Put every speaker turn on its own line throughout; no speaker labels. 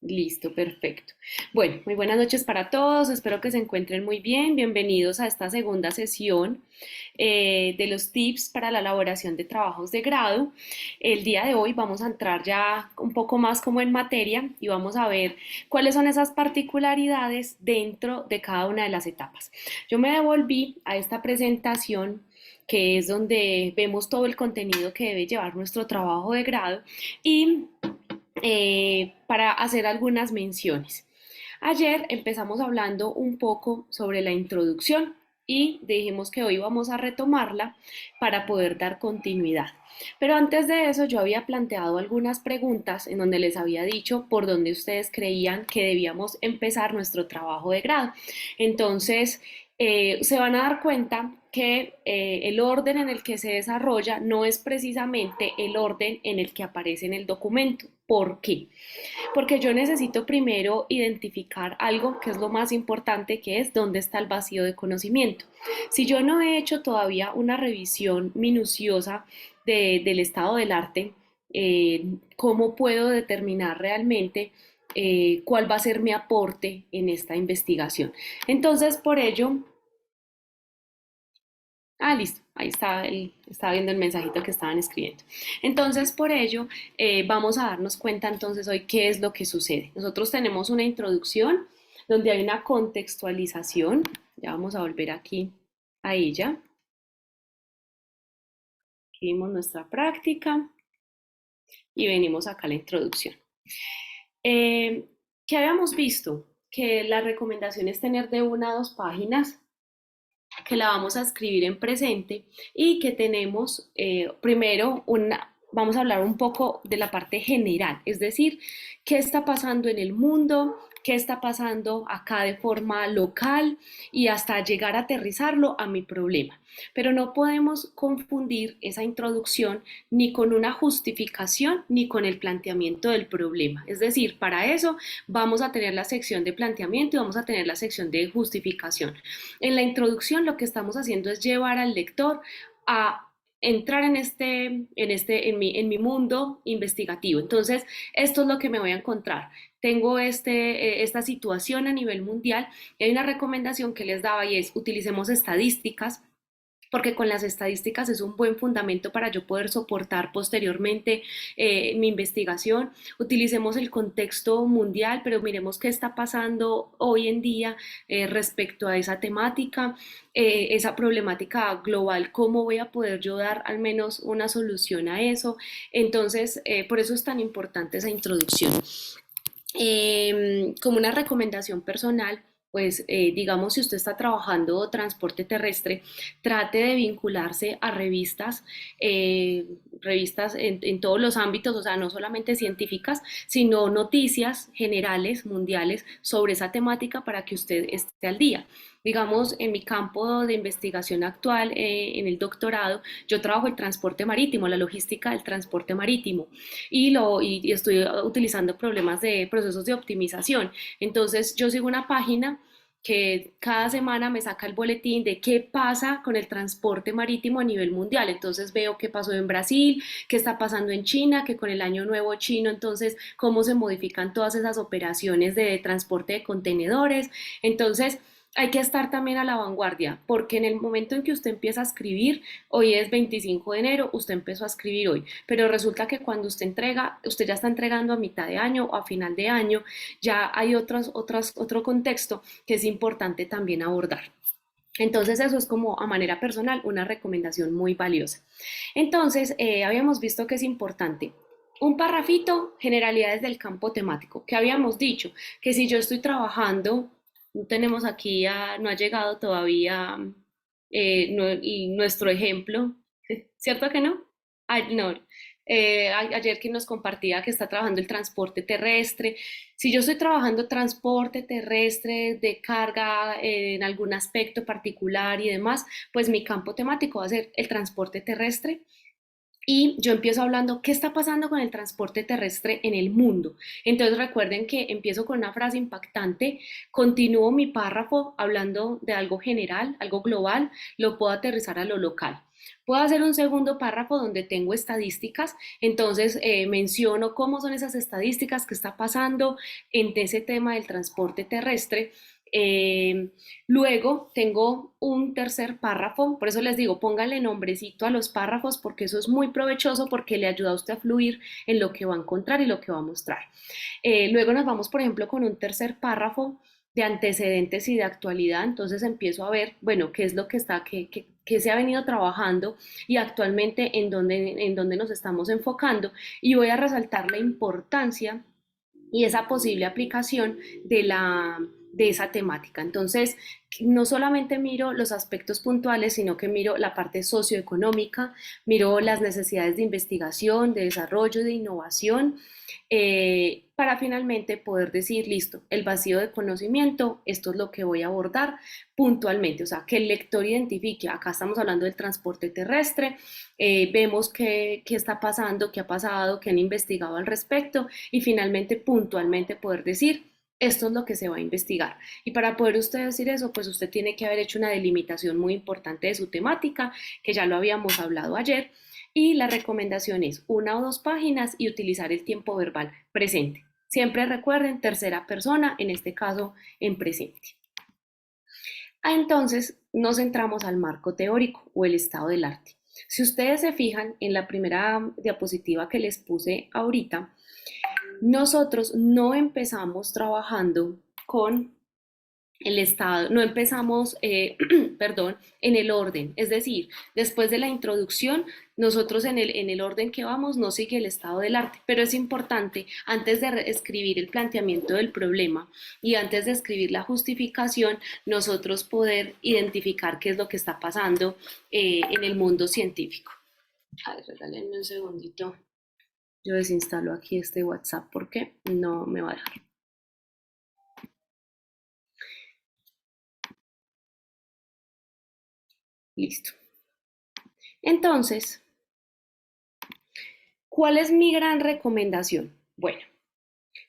Listo, perfecto. Bueno, muy buenas noches para todos. Espero que se encuentren muy bien. Bienvenidos a esta segunda sesión de los tips para la elaboración de trabajos de grado. El día de hoy vamos a entrar ya un poco más como en materia y vamos a ver cuáles son esas particularidades dentro de cada una de las etapas. Yo me devolví a esta presentación que es donde vemos todo el contenido que debe llevar nuestro trabajo de grado y para hacer algunas menciones. Ayer empezamos hablando un poco sobre la introducción y dijimos que hoy vamos a retomarla para poder dar continuidad. Pero antes de eso yo había planteado algunas preguntas en donde les había dicho por dónde ustedes creían que debíamos empezar nuestro trabajo de grado. Entonces, se van a dar cuenta que el orden en el que se desarrolla no es precisamente el orden en el que aparece en el documento. ¿Por qué? Porque yo necesito primero identificar algo que es lo más importante, que es dónde está el vacío de conocimiento. Si yo no he hecho todavía una revisión minuciosa del estado del arte, ¿cómo puedo determinar realmente cuál va a ser mi aporte en esta investigación? Entonces, por ello, listo. Ahí estaba viendo el mensajito que estaban escribiendo. Entonces, por ello, vamos a darnos cuenta entonces hoy qué es lo que sucede. Nosotros tenemos una introducción donde hay una contextualización. Ya vamos a volver aquí a ella. Aquí vimos nuestra práctica y venimos acá a la introducción. ¿Qué habíamos visto? Que la recomendación es tener de 1 a 2 páginas, que la vamos a escribir en presente y que tenemos primero vamos a hablar un poco de la parte general, es decir, qué está pasando en el mundo, qué está pasando acá de forma local y hasta llegar a aterrizarlo a mi problema. Pero no podemos confundir esa introducción ni con una justificación ni con el planteamiento del problema. Es decir, para eso vamos a tener la sección de planteamiento y vamos a tener la sección de justificación. En la introducción lo que estamos haciendo es llevar al lector a entrar en mi mundo investigativo. Entonces, esto es lo que me voy a encontrar. Tengo esta situación a nivel mundial y hay una recomendación que les daba y es utilicemos estadísticas porque con las estadísticas es un buen fundamento para yo poder soportar posteriormente mi investigación. Utilicemos el contexto mundial, pero miremos qué está pasando hoy en día respecto a esa temática, esa problemática global, cómo voy a poder yo dar al menos una solución a eso. Entonces, por eso es tan importante esa introducción. Como una recomendación personal, pues digamos si usted está trabajando transporte terrestre, trate de vincularse a revistas en todos los ámbitos, o sea, no solamente científicas, sino noticias generales, mundiales, sobre esa temática para que usted esté al día. Digamos, en mi campo de investigación actual, en el doctorado, yo trabajo el transporte marítimo, la logística del transporte marítimo y estoy utilizando problemas de procesos de optimización. Entonces yo sigo una página que cada semana me saca el boletín de qué pasa con el transporte marítimo a nivel mundial. Entonces veo qué pasó en Brasil, qué está pasando en China, que con el año nuevo chino, entonces cómo se modifican todas esas operaciones de transporte de contenedores. Entonces hay que estar también a la vanguardia, porque en el momento en que usted empieza a escribir, hoy es 25 de enero, usted empezó a escribir hoy, pero resulta que cuando usted entrega, usted ya está entregando a mitad de año o a final de año, ya hay otro contexto que es importante también abordar. Entonces eso es como a manera personal una recomendación muy valiosa. Entonces habíamos visto que es importante un parrafito, generalidades del campo temático, que habíamos dicho que si yo estoy trabajando, no tenemos aquí, no ha llegado todavía nuestro ejemplo, ¿cierto que no? No. Ayer que nos compartía que está trabajando el transporte terrestre. Si yo estoy trabajando transporte terrestre de carga en algún aspecto particular y demás, pues mi campo temático va a ser el transporte terrestre y yo empiezo hablando qué está pasando con el transporte terrestre en el mundo. Entonces recuerden que empiezo con una frase impactante, continúo mi párrafo hablando de algo general, algo global, lo puedo aterrizar a lo local. Puedo hacer un segundo párrafo donde tengo estadísticas, entonces menciono cómo son esas estadísticas, qué está pasando en ese tema del transporte terrestre. Eh, Luego tengo un tercer párrafo, por eso les digo, pónganle nombrecito a los párrafos porque eso es muy provechoso porque le ayuda a usted a fluir en lo que va a encontrar y lo que va a mostrar. Luego nos vamos, por ejemplo, con un tercer párrafo de antecedentes y de actualidad, entonces empiezo a ver, bueno, qué es lo que está, qué se ha venido trabajando y actualmente en dónde nos estamos enfocando y voy a resaltar la importancia y esa posible aplicación de esa temática. Entonces, no solamente miro los aspectos puntuales, sino que miro la parte socioeconómica, miro las necesidades de investigación, de desarrollo, de innovación, para finalmente poder decir, listo, el vacío de conocimiento, esto es lo que voy a abordar puntualmente, o sea, que el lector identifique, acá estamos hablando del transporte terrestre, vemos qué está pasando, qué ha pasado, qué han investigado al respecto y finalmente puntualmente poder decir, esto es lo que se va a investigar. Y para poder usted decir eso, pues usted tiene que haber hecho una delimitación muy importante de su temática, que ya lo habíamos hablado ayer, y la recomendación es 1 o 2 páginas y utilizar el tiempo verbal presente. Siempre recuerden tercera persona, en este caso en presente. Entonces nos centramos al marco teórico o el estado del arte. Si ustedes se fijan en la primera diapositiva que les puse ahorita, nosotros no empezamos trabajando con el estado, no empezamos, perdón, en el orden, es decir, después de la introducción, nosotros en el orden que vamos no sigue el estado del arte, pero es importante antes de escribir el planteamiento del problema y antes de escribir la justificación, nosotros poder identificar qué es lo que está pasando en el mundo científico. A ver, regálenme un segundito. Yo desinstalo aquí este WhatsApp porque no me va a dejar. Listo. Entonces, ¿cuál es mi gran recomendación? Bueno,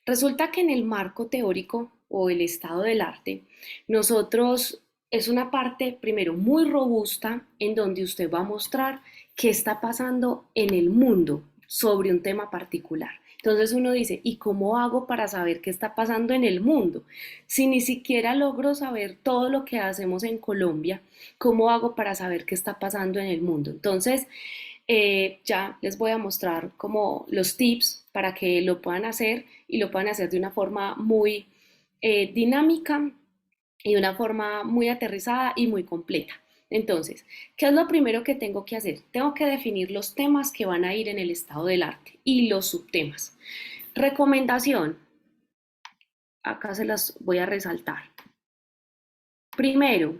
resulta que en el marco teórico o el estado del arte, nosotros es una parte primero muy robusta en donde usted va a mostrar qué está pasando en el mundo sobre un tema particular. Entonces uno dice, ¿y cómo hago para saber qué está pasando en el mundo? Si ni siquiera logro saber todo lo que hacemos en Colombia, ¿cómo hago para saber qué está pasando en el mundo? Entonces, ya les voy a mostrar como los tips para que lo puedan hacer y lo puedan hacer de una forma muy dinámica y de una forma muy aterrizada y muy completa. Entonces, ¿qué es lo primero que tengo que hacer? Tengo que definir los temas que van a ir en el estado del arte y los subtemas. Recomendación, acá se las voy a resaltar. Primero,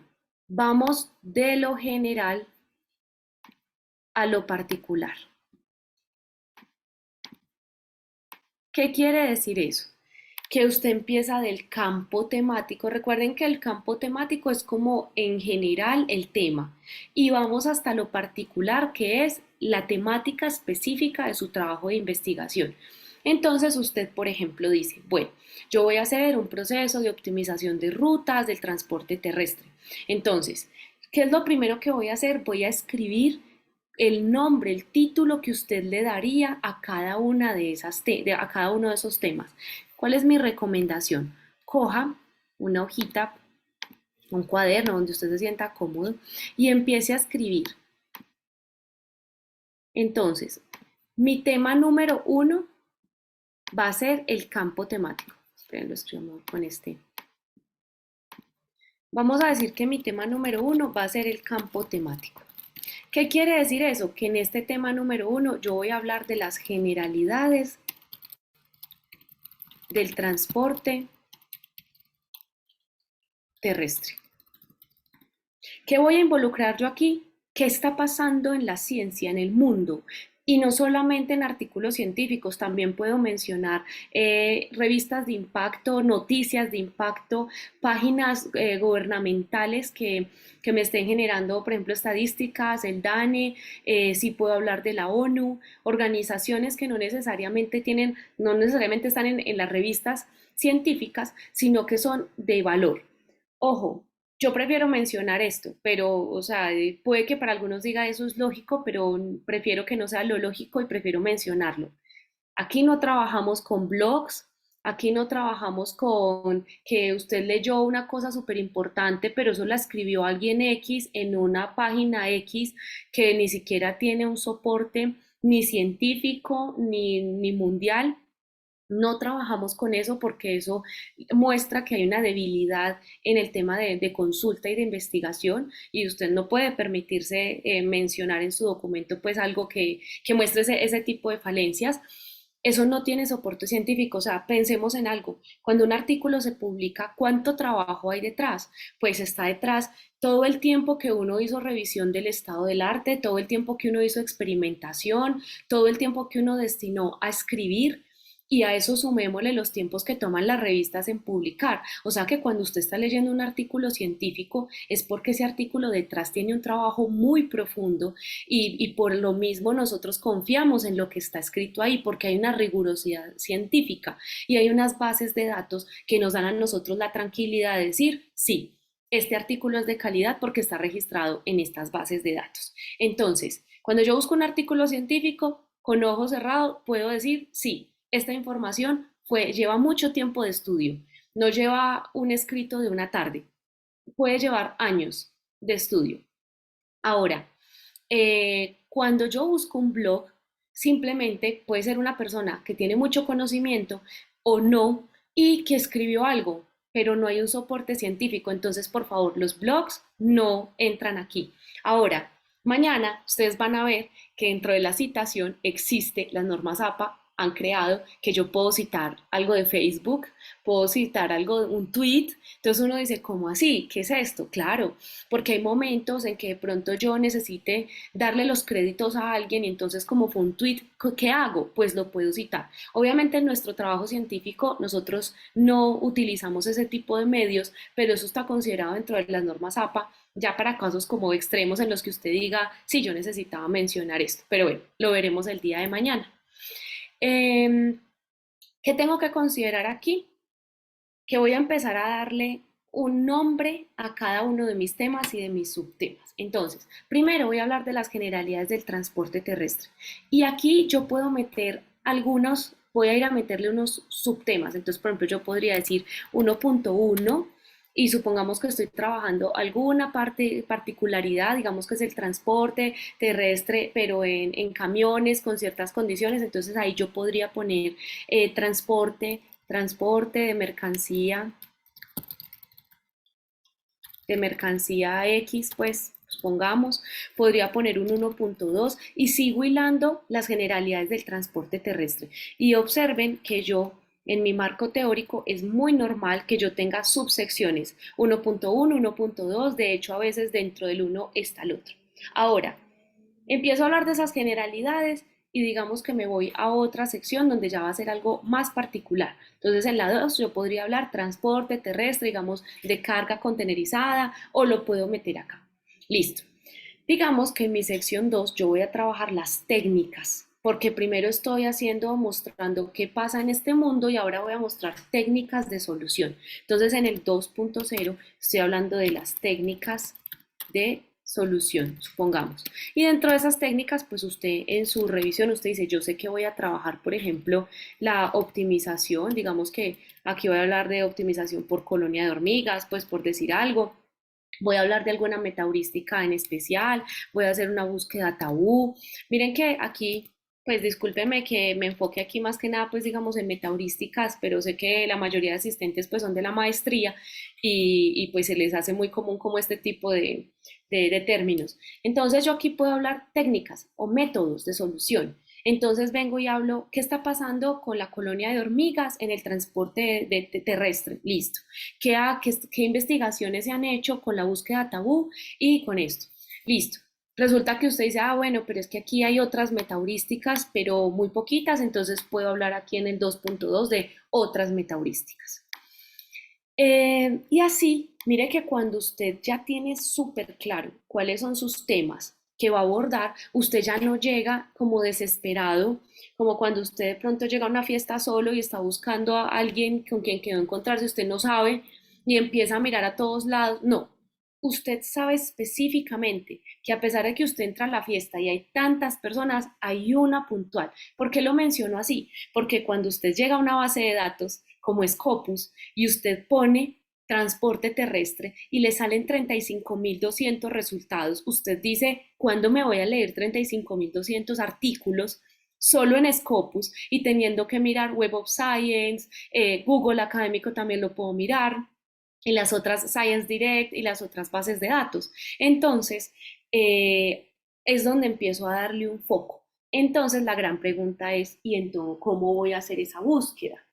vamos de lo general a lo particular. ¿Qué quiere decir eso? Que usted empieza del campo temático. Recuerden que el campo temático es como en general el tema y vamos hasta lo particular que es la temática específica de su trabajo de investigación. Entonces usted, por ejemplo, dice, bueno, yo voy a hacer un proceso de optimización de rutas del transporte terrestre. Entonces, ¿qué es lo primero que voy a hacer? Voy a escribir el nombre, el título que usted le daría a cada una de esas a cada uno de esos temas. ¿Cuál es mi recomendación? Coja una hojita, un cuaderno donde usted se sienta cómodo y empiece a escribir. Entonces, mi tema número 1 va a ser el campo temático. Esperen, lo escribo con este. Vamos a decir que mi tema número 1 va a ser el campo temático. ¿Qué quiere decir eso? Que en este tema número 1 yo voy a hablar de las generalidades del transporte terrestre. ¿Qué voy a involucrar yo aquí? ¿Qué está pasando en la ciencia, en el mundo? Y no solamente en artículos científicos, también puedo mencionar revistas de impacto, noticias de impacto, páginas gubernamentales que me estén generando, por ejemplo, estadísticas, el DANE, sí puedo hablar de la ONU, organizaciones que no necesariamente están en las revistas científicas, sino que son de valor. Ojo, Yo prefiero mencionar esto, pero, o sea, puede que para algunos diga eso es lógico, pero prefiero que no sea lo lógico y prefiero mencionarlo. Aquí no trabajamos con blogs, aquí no trabajamos con que usted leyó una cosa súper importante, pero eso la escribió alguien X en una página X que ni siquiera tiene un soporte ni científico ni mundial. No trabajamos con eso porque eso muestra que hay una debilidad en el tema de consulta y de investigación y usted no puede permitirse mencionar en su documento pues algo que muestre ese tipo de falencias. Eso no tiene soporte científico, o sea, pensemos en algo. Cuando un artículo se publica, ¿cuánto trabajo hay detrás? Pues está detrás todo el tiempo que uno hizo revisión del estado del arte, todo el tiempo que uno hizo experimentación, todo el tiempo que uno destinó a escribir y a eso sumémosle los tiempos que toman las revistas en publicar. O sea que cuando usted está leyendo un artículo científico es porque ese artículo detrás tiene un trabajo muy profundo y por lo mismo nosotros confiamos en lo que está escrito ahí porque hay una rigurosidad científica y hay unas bases de datos que nos dan a nosotros la tranquilidad de decir, sí, este artículo es de calidad porque está registrado en estas bases de datos. Entonces, cuando yo busco un artículo científico, con ojo cerrado, puedo decir, sí, esta información lleva mucho tiempo de estudio, no lleva un escrito de una tarde, puede llevar años de estudio. Ahora, cuando yo busco un blog, simplemente puede ser una persona que tiene mucho conocimiento o no y que escribió algo, pero no hay un soporte científico. Entonces, por favor, los blogs no entran aquí. Ahora, mañana ustedes van a ver que dentro de la citación existe las normas APA han creado que yo puedo citar algo de Facebook, puedo citar algo, un tweet, entonces uno dice, ¿cómo así? ¿Qué es esto? Claro, porque hay momentos en que de pronto yo necesite darle los créditos a alguien y entonces como fue un tweet, ¿qué hago? Pues lo puedo citar. Obviamente en nuestro trabajo científico nosotros no utilizamos ese tipo de medios, pero eso está considerado dentro de las normas APA ya para casos como extremos en los que usted diga, sí, yo necesitaba mencionar esto, pero bueno, lo veremos el día de mañana. Eh, ¿Qué tengo que considerar aquí? Que voy a empezar a darle un nombre a cada uno de mis temas y de mis subtemas. Entonces, primero voy a hablar de las generalidades del transporte terrestre. Y aquí yo puedo meter algunos, voy a ir a meterle unos subtemas. Entonces, por ejemplo, yo podría decir 1.1 y supongamos que estoy trabajando alguna parte, particularidad, digamos que es el transporte terrestre, pero en camiones con ciertas condiciones. Entonces ahí yo podría poner transporte de mercancía X, pues pongamos, podría poner un 1.2 y sigo hilando las generalidades del transporte terrestre. Y observen que yo en mi marco teórico es muy normal que yo tenga subsecciones 1.1, 1.2, de hecho a veces dentro del uno está el otro. Ahora, empiezo a hablar de esas generalidades y digamos que me voy a otra sección donde ya va a ser algo más particular. Entonces en la 2 yo podría hablar transporte terrestre, digamos, de carga contenerizada o lo puedo meter acá. Listo. Digamos que en mi sección 2 yo voy a trabajar las técnicas, porque primero estoy haciendo, mostrando qué pasa en este mundo y ahora voy a mostrar técnicas de solución. Entonces en el 2.0 estoy hablando de las técnicas de solución, supongamos. Y dentro de esas técnicas, pues usted en su revisión, usted dice, yo sé que voy a trabajar, por ejemplo, la optimización, digamos que aquí voy a hablar de optimización por colonia de hormigas, pues por decir algo. Voy a hablar de alguna metaheurística en especial, voy a hacer una búsqueda tabú. Miren que aquí, pues discúlpeme que me enfoque aquí más que nada, pues digamos en metaheurísticas, pero sé que la mayoría de asistentes pues son de la maestría y pues se les hace muy común como este tipo de términos. Entonces yo aquí puedo hablar técnicas o métodos de solución. Entonces vengo y hablo qué está pasando con la colonia de hormigas en el transporte terrestre. Listo. ¿Qué investigaciones se han hecho con la búsqueda tabú y con esto? Listo. Resulta que usted dice, ah, bueno, pero es que aquí hay otras metaheurísticas, pero muy poquitas, entonces puedo hablar aquí en el 2.2 de otras metaheurísticas. Y así, mire que cuando usted ya tiene súper claro cuáles son sus temas que va a abordar, usted ya no llega como desesperado, como cuando usted de pronto llega a una fiesta solo y está buscando a alguien con quien quedó encontrarse, usted no sabe y empieza a mirar a todos lados. No, usted sabe específicamente que a pesar de que usted entra a la fiesta y hay tantas personas, hay una puntual. ¿Por qué lo menciono así? Porque cuando usted llega a una base de datos como Scopus y usted pone transporte terrestre y le salen 35.200 resultados, usted dice, ¿cuándo me voy a leer 35.200 artículos solo en Scopus y teniendo que mirar Web of Science, Google Académico también lo puedo mirar, y las otras Science Direct y las otras bases de datos? Entonces, es donde empiezo a darle un foco. Entonces, la gran pregunta es, ¿y entonces cómo voy a hacer esa búsqueda?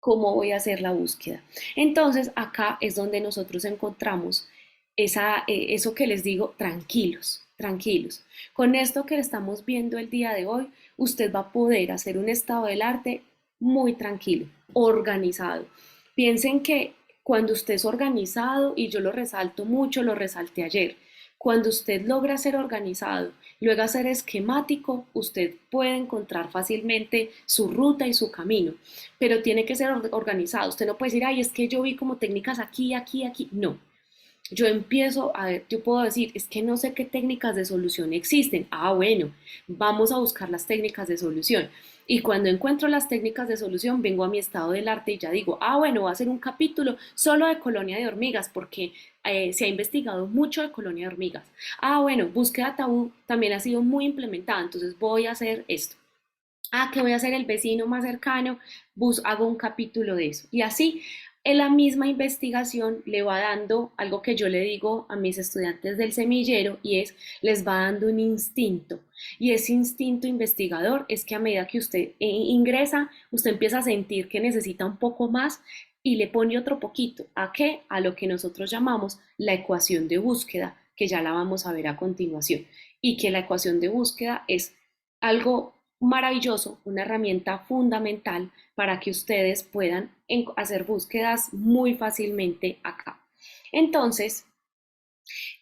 ¿Cómo voy a hacer la búsqueda? Entonces, acá es donde nosotros encontramos eso que les digo, tranquilos, tranquilos. Con esto que estamos viendo el día de hoy, usted va a poder hacer un estado del arte muy tranquilo, organizado. Piensen que cuando usted es organizado, y yo lo resalto mucho, lo resalté ayer, cuando usted logra ser organizado, luego ser esquemático, usted puede encontrar fácilmente su ruta y su camino, pero tiene que ser organizado. Usted no puede decir, ay, es que yo vi como técnicas aquí, aquí, aquí. No, yo empiezo a ver, yo puedo decir, es que no sé qué técnicas de solución existen. Ah, bueno, vamos a buscar las técnicas de solución. Y cuando encuentro las técnicas de solución, vengo a mi estado del arte y ya digo, ah, bueno, voy a hacer un capítulo solo de colonia de hormigas, porque se ha investigado mucho de colonia de hormigas. Ah, bueno, búsqueda tabú también ha sido muy implementada, entonces voy a hacer esto. Ah, que voy a hacer el vecino más cercano, hago un capítulo de eso. Y así, en la misma investigación le va dando algo que yo le digo a mis estudiantes del semillero, y es, les va dando un instinto. Y ese instinto investigador es que a medida que usted ingresa, usted empieza a sentir que necesita un poco más y le pone otro poquito. ¿A qué? A lo que nosotros llamamos la ecuación de búsqueda, que ya la vamos a ver a continuación. Y que la ecuación de búsqueda es algo maravilloso, una herramienta fundamental para que ustedes puedan hacer búsquedas muy fácilmente acá. Entonces,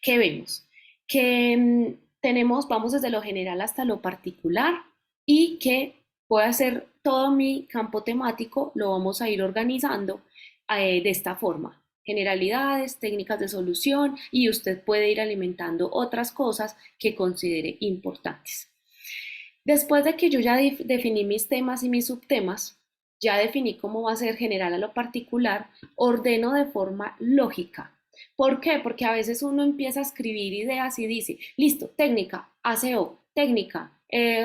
¿qué vemos? Que tenemos, vamos desde lo general hasta lo particular, y que voy a hacer todo mi campo temático, lo vamos a ir organizando de esta forma. Generalidades, técnicas de solución, y usted puede ir alimentando otras cosas que considere importantes. Después de que yo ya definí mis temas y mis subtemas, ya definí cómo va a ser general a lo particular, ordeno de forma lógica. ¿Por qué? Porque a veces uno empieza a escribir ideas y dice, listo, técnica, ASEO, técnica,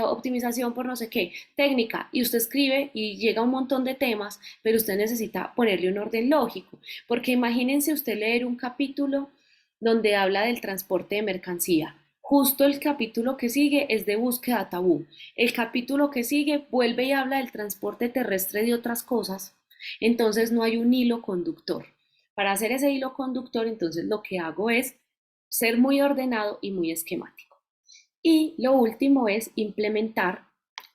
optimización por no sé qué, técnica, y usted escribe y llega un montón de temas, pero usted necesita ponerle un orden lógico, porque imagínense usted leer un capítulo donde habla del transporte de mercancía. Justo el capítulo que sigue es de búsqueda tabú. El capítulo que sigue vuelve y habla del transporte terrestre de otras cosas. Entonces no hay un hilo conductor. Para hacer ese hilo conductor, entonces lo que hago es ser muy ordenado y muy esquemático. Y lo último es implementar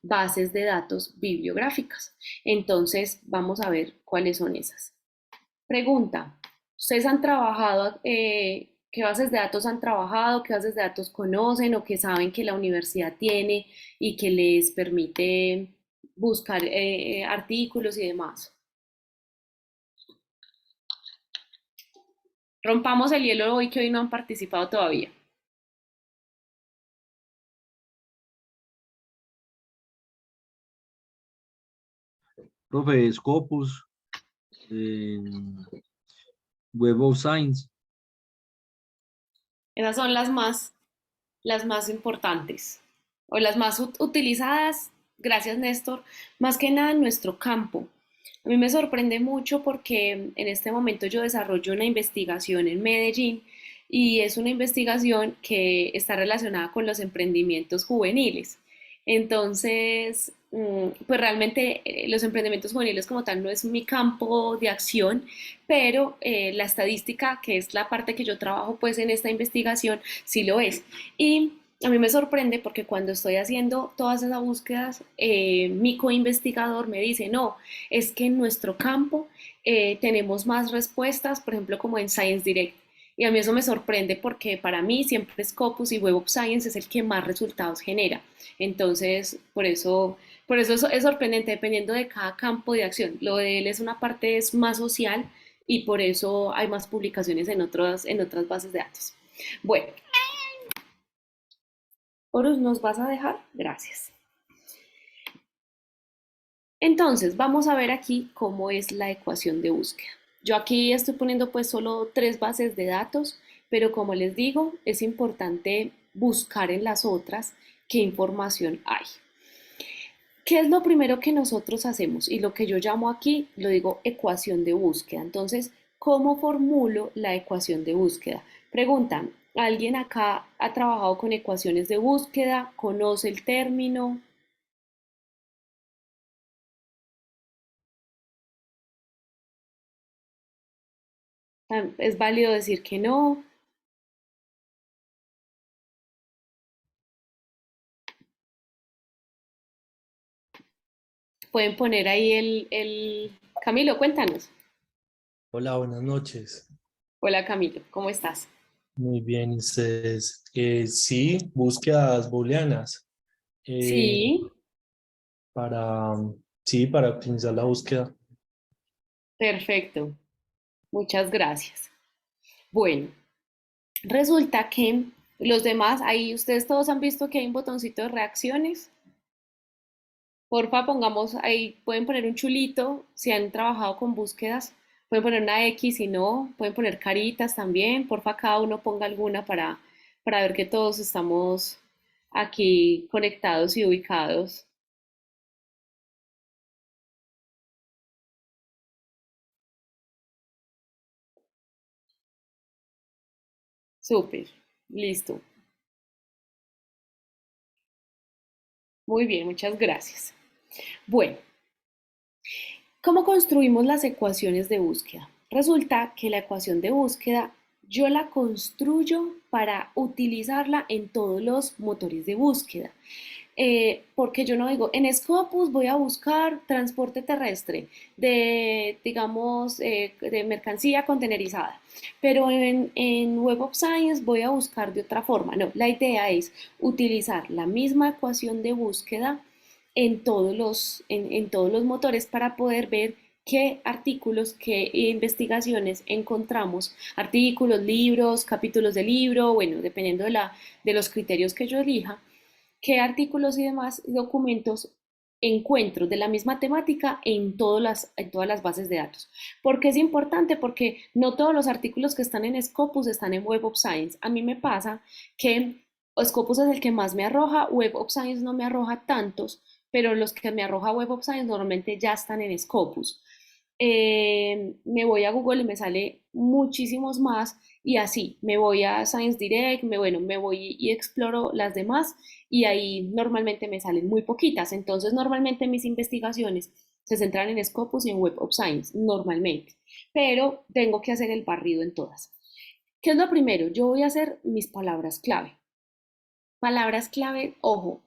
bases de datos bibliográficas. Entonces vamos a ver cuáles son esas. Pregunta, ¿ustedes han trabajado, qué bases de datos han trabajado, qué bases de datos conocen o que saben que la universidad tiene y que les permite buscar artículos y demás? Rompamos el hielo hoy, que hoy no han participado todavía.
Profe, Scopus, Web of Science.
Esas son las más importantes o las más utilizadas, gracias Néstor, más que nada en nuestro campo. A mí me sorprende mucho porque en este momento yo desarrollo una investigación en Medellín, y es una investigación que está relacionada con los emprendimientos juveniles. Entonces, pues realmente los emprendimientos juveniles como tal no es mi campo de acción, pero la estadística, que es la parte que yo trabajo pues en esta investigación, sí lo es. Y a mí me sorprende porque cuando estoy haciendo todas esas búsquedas, mi coinvestigador me dice, no, es que en nuestro campo tenemos más respuestas, por ejemplo, como en Science Direct. Y a mí eso me sorprende porque para mí siempre Scopus y Web of Science es el que más resultados genera. Entonces, por eso es sorprendente, dependiendo de cada campo de acción. Lo de él es una parte es más social, y por eso hay más publicaciones en otras bases de datos. Bueno, Horus, ¿nos vas a dejar? Gracias. Entonces, vamos a ver aquí cómo es la ecuación de búsqueda. Yo aquí estoy poniendo pues solo tres bases de datos, pero como les digo, es importante buscar en las otras qué información hay. ¿Qué es lo primero que nosotros hacemos? Y lo que yo llamo aquí, lo digo ecuación de búsqueda. Entonces, ¿cómo formulo la ecuación de búsqueda? Preguntan, ¿alguien acá ha trabajado con ecuaciones de búsqueda? ¿Conoce el término? Es válido decir que no. Pueden poner ahí Camilo, cuéntanos.
Hola, buenas noches.
Hola Camilo, ¿cómo estás?
Muy bien, ¿y ustedes? Sí, búsquedas booleanas eh,
Sí,
para, sí, para optimizar la búsqueda.
perfecto. Muchas gracias. Bueno, resulta que los demás, ahí ustedes todos han visto que hay un botoncito de reacciones. Porfa, pongamos ahí, pueden poner un chulito si han trabajado con búsquedas. Pueden poner una X si no, pueden poner caritas también. Porfa, cada uno ponga alguna para ver que todos estamos aquí conectados y ubicados. Súper, listo. Muy bien, muchas gracias. Bueno, ¿cómo construimos las ecuaciones de búsqueda? Resulta que la ecuación de búsqueda yo la construyo para utilizarla en todos los motores de búsqueda. Porque yo no digo, en Scopus voy a buscar transporte terrestre de, digamos, de mercancía contenerizada, pero en Web of Science voy a buscar de otra forma. No, la idea es utilizar la misma ecuación de búsqueda en todos los motores para poder ver qué artículos, qué investigaciones encontramos, artículos, libros, capítulos de libro, bueno, dependiendo de los criterios que yo elija, qué artículos y demás documentos encuentro de la misma temática en todas las bases de datos. ¿Por qué es importante? Porque no todos los artículos que están en Scopus están en Web of Science. A mí me pasa que Scopus es el que más me arroja, Web of Science no me arroja tantos, pero los que me arroja Web of Science normalmente ya están en Scopus. Me voy a Google y me sale muchísimos más y así me voy a Science Direct, bueno, me voy y exploro las demás y ahí normalmente me salen muy poquitas. Entonces, normalmente mis investigaciones se centran en Scopus y en Web of Science, normalmente, pero tengo que hacer el barrido en todas. ¿Qué es lo primero? Yo voy a hacer mis palabras clave. Palabras clave, ojo,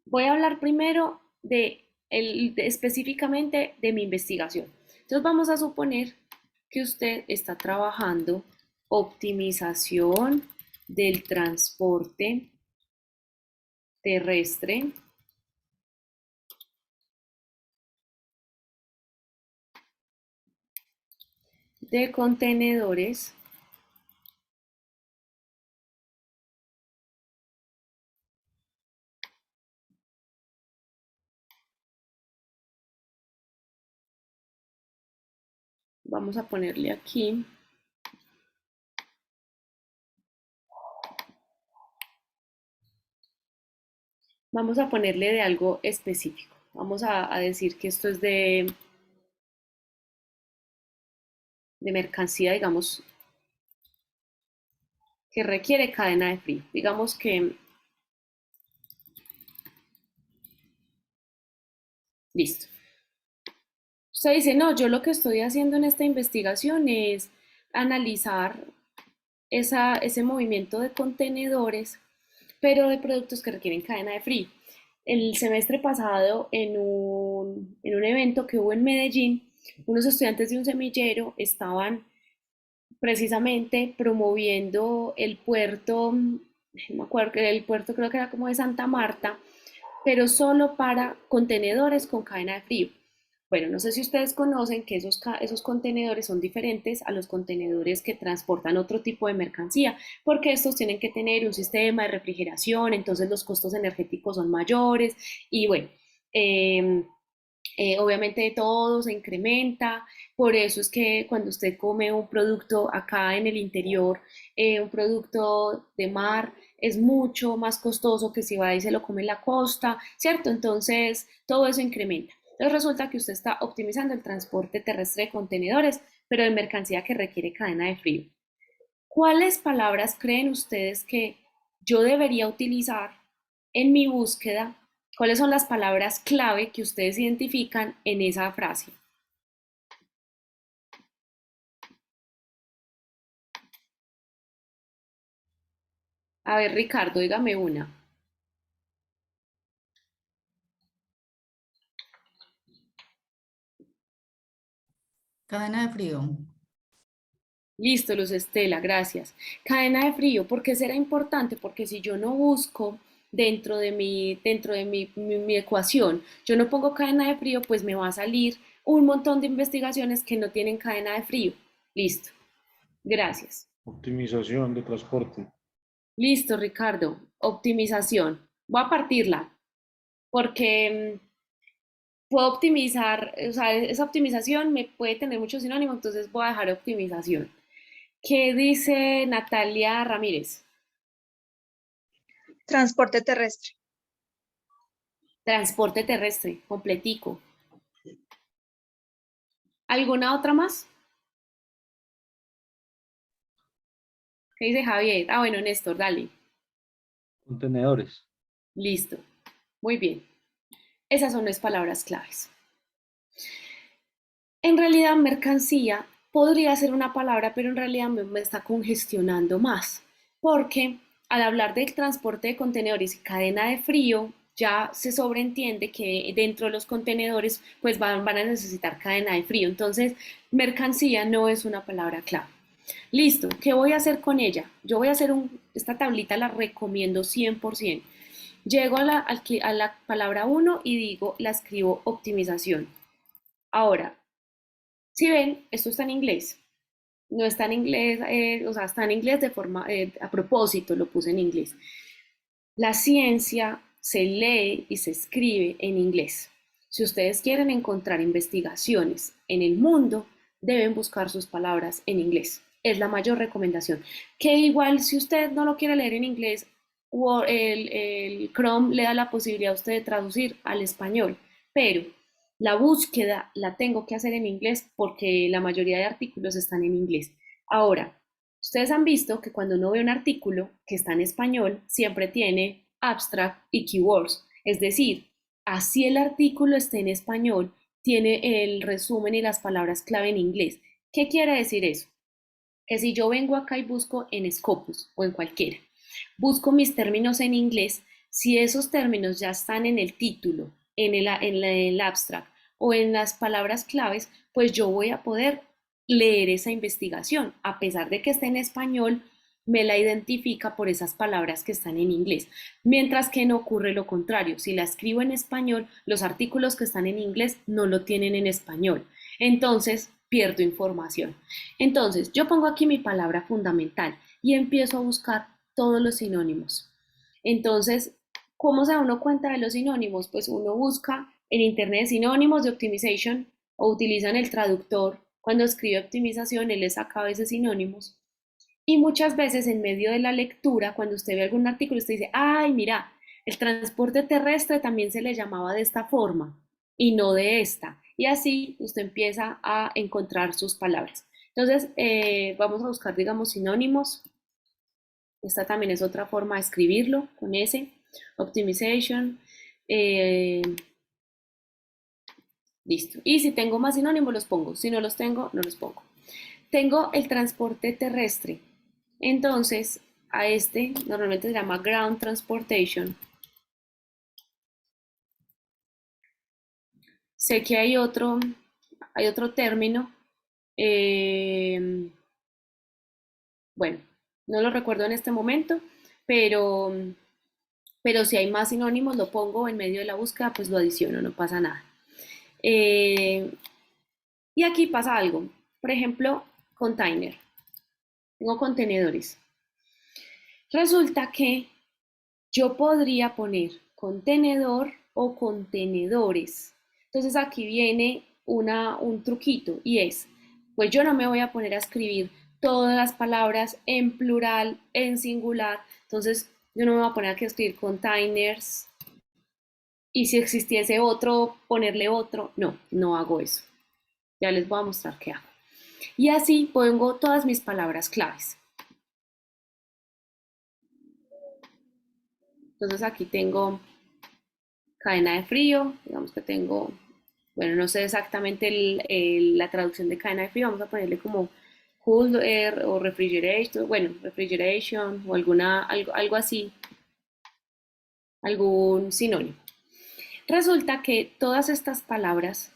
voy a hablar primero específicamente de mi investigación. Entonces vamos a suponer que usted está trabajando optimización del transporte terrestre de contenedores vamos a ponerle aquí, vamos a ponerle de algo específico. Vamos a decir que esto es de mercancía, digamos, que requiere cadena de frío. Digamos que, listo. Usted dice, no, yo lo que estoy haciendo en esta investigación es analizar ese movimiento de contenedores, pero de productos que requieren cadena de frío. El semestre pasado, en un evento que hubo en Medellín, unos estudiantes de un semillero estaban precisamente promoviendo el puerto, no me acuerdo, el puerto creo que era como de Santa Marta, pero solo para contenedores con cadena de frío. Bueno, no sé si ustedes conocen que esos contenedores son diferentes a los contenedores que transportan otro tipo de mercancía, porque estos tienen que tener un sistema de refrigeración, entonces los costos energéticos son mayores y bueno, eh, obviamente todo se incrementa, por eso es que cuando usted come un producto acá en el interior, un producto de mar, es mucho más costoso que si va y se lo come en la costa, ¿cierto? Entonces todo eso incrementa. Entonces resulta que usted está optimizando el transporte terrestre de contenedores, pero de mercancía que requiere cadena de frío. ¿Cuáles palabras creen ustedes que yo debería utilizar en mi búsqueda? ¿Cuáles son las palabras clave que ustedes identifican en esa frase? A ver, Ricardo, dígame una.
Cadena de frío.
Listo, Luz Estela, gracias. Cadena de frío, ¿por qué será importante? Porque si yo no busco dentro de mi ecuación, yo no pongo cadena de frío, pues me va a salir un montón de investigaciones que no tienen cadena de frío. Listo, gracias.
Optimización de transporte.
Listo, Ricardo. Optimización. Voy a partirla porque puedo optimizar, o sea, esa optimización me puede tener muchos sinónimos, entonces voy a dejar optimización. ¿Qué dice Natalia Ramírez?
Transporte terrestre.
Transporte terrestre, completico. ¿Alguna otra más? ¿Qué dice Javier? Ah, bueno, Néstor, dale.
Contenedores.
Listo. Muy bien. Esas son las palabras claves. En realidad, mercancía podría ser una palabra, pero en realidad me está congestionando más, porque al hablar del transporte de contenedores y cadena de frío, ya se sobreentiende que dentro de los contenedores pues van a necesitar cadena de frío. Entonces, mercancía no es una palabra clave. Listo, ¿qué voy a hacer con ella? Yo voy a hacer esta tablita la recomiendo 100%. Llego a la palabra uno y digo, la escribo optimización. Ahora, si ven, esto está en inglés. No está en inglés, o sea, está en inglés de forma, a propósito lo puse en inglés. La ciencia se lee y se escribe en inglés. Si ustedes quieren encontrar investigaciones en el mundo, deben buscar sus palabras en inglés. Es la mayor recomendación. Que igual si usted no lo quiere leer en inglés, el Chrome le da la posibilidad a usted de traducir al español, pero la búsqueda la tengo que hacer en inglés porque la mayoría de artículos están en inglés. Ahora, ustedes han visto que cuando uno ve un artículo que está en español, siempre tiene abstract y keywords. Es decir, así el artículo esté en español, tiene el resumen y las palabras clave en inglés. ¿Qué quiere decir eso? Que si yo vengo acá y busco en Scopus o en cualquiera, busco mis términos en inglés, si esos términos ya están en el título, en el abstract o en las palabras claves, pues yo voy a poder leer esa investigación. A pesar de que esté en español, me la identifica por esas palabras que están en inglés. Mientras que no ocurre lo contrario. Si la escribo en español, los artículos que están en inglés no lo tienen en español. Entonces, pierdo información. Entonces, yo pongo aquí mi palabra fundamental y empiezo a buscar todos los sinónimos. Entonces, ¿cómo se da uno cuenta de los sinónimos? Pues uno busca en internet sinónimos de optimization o utilizan el traductor. Cuando escribe optimización, él le saca a veces sinónimos. Y muchas veces en medio de la lectura, cuando usted ve algún artículo, usted dice, ay, mira, el transporte terrestre también se le llamaba de esta forma y no de esta. Y así usted empieza a encontrar sus palabras. Entonces, vamos a buscar, digamos, sinónimos. Esta también es otra forma de escribirlo con S. Optimization. eh, Listo. Y si tengo más sinónimos, los pongo. Si no los tengo, no los pongo. Tengo el transporte terrestre. Entonces, a este normalmente se llama ground transportation. Sé que hay otro término. Bueno, no lo recuerdo en este momento, pero, pero si hay más sinónimos, lo pongo en medio de la búsqueda, pues lo adiciono, no pasa nada. Eh, y aquí pasa algo. Por ejemplo, container. Tengo contenedores. Resulta que yo podría poner contenedor o contenedores. Entonces aquí viene un truquito y es, pues yo no me voy a poner a escribir todas las palabras en plural, en singular. Entonces yo no me voy a poner a escribir containers y si existiese otro, ponerle otro. No, no hago eso. Ya les voy a mostrar qué hago. Y así pongo todas mis palabras claves. Entonces aquí tengo cadena de frío, digamos que tengo, bueno, no sé exactamente la traducción de cadena de frío, vamos a ponerle como cool air o refrigeration, bueno, refrigeration o algo así, algún sinónimo. Resulta que todas estas palabras,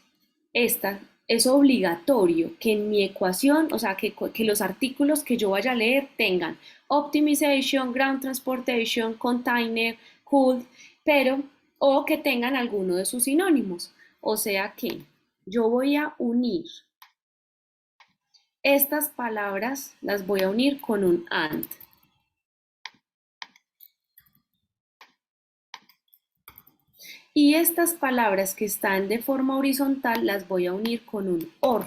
esta es obligatorio que en mi ecuación, o sea, que los artículos que yo vaya a leer tengan optimization, ground transportation, container, cooled, pero o que tengan alguno de sus sinónimos. O sea que yo voy a unir estas palabras, las voy a unir con un and. Y estas palabras que están de forma horizontal las voy a unir con un or.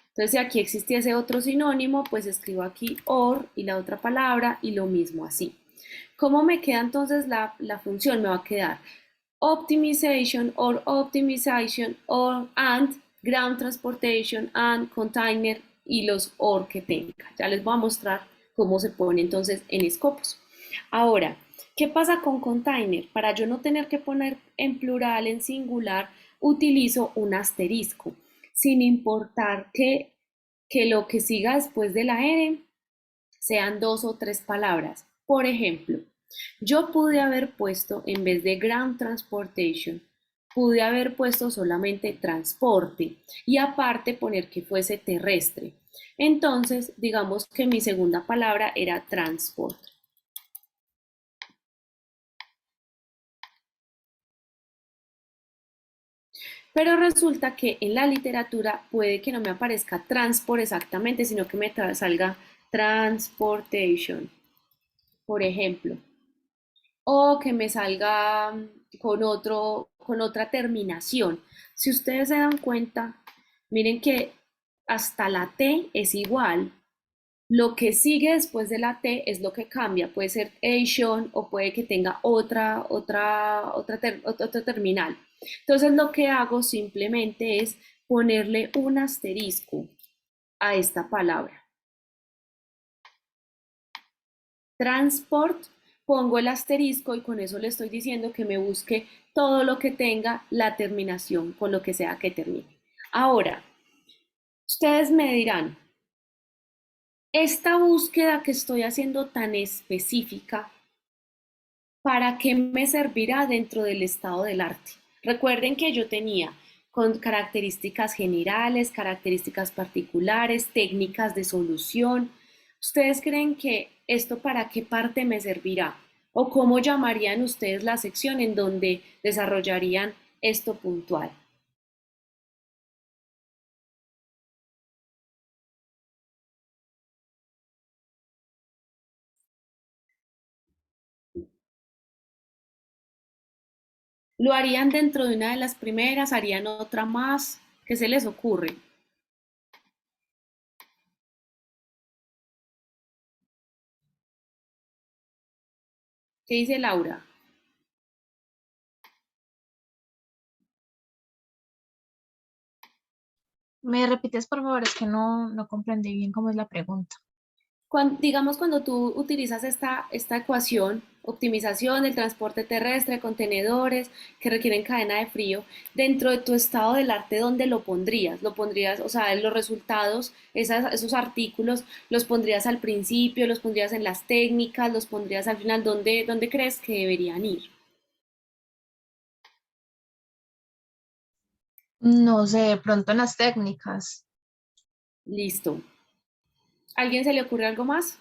Entonces, si aquí existiese otro sinónimo, pues escribo aquí or y la otra palabra y lo mismo así. ¿Cómo me queda entonces la función? Me va a quedar optimization or and ground transportation and container y los or que tenga. Ya les voy a mostrar cómo se pone entonces en Scopus. Ahora, ¿qué pasa con container? Para yo no tener que poner en plural, en singular, utilizo un asterisco, sin importar que lo que siga después de la R sean dos o tres palabras. Por ejemplo, yo pude haber puesto, en vez de ground transportation, pude haber puesto solamente transporte y aparte poner que fuese terrestre. Entonces, digamos que mi segunda palabra era transport. Pero resulta que en la literatura puede que no me aparezca transport exactamente, sino que me salga transportation, por ejemplo. O que me salga con otra terminación. Si ustedes se dan cuenta, miren que hasta la T es igual. Lo que sigue después de la T es lo que cambia. Puede ser Asian o puede que tenga otra terminal. Entonces lo que hago simplemente es ponerle un asterisco a esta palabra. Transport, pongo el asterisco y con eso le estoy diciendo que me busque todo lo que tenga la terminación con lo que sea que termine. Ahora, ustedes me dirán, esta búsqueda que estoy haciendo tan específica, ¿para qué me servirá dentro del estado del arte? Recuerden que yo tenía con características generales, características particulares, técnicas de solución. ¿Ustedes creen que esto para qué parte me servirá? ¿O cómo llamarían ustedes la sección en donde desarrollarían esto puntual? ¿Lo harían dentro de una de las primeras? ¿Harían otra más? ¿Qué se les ocurre? ¿Qué dice Laura?
¿Me repites, por favor? Es que no comprendí bien cómo es la pregunta.
Digamos, cuando tú utilizas esta ecuación, optimización del transporte terrestre, contenedores que requieren cadena de frío, dentro de tu estado del arte, ¿dónde lo pondrías? ¿Lo pondrías, o sea, los resultados, esos artículos, los pondrías al principio, los pondrías en las técnicas, los pondrías al final? ¿Dónde crees que deberían ir?
No sé, de pronto en las técnicas.
Listo. ¿A alguien se le ocurre algo más?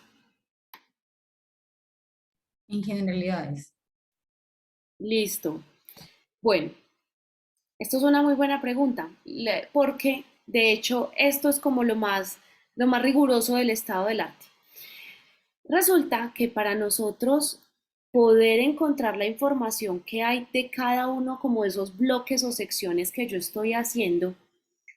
En generalidades.
Listo. Bueno, Esto es una muy buena pregunta, porque de hecho esto es como lo más riguroso del estado del arte. Resulta que para nosotros poder encontrar la información que hay de cada uno como de esos bloques o secciones que yo estoy haciendo,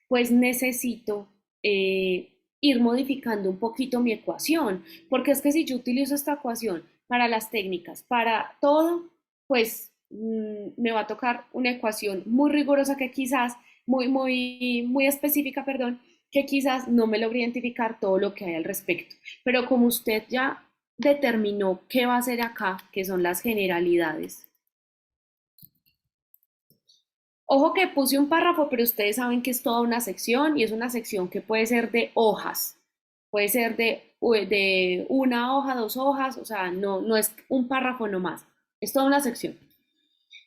pues necesito ir modificando un poquito mi ecuación, porque es que si yo utilizo esta ecuación para las técnicas, para todo, pues me va a tocar una ecuación muy rigurosa que quizás, muy específica, perdón, que quizás no me logre identificar todo lo que hay al respecto. Pero como usted ya determinó qué va a hacer acá, que son las generalidades. Ojo que puse un párrafo, pero ustedes saben que es toda una sección y es una sección que puede ser de hojas, puede ser de una hoja, dos hojas, o sea, no es un párrafo nomás, es toda una sección.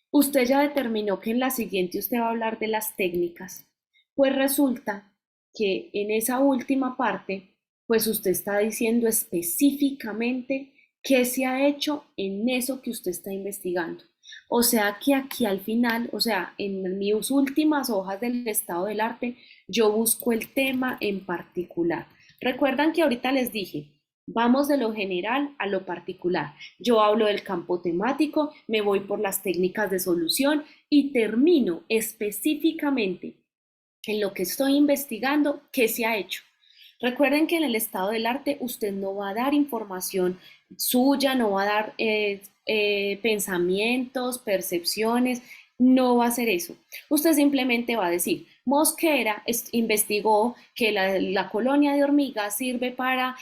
Usted ya determinó que en la siguiente usted va a hablar de las técnicas, pues resulta que en esa última parte, pues usted está diciendo específicamente qué se ha hecho en eso que usted está investigando. O sea que aquí al final, o sea, en mis últimas hojas del estado del arte, yo busco el tema en particular. Recuerdan que ahorita les dije, vamos de lo general a lo particular. Yo hablo del campo temático, me voy por las técnicas de solución y termino específicamente en lo que estoy investigando qué se ha hecho. Recuerden que en el estado del arte usted no va a dar información suya, no va a dar pensamientos, percepciones, no va a hacer eso. Usted simplemente va a decir, Mosquera investigó que la colonia de hormigas sirve para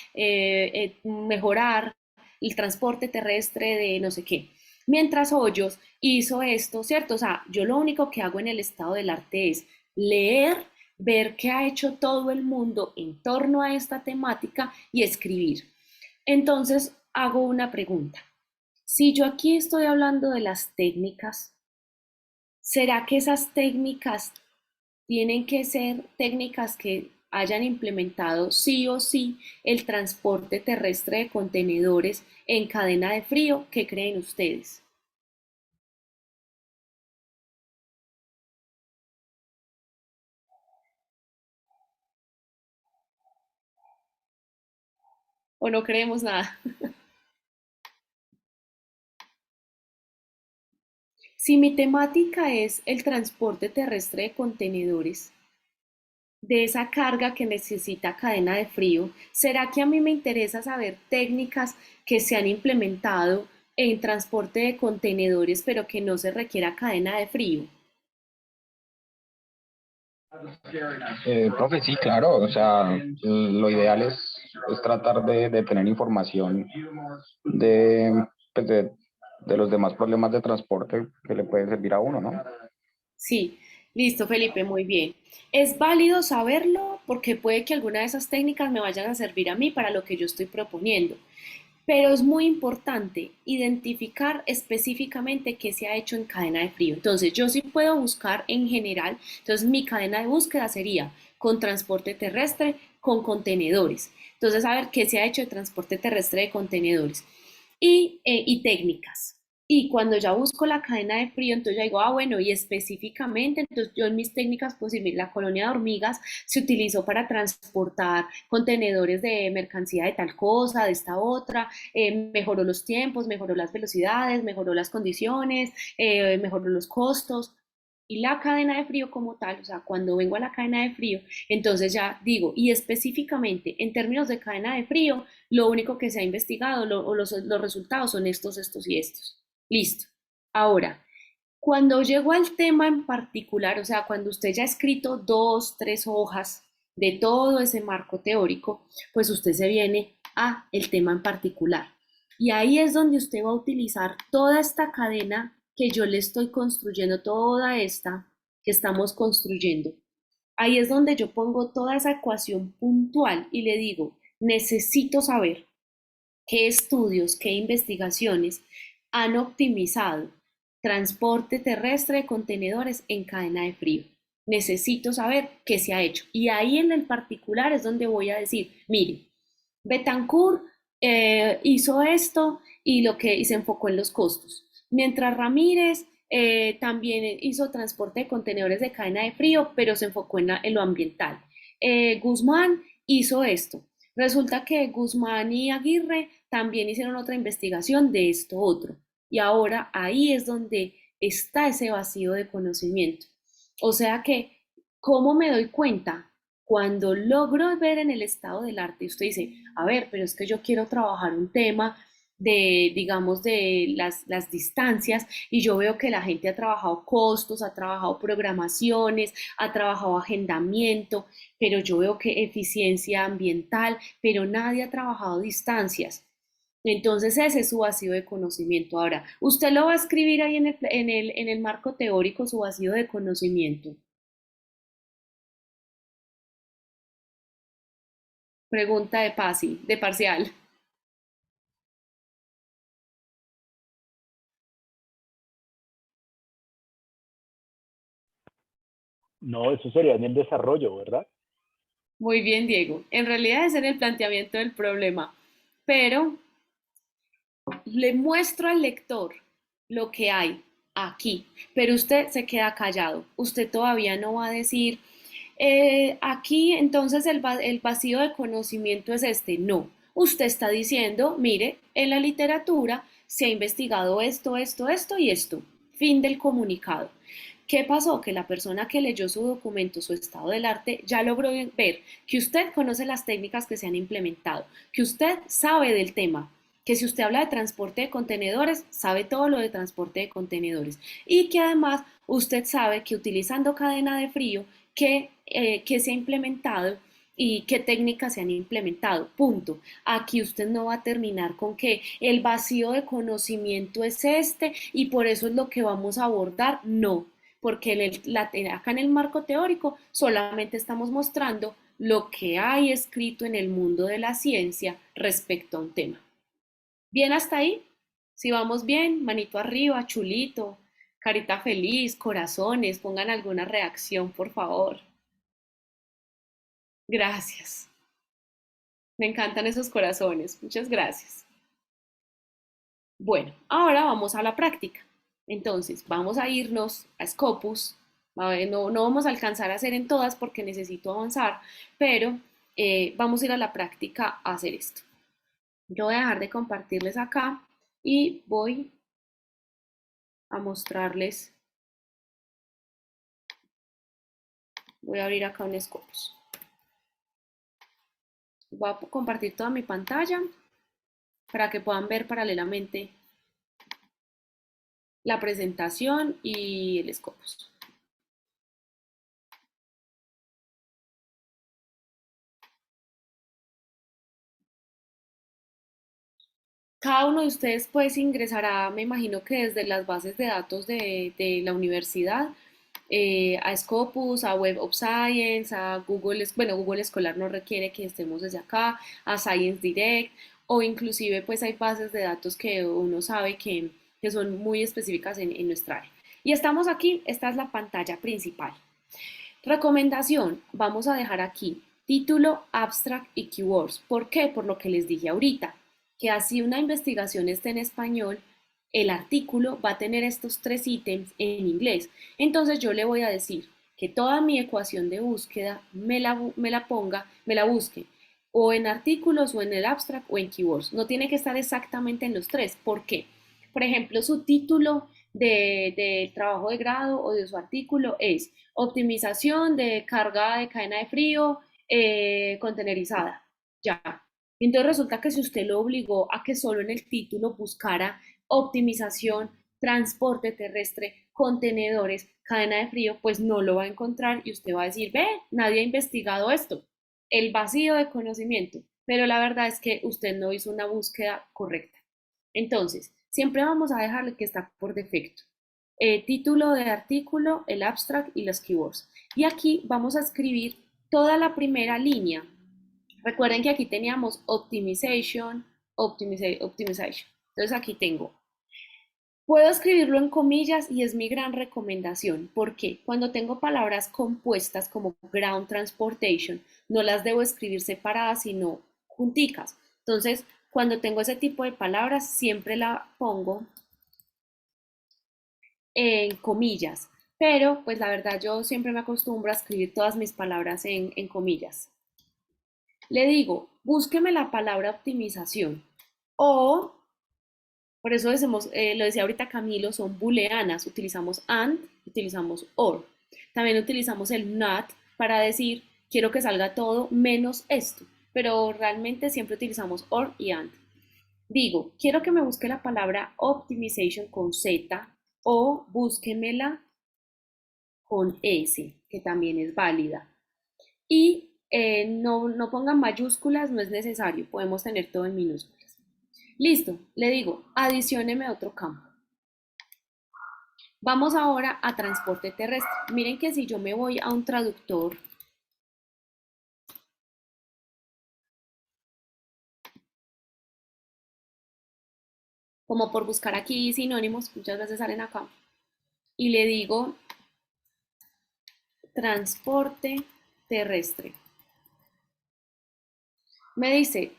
mejorar el transporte terrestre de no sé qué. Mientras Hoyos hizo esto, ¿cierto? O sea, yo lo único que hago en el estado del arte es leer, ver qué ha hecho todo el mundo en torno a esta temática y escribir. Entonces, hago una pregunta. Si yo aquí estoy hablando de las técnicas, ¿será que esas técnicas tienen que ser técnicas que hayan implementado sí o sí el transporte terrestre de contenedores en cadena de frío? ¿Qué creen ustedes? ¿O no creemos nada? Si mi temática es el transporte terrestre de contenedores, de esa carga que necesita cadena de frío, ¿será que a mí me interesa saber técnicas que se han implementado en transporte de contenedores pero que no se requiera cadena de frío?
Profe, sí, claro, o sea, lo ideal es tratar de tener información de, pues de los demás problemas de transporte que le pueden servir a uno, ¿no?
Sí, listo, Felipe, muy bien. Es válido saberlo porque puede que alguna de esas técnicas me vayan a servir a mí para lo que yo estoy proponiendo. Pero es muy importante identificar específicamente qué se ha hecho en cadena de frío. Entonces, yo sí puedo buscar en general, entonces mi cadena de búsqueda sería con transporte terrestre, con contenedores. Entonces, a ver qué se ha hecho de transporte terrestre de contenedores y técnicas. Y cuando ya busco la cadena de frío, entonces ya digo, ah, bueno, y específicamente, entonces yo en mis técnicas, pues decir, la colonia de hormigas se utilizó para transportar contenedores de mercancía de tal cosa, de esta otra, mejoró los tiempos, mejoró las velocidades, mejoró las condiciones, mejoró los costos. Y la cadena de frío como tal, o sea, cuando vengo a la cadena de frío, entonces ya digo, y específicamente en términos de cadena de frío, lo único que se ha investigado o los resultados son estos, estos y estos. Listo. Ahora, cuando llego al tema en particular, o sea, cuando usted ya ha escrito dos, tres hojas de todo ese marco teórico, pues usted se viene a el tema en particular. Y ahí es donde usted va a utilizar toda esta cadena que yo le estoy construyendo, toda esta que estamos construyendo. Ahí es donde yo pongo toda esa ecuación puntual y le digo, necesito saber qué estudios, qué investigaciones han optimizado transporte terrestre de contenedores en cadena de frío. Necesito saber qué se ha hecho. Y ahí en el particular es donde voy a decir, mire, Betancourt hizo esto y se enfocó en los costos. Mientras Ramírez también hizo transporte de contenedores de cadena de frío, pero se enfocó en lo ambiental. Guzmán hizo esto. Resulta que Guzmán y Aguirre también hicieron otra investigación de esto otro. Y ahora ahí es donde está ese vacío de conocimiento. O sea que, ¿cómo me doy cuenta? Cuando logro ver en el estado del arte, usted dice, a ver, pero es que yo quiero trabajar un tema de, digamos, de las distancias y yo veo que la gente ha trabajado costos, ha trabajado programaciones, ha trabajado agendamiento, pero yo veo que eficiencia ambiental, pero nadie ha trabajado distancias. Entonces ese es su vacío de conocimiento. Ahora, usted lo va a escribir ahí en el marco teórico, su vacío de conocimiento. Pregunta de PASI, de parcial.
No, eso sería en el desarrollo, ¿verdad?
Muy bien, Diego. En realidad ese es el planteamiento del problema, pero le muestro al lector lo que hay aquí, pero usted se queda callado. Usted todavía no va a decir, aquí entonces el vacío de conocimiento es este. No, usted está diciendo, mire, en la literatura se ha investigado esto, esto, esto y esto. Fin del comunicado. ¿Qué pasó? Que la persona que leyó su documento, su estado del arte, ya logró ver que usted conoce las técnicas que se han implementado, que usted sabe del tema, que si usted habla de transporte de contenedores, sabe todo lo de transporte de contenedores y que además usted sabe que utilizando cadena de frío, que se ha implementado y qué técnicas se han implementado. Punto. Aquí usted no va a terminar con que el vacío de conocimiento es este y por eso es lo que vamos a abordar. No, porque acá en el marco teórico solamente estamos mostrando lo que hay escrito en el mundo de la ciencia respecto a un tema. ¿Bien hasta ahí? Si vamos bien, manito arriba, chulito, carita feliz, corazones, pongan alguna reacción, por favor. Gracias. Me encantan esos corazones. Muchas gracias. Bueno, ahora vamos a la práctica. Entonces, vamos a irnos a Scopus. No vamos a alcanzar a hacer en todas porque necesito avanzar, pero vamos a ir a la práctica a hacer esto. Yo voy a dejar de compartirles acá y voy a mostrarles. Voy a abrir acá un Scopus. Voy a compartir toda mi pantalla para que puedan ver paralelamente la presentación y el Scopus. Cada uno de ustedes pues ingresará, me imagino que desde las bases de datos de la universidad, a Scopus, a Web of Science, a Google, bueno, Google Escolar no requiere que estemos desde acá, a Science Direct, o inclusive pues hay bases de datos que uno sabe que son muy específicas en nuestra área. Y estamos aquí, esta es la pantalla principal. Recomendación, vamos a dejar aquí título, abstract y keywords. ¿Por qué? Por lo que les dije ahorita, que así una investigación esté en español, el artículo va a tener estos 3 ítems en inglés. Entonces yo le voy a decir que toda mi ecuación de búsqueda me la busque o en artículos o en el abstract o en keywords. No tiene que estar exactamente en los 3. ¿Por qué? Por ejemplo, su título de trabajo de grado o de su artículo es optimización de carga de cadena de frío contenerizada. Ya. Entonces resulta que si usted lo obligó a que solo en el título buscara optimización, transporte terrestre, contenedores, cadena de frío, pues no lo va a encontrar y usted va a decir, ve, nadie ha investigado esto. El vacío de conocimiento. Pero la verdad es que usted no hizo una búsqueda correcta. Entonces, siempre vamos a dejarle que está por defecto. Título de artículo, el abstract y las keywords. Y aquí vamos a escribir toda la primera línea. Recuerden que aquí teníamos optimization. Entonces aquí tengo. Puedo escribirlo en comillas y es mi gran recomendación. Porque cuando tengo palabras compuestas como ground transportation, no las debo escribir separadas, sino junticas. Entonces, cuando tengo ese tipo de palabras, siempre la pongo en comillas, pero pues la verdad yo siempre me acostumbro a escribir todas mis palabras en comillas. Le digo, búsqueme la palabra optimización o, por eso decimos, lo decía ahorita Camilo, son booleanas, utilizamos and, utilizamos or. También utilizamos el not para decir, quiero que salga todo menos esto, pero realmente siempre utilizamos or y and. Digo, quiero que me busque la palabra optimization con Z o búsquemela con S, que también es válida. Y no pongan mayúsculas, no es necesario, podemos tener todo en minúsculas. Listo, le digo, adicióneme otro campo. Vamos ahora a transporte terrestre. Miren que si yo me voy a un traductor, como por buscar aquí sinónimos, muchas veces salen acá, y le digo transporte terrestre. Me dice,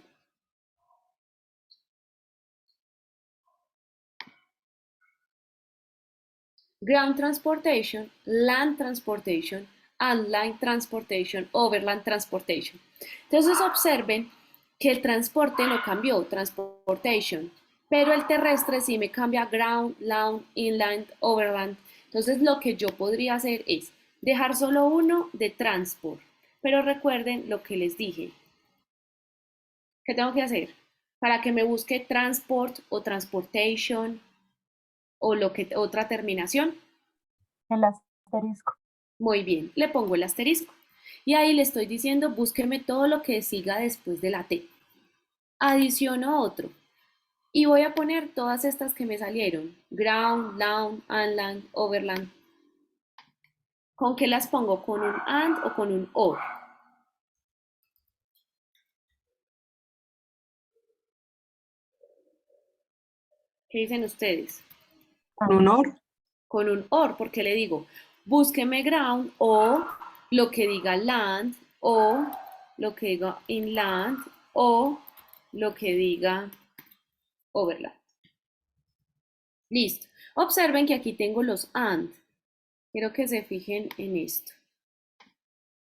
ground transportation, land transportation, and line transportation, overland transportation. Entonces observen que el transporte no cambió, transportation, pero el terrestre sí me cambia ground, land, inland, overland. Entonces lo que yo podría hacer es dejar solo uno de transport, pero recuerden lo que les dije. ¿Qué tengo que hacer? Para que me busque transport o transportation o otra terminación.
El asterisco.
Muy bien, le pongo el asterisco. Y ahí le estoy diciendo, búsqueme todo lo que siga después de la T. Adiciono otro. Y voy a poner todas estas que me salieron. Ground, land, inland, overland. ¿Con qué las pongo? ¿Con un and o con un or? ¿Qué dicen ustedes?
Honor.
Con un or, porque le digo, búsqueme ground o lo que diga land o lo que diga inland o lo que diga overland. Listo. Observen que aquí tengo los and. Quiero que se fijen en esto.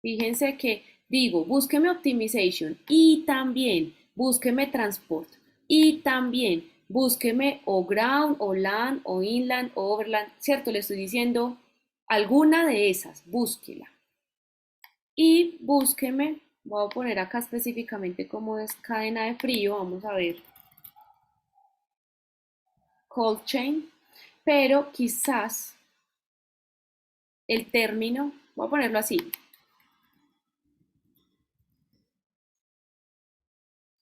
Fíjense que digo, búsqueme optimization y también búsqueme transport y también búsqueme o ground o land o inland o overland, ¿cierto? Le estoy diciendo alguna de esas, búsquela. Y búsqueme, voy a poner acá específicamente cómo es cadena de frío, vamos a ver. Cold chain, pero quizás el término, voy a ponerlo así.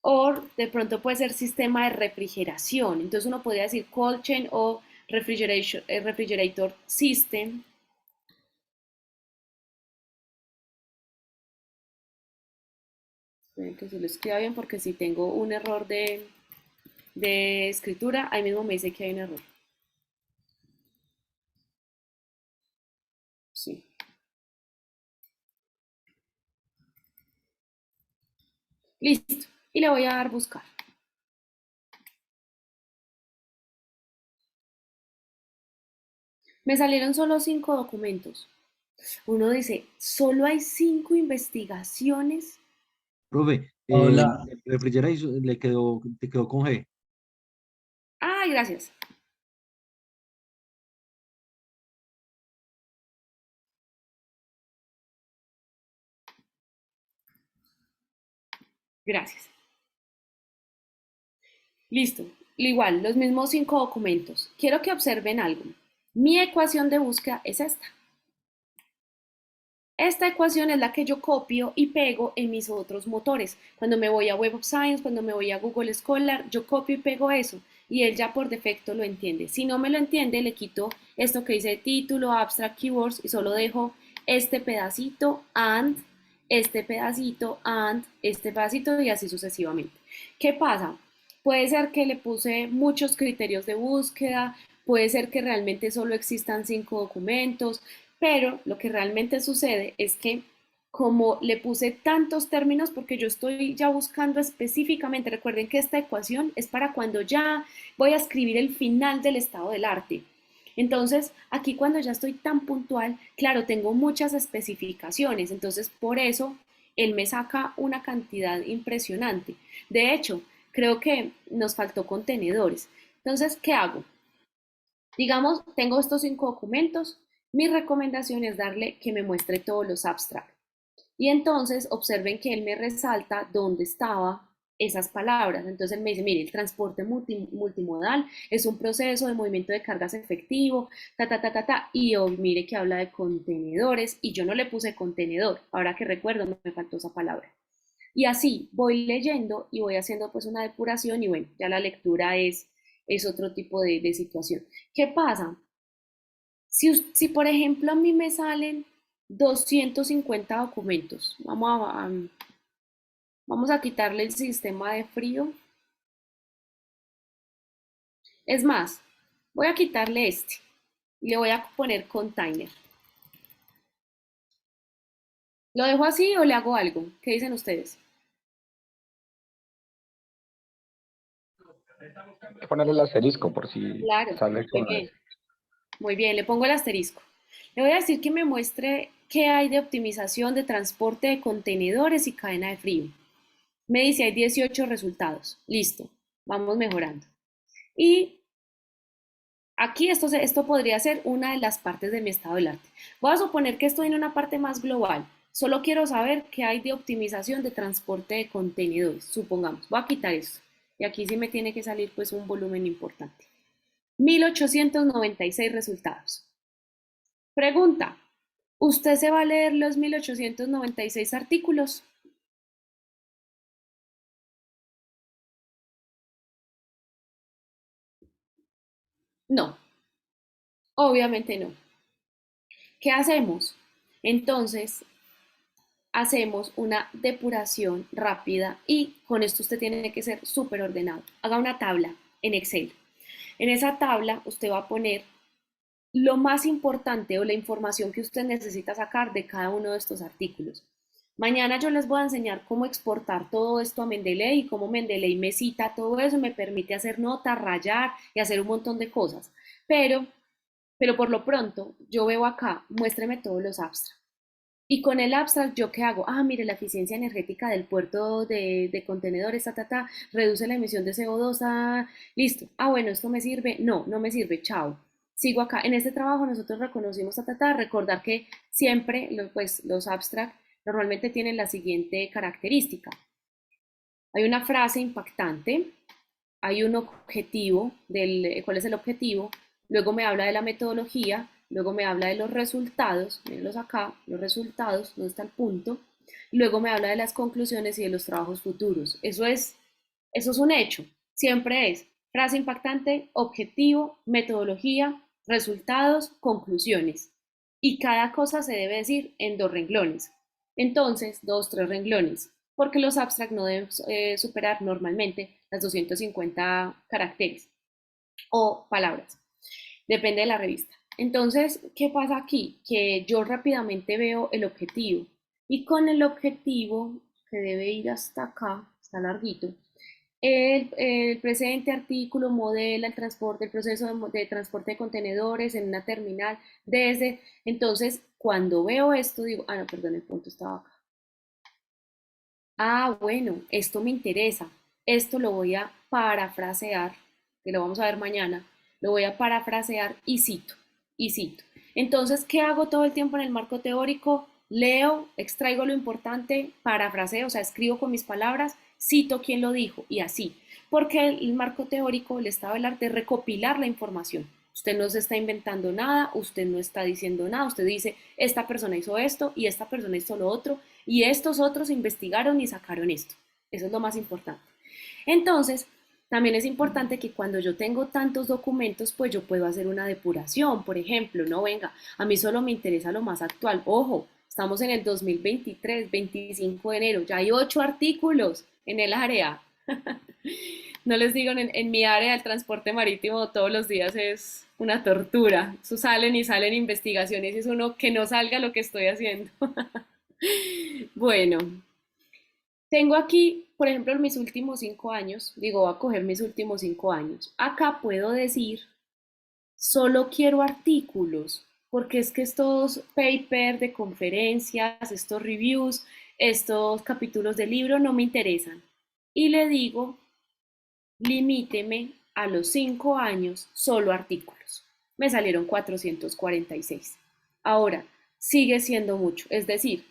O de pronto puede ser sistema de refrigeración. Entonces uno podría decir cold chain o refrigerator system. Esperen que se lo escriba bien porque si tengo un error de escritura, ahí mismo me dice que hay un error. Sí. Listo. Y le voy a dar buscar. Me salieron solo 5 documentos. Uno dice, solo hay 5 investigaciones.
Profe,
Hola.
el refrigerador te quedó con G.
Ay, gracias. Gracias. Listo. Igual, los mismos 5 documentos. Quiero que observen algo. Mi ecuación de búsqueda es esta. Esta ecuación es la que yo copio y pego en mis otros motores. Cuando me voy a Web of Science, cuando me voy a Google Scholar, yo copio y pego eso y él ya por defecto lo entiende. Si no me lo entiende, le quito esto que dice título, abstract keywords y solo dejo este pedacito and, este pedacito and, este pedacito y así sucesivamente. ¿Qué pasa? Puede ser que le puse muchos criterios de búsqueda, puede ser que realmente solo existan 5 documentos, pero lo que realmente sucede es que como le puse tantos términos, porque yo estoy ya buscando específicamente, recuerden que esta ecuación es para cuando ya voy a escribir el final del estado del arte. Entonces, aquí cuando ya estoy tan puntual, claro, tengo muchas especificaciones, entonces por eso él me saca una cantidad impresionante. De hecho, creo que nos faltó contenedores. Entonces, ¿qué hago? Digamos, tengo estos 5 documentos. Mi recomendación es darle que me muestre todos los abstracts. Y entonces observen que él me resalta dónde estaba esas palabras. Entonces él me dice, mire, el transporte multimodal es un proceso de movimiento de cargas efectivo, y hoy mire que habla de contenedores y yo no le puse contenedor, ahora que recuerdo me faltó esa palabra. Y así voy leyendo y voy haciendo pues una depuración y bueno, ya la lectura es otro tipo de situación. ¿Qué pasa? Si, por ejemplo a mí me salen 250 documentos, vamos a quitarle el sistema de frío. Es más, voy a quitarle este y le voy a poner container. ¿Lo dejo así o le hago algo? ¿Qué dicen ustedes?
Ponerle el asterisco por si
Claro,
sale
muy
con
bien, muy bien, le pongo el asterisco. Le voy a decir que me muestre qué hay de optimización de transporte de contenedores y cadena de frío. Me dice hay 18 resultados. Listo, vamos mejorando. Y aquí esto podría ser una de las partes de mi estado del arte. Voy a suponer que estoy en una parte más global. Solo quiero saber qué hay de optimización de transporte de contenedores. Supongamos, voy a quitar esto. Y aquí sí me tiene que salir pues un volumen importante. 1896 resultados. Pregunta, ¿usted se va a leer los 1896 artículos? No, obviamente no. ¿Qué hacemos? Entonces, hacemos una depuración rápida y con esto usted tiene que ser súper ordenado. Haga una tabla en Excel. En esa tabla usted va a poner lo más importante o la información que usted necesita sacar de cada uno de estos artículos. Mañana yo les voy a enseñar cómo exportar todo esto a Mendeley y cómo Mendeley me cita todo eso, me permite hacer notas, rayar y hacer un montón de cosas. Pero por lo pronto, yo veo acá, muéstreme todos los abstracts. Y con el abstract, ¿yo qué hago? Ah, mire, la eficiencia energética del puerto de contenedores, reduce la emisión de CO2, listo. Ah, bueno, ¿esto me sirve? No, no me sirve, chao. Sigo acá. En este trabajo nosotros reconocimos, recordar que siempre pues, los abstract normalmente tienen la siguiente característica. Hay una frase impactante, hay un objetivo, ¿cuál es el objetivo? Luego me habla de la metodología, luego me habla de los resultados, mírenlos acá, los resultados, ¿dónde está el punto? Luego me habla de las conclusiones y de los trabajos futuros. Eso es un hecho, siempre es frase impactante, objetivo, metodología, resultados, conclusiones. Y cada cosa se debe decir en 2 renglones. Entonces, 2, 3 renglones, porque los abstracts no deben superar normalmente las 250 caracteres o palabras. Depende de la revista. Entonces, ¿qué pasa aquí? Que yo rápidamente veo el objetivo y con el objetivo, que debe ir hasta acá, está larguito, el presente artículo modela el proceso de transporte de contenedores en una terminal desde, entonces, cuando veo esto, digo, no, perdón, el punto estaba acá. Ah, bueno, esto me interesa, esto lo voy a parafrasear, que lo vamos a ver mañana, lo voy a parafrasear y cito, y cito. Entonces, ¿qué hago todo el tiempo en el marco teórico? Leo, extraigo lo importante, parafraseo, o sea, escribo con mis palabras, cito quién lo dijo y así. Porque el marco teórico, el estado del arte, es recopilar la información. Usted no se está inventando nada, usted no está diciendo nada, usted dice, esta persona hizo esto y esta persona hizo lo otro y estos otros investigaron y sacaron esto. Eso es lo más importante. Entonces, también es importante que cuando yo tengo tantos documentos, pues yo puedo hacer una depuración, por ejemplo, no venga, a mí solo me interesa lo más actual. Ojo, estamos en el 2023, 25 de enero, ya hay 8 artículos en el área. No les digo, en mi área del transporte marítimo todos los días es una tortura. Eso salen y salen investigaciones y es uno que no salga lo que estoy haciendo. Bueno, tengo aquí, por ejemplo, mis últimos 5 años, digo, voy a coger mis últimos 5 años. Acá puedo decir solo quiero artículos, porque es que estos papers de conferencias, estos reviews, estos capítulos de libro no me interesan. Y le digo, limíteme a los 5 años solo artículos. Me salieron 446. Ahora, sigue siendo mucho, es decir,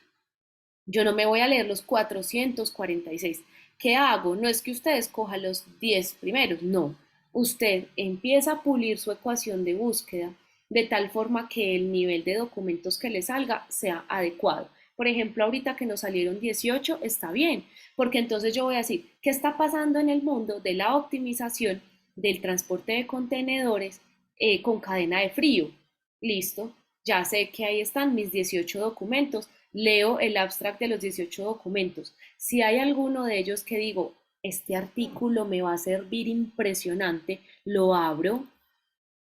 yo no me voy a leer los 446. ¿Qué hago? No es que usted escoja los 10 primeros, no. Usted empieza a pulir su ecuación de búsqueda de tal forma que el nivel de documentos que le salga sea adecuado. Por ejemplo, ahorita que nos salieron 18, está bien, porque entonces yo voy a decir, ¿qué está pasando en el mundo de la optimización del transporte de contenedores con cadena de frío? Listo, ya sé que ahí están mis 18 documentos, leo el abstract de los 18 documentos. Si hay alguno de ellos que digo, este artículo me va a servir impresionante, lo abro,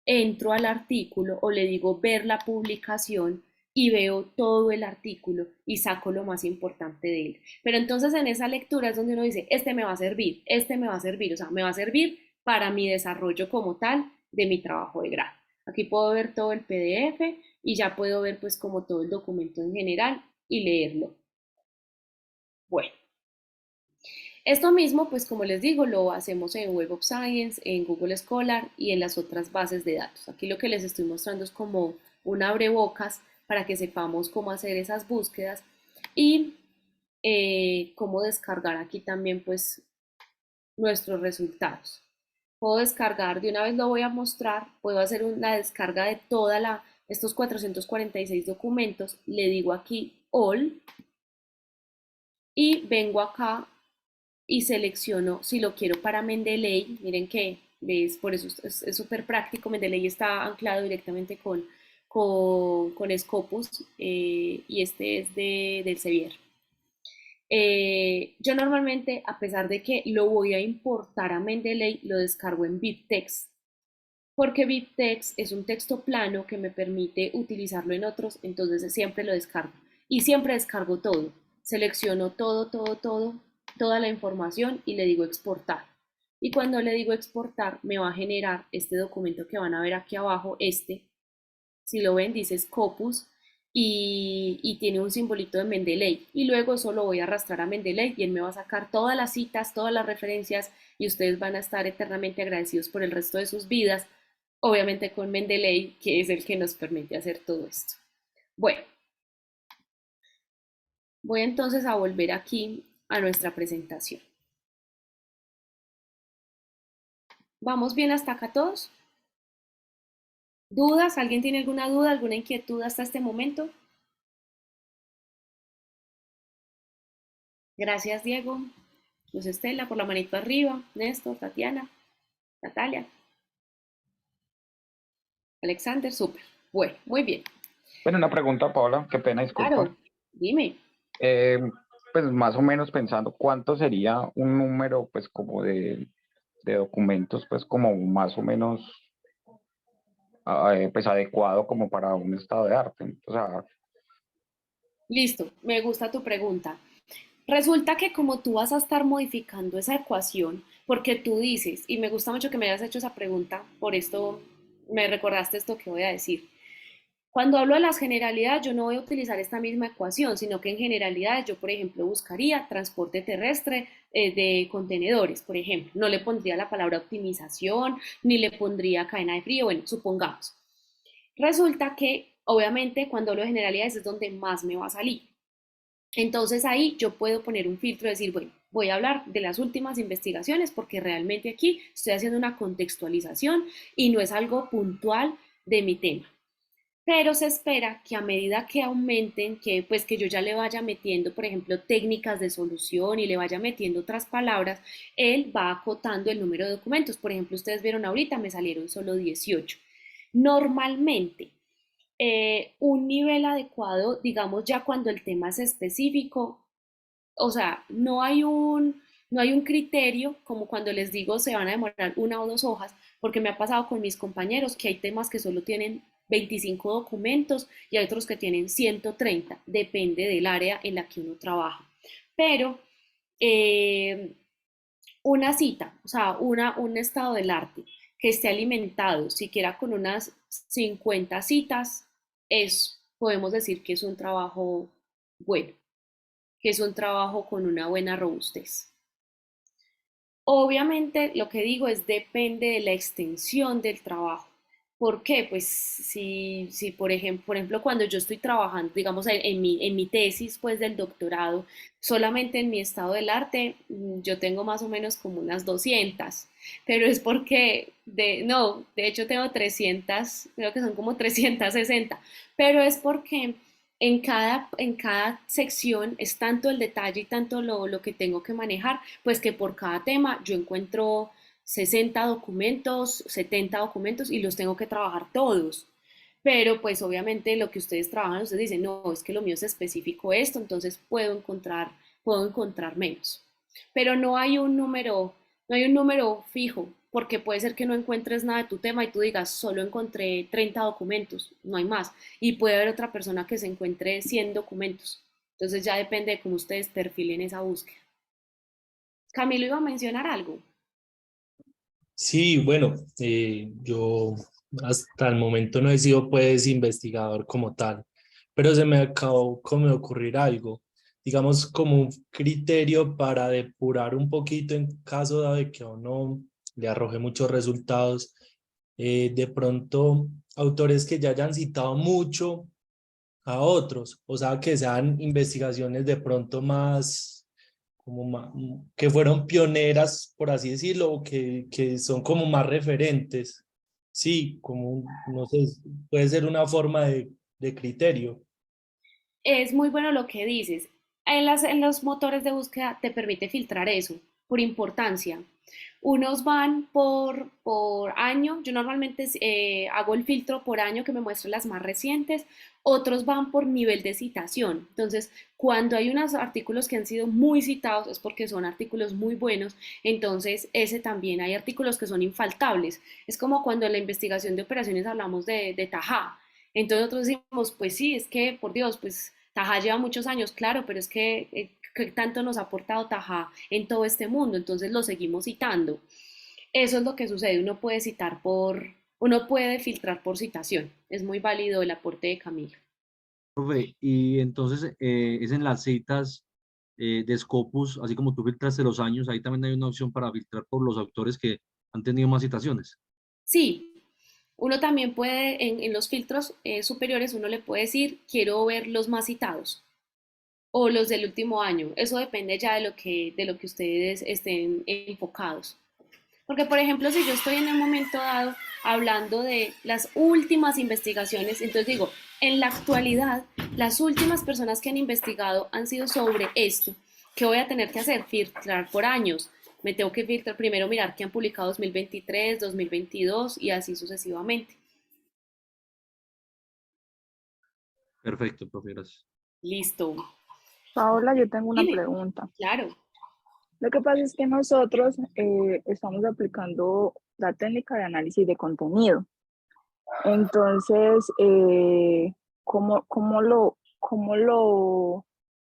entro al artículo o le digo ver la publicación y veo todo el artículo y saco lo más importante de él. Pero entonces en esa lectura es donde uno dice, este me va a servir, este me va a servir, o sea, me va a servir para mi desarrollo como tal de mi trabajo de grado. Aquí puedo ver todo el PDF y ya puedo ver pues como todo el documento en general y leerlo. Bueno, esto mismo pues como les digo lo hacemos en Web of Science, en Google Scholar y en las otras bases de datos. Aquí lo que les estoy mostrando es como un abrebocas para que sepamos cómo hacer esas búsquedas y cómo descargar aquí también pues nuestros resultados. Puedo descargar, de una vez lo voy a mostrar, puedo hacer una descarga de estos 446 documentos, le digo aquí All y vengo acá y selecciono si lo quiero para Mendeley. Miren que por eso es súper práctico. Mendeley está anclado directamente con Scopus y este es del Elsevier. Yo normalmente, a pesar de que lo voy a importar a Mendeley, lo descargo en BibTeX, porque BibTeX es un texto plano que me permite utilizarlo en otros, entonces siempre lo descargo. Y siempre descargo todo, selecciono toda la información y le digo exportar. Y cuando le digo exportar, me va a generar este documento que van a ver aquí abajo, si lo ven, dice Scopus, y tiene un simbolito de Mendeley. Y luego eso lo voy a arrastrar a Mendeley y él me va a sacar todas las citas, todas las referencias y ustedes van a estar eternamente agradecidos por el resto de sus vidas, obviamente con Mendeley, que es el que nos permite hacer todo esto. Bueno, voy entonces a volver aquí a nuestra presentación. ¿Vamos bien hasta acá todos? ¿Dudas? ¿Alguien tiene alguna duda, alguna inquietud hasta este momento? Gracias, Diego. Luz Estela, por la manito arriba. Néstor, Tatiana, Natalia, Alexander, súper. Bueno, muy bien.
Bueno, una pregunta, Paola, qué pena, disculpa.
Claro, dime.
Pues más o menos pensando cuánto sería un número, pues como de documentos, pues como más o menos pues adecuado como para un estado de arte. O sea,
Listo, me gusta tu pregunta. Resulta que como tú vas a estar modificando esa ecuación, porque tú dices, y me gusta mucho que me hayas hecho esa pregunta, por esto me recordaste esto que voy a decir. Cuando hablo de las generalidades, yo no voy a utilizar esta misma ecuación, sino que en generalidades yo, por ejemplo, buscaría transporte terrestre de contenedores, por ejemplo. No le pondría la palabra optimización, ni le pondría cadena de frío, bueno, supongamos. Resulta que, obviamente, cuando hablo de generalidades es donde más me va a salir. Entonces ahí yo puedo poner un filtro y decir, bueno, voy a hablar de las últimas investigaciones porque realmente aquí estoy haciendo una contextualización y no es algo puntual de mi tema. Pero se espera que a medida que aumenten, que pues que yo ya le vaya metiendo, por ejemplo, técnicas de solución y le vaya metiendo otras palabras, él va acotando el número de documentos. Por ejemplo, ustedes vieron ahorita, me salieron solo 18. Normalmente, un nivel adecuado, digamos ya cuando el tema es específico, o sea, no hay un criterio como cuando les digo se van a demorar 1 o 2 hojas, porque me ha pasado con mis compañeros que hay temas que solo tienen 25 documentos y hay otros que tienen 130, depende del área en la que uno trabaja. Pero una cita, o sea, un estado del arte que esté alimentado, siquiera con unas 50 citas, podemos decir que es un trabajo bueno, que es un trabajo con una buena robustez. Obviamente, lo que digo es depende de la extensión del trabajo. ¿Por qué? Pues si por ejemplo, cuando yo estoy trabajando, digamos, en mi tesis, pues, del doctorado, solamente en mi estado del arte, yo tengo más o menos como unas 200, pero es porque, no, de hecho tengo 300, creo que son como 360, pero es porque en cada sección es tanto el detalle y tanto lo que tengo que manejar, pues que por cada tema yo encuentro 60 documentos, 70 documentos y los tengo que trabajar todos. Pero pues obviamente lo que ustedes trabajan, ustedes dicen, no, es que lo mío es específico esto, entonces puedo encontrar menos. Pero no hay un número fijo, porque puede ser que no encuentres nada de tu tema y tú digas, solo encontré 30 documentos, no hay más. Y puede haber otra persona que se encuentre 100 documentos. Entonces ya depende de cómo ustedes perfilen esa búsqueda. Camilo iba a mencionar algo.
Sí, bueno, yo hasta el momento no he sido pues investigador como tal, pero se me acabó como de ocurrir algo, digamos como un criterio para depurar un poquito en caso de que a uno le arroje muchos resultados, de pronto autores que ya hayan citado mucho a otros, o sea, que sean investigaciones de pronto más, como que fueron pioneras, por así decirlo, o que son como más referentes. Sí, no sé, puede ser una forma de criterio.
Es muy bueno lo que dices. En los motores de búsqueda te permite filtrar eso por importancia. Unos van por año. Yo normalmente hago el filtro por año que me muestre las más recientes. Otros van por nivel de citación. Entonces, cuando hay unos artículos que han sido muy citados es porque son artículos muy buenos. Entonces, ese también. Hay artículos que son infaltables. Es como cuando en la investigación de operaciones hablamos de Tajá. Entonces nosotros decimos, pues sí, es que, por Dios, pues Tajá lleva muchos años, claro, pero es que tanto nos ha aportado Tajá en todo este mundo, entonces lo seguimos citando. Eso es lo que sucede, uno puede filtrar por citación. Es muy válido el aporte de Camilo.
Profe, y entonces es en las citas de Scopus, así como tú filtraste los años, ahí también hay una opción para filtrar por los autores que han tenido más citaciones.
Sí, uno también puede, en los filtros superiores, uno le puede decir, quiero ver los más citados o los del último año. Eso depende ya de lo que ustedes estén enfocados. Porque, por ejemplo, si yo estoy en un momento dado hablando de las últimas investigaciones, entonces digo, en la actualidad, las últimas personas que han investigado han sido sobre esto. ¿Qué voy a tener que hacer? Filtrar por años. Me tengo que filtrar primero, mirar qué han publicado 2023, 2022 y así sucesivamente.
Perfecto, profe, gracias.
Listo.
Paola, yo tengo una
Dime,
pregunta.
claro.
Lo que pasa es que nosotros estamos aplicando la técnica de análisis de contenido. Entonces, ¿cómo lo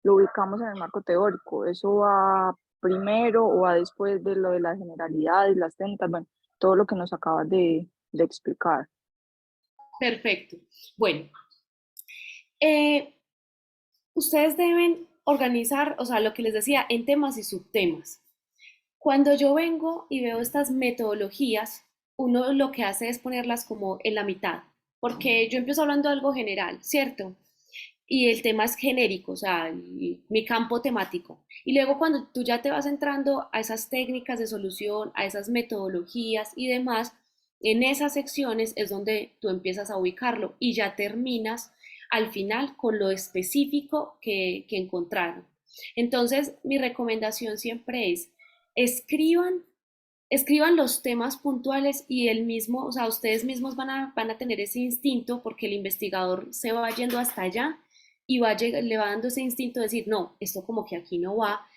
ubicamos en el marco teórico? ¿Eso va primero o va después de lo de las generalidades, las técnicas? Bueno, todo lo que nos acabas de explicar.
Perfecto. Bueno, eh, ustedes deben organizar, o sea, lo que les decía, en temas y subtemas. Cuando yo vengo y veo estas metodologías, uno lo que hace es ponerlas como en la mitad, porque yo empiezo hablando de algo general, ¿cierto? Y el tema es genérico, o sea, mi campo temático. Y luego cuando tú ya te vas entrando a esas técnicas de solución, a esas metodologías y demás, en esas secciones es donde tú empiezas a ubicarlo y ya terminas al final con lo específico que encontraron. Entonces, mi recomendación siempre es, escriban escriban los temas puntuales y el mismo, o sea, ustedes mismos van a tener ese instinto porque el investigador se va yendo hasta allá y le va dando ese instinto de decir, no, esto como que aquí no va,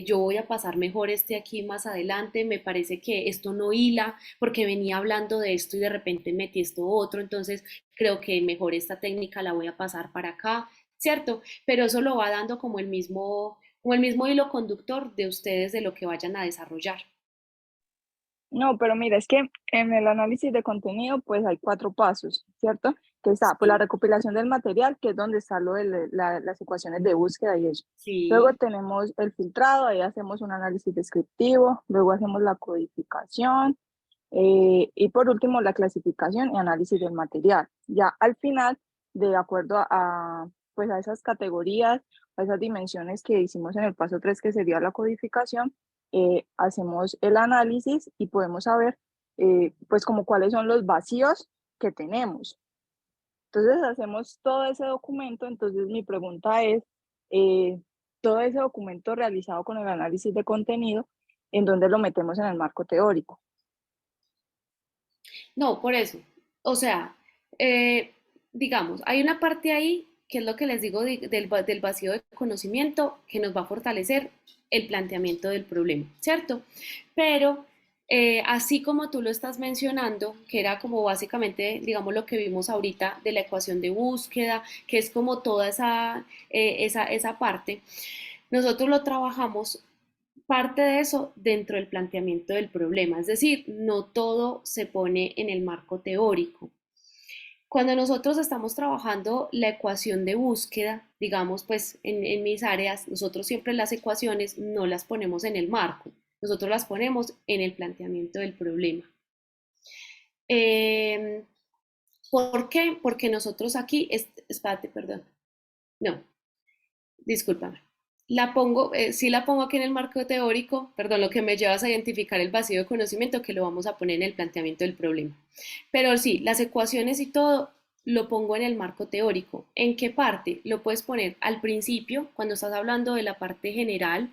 yo voy a pasar mejor este aquí más adelante, me parece que esto no hila porque venía hablando de esto y de repente metí esto otro, entonces creo que mejor esta técnica la voy a pasar para acá, ¿cierto? Pero eso lo va dando como el mismo hilo conductor de ustedes de lo que vayan a desarrollar.
No, pero mira, es que en el análisis de contenido, pues hay 4 pasos, ¿cierto? Que está, pues la
Sí,
recopilación del material, que es donde está lo de las ecuaciones de búsqueda y eso. Luego
sí.
tenemos el filtrado, ahí hacemos un análisis descriptivo, luego hacemos la codificación, y por último la clasificación y análisis del material. Ya al final, de acuerdo pues a esas categorías, a esas dimensiones que hicimos en el paso 3, que sería la codificación, hacemos el análisis y podemos saber pues como cuáles son los vacíos que tenemos. Entonces hacemos todo ese documento. Entonces mi pregunta es, eh, todo ese documento realizado con el análisis de contenido, ¿en dónde lo metemos en el marco teórico?
No, por eso. O sea, eh, digamos, hay una parte ahí que es lo que les digo del vacío de conocimiento que nos va a fortalecer el planteamiento del problema, ¿cierto? Pero así como tú lo estás mencionando, que era como básicamente, digamos, lo que vimos ahorita de la ecuación de búsqueda, que es como toda esa parte, nosotros lo trabajamos parte de eso dentro del planteamiento del problema, es decir, no todo se pone en el marco teórico. Cuando nosotros estamos trabajando la ecuación de búsqueda, digamos, pues en mis áreas, nosotros siempre las ecuaciones no las ponemos en el marco, nosotros las ponemos en el planteamiento del problema. Eh, ¿Por qué? Porque nosotros aquí, espérate, perdón, no, discúlpame. Sí la pongo aquí en el marco teórico, perdón, lo que me lleva es a identificar el vacío de conocimiento que lo vamos a poner en el planteamiento del problema. Pero sí, las ecuaciones y todo lo pongo en el marco teórico. ¿En qué parte? Lo puedes poner al principio, cuando estás hablando de la parte general,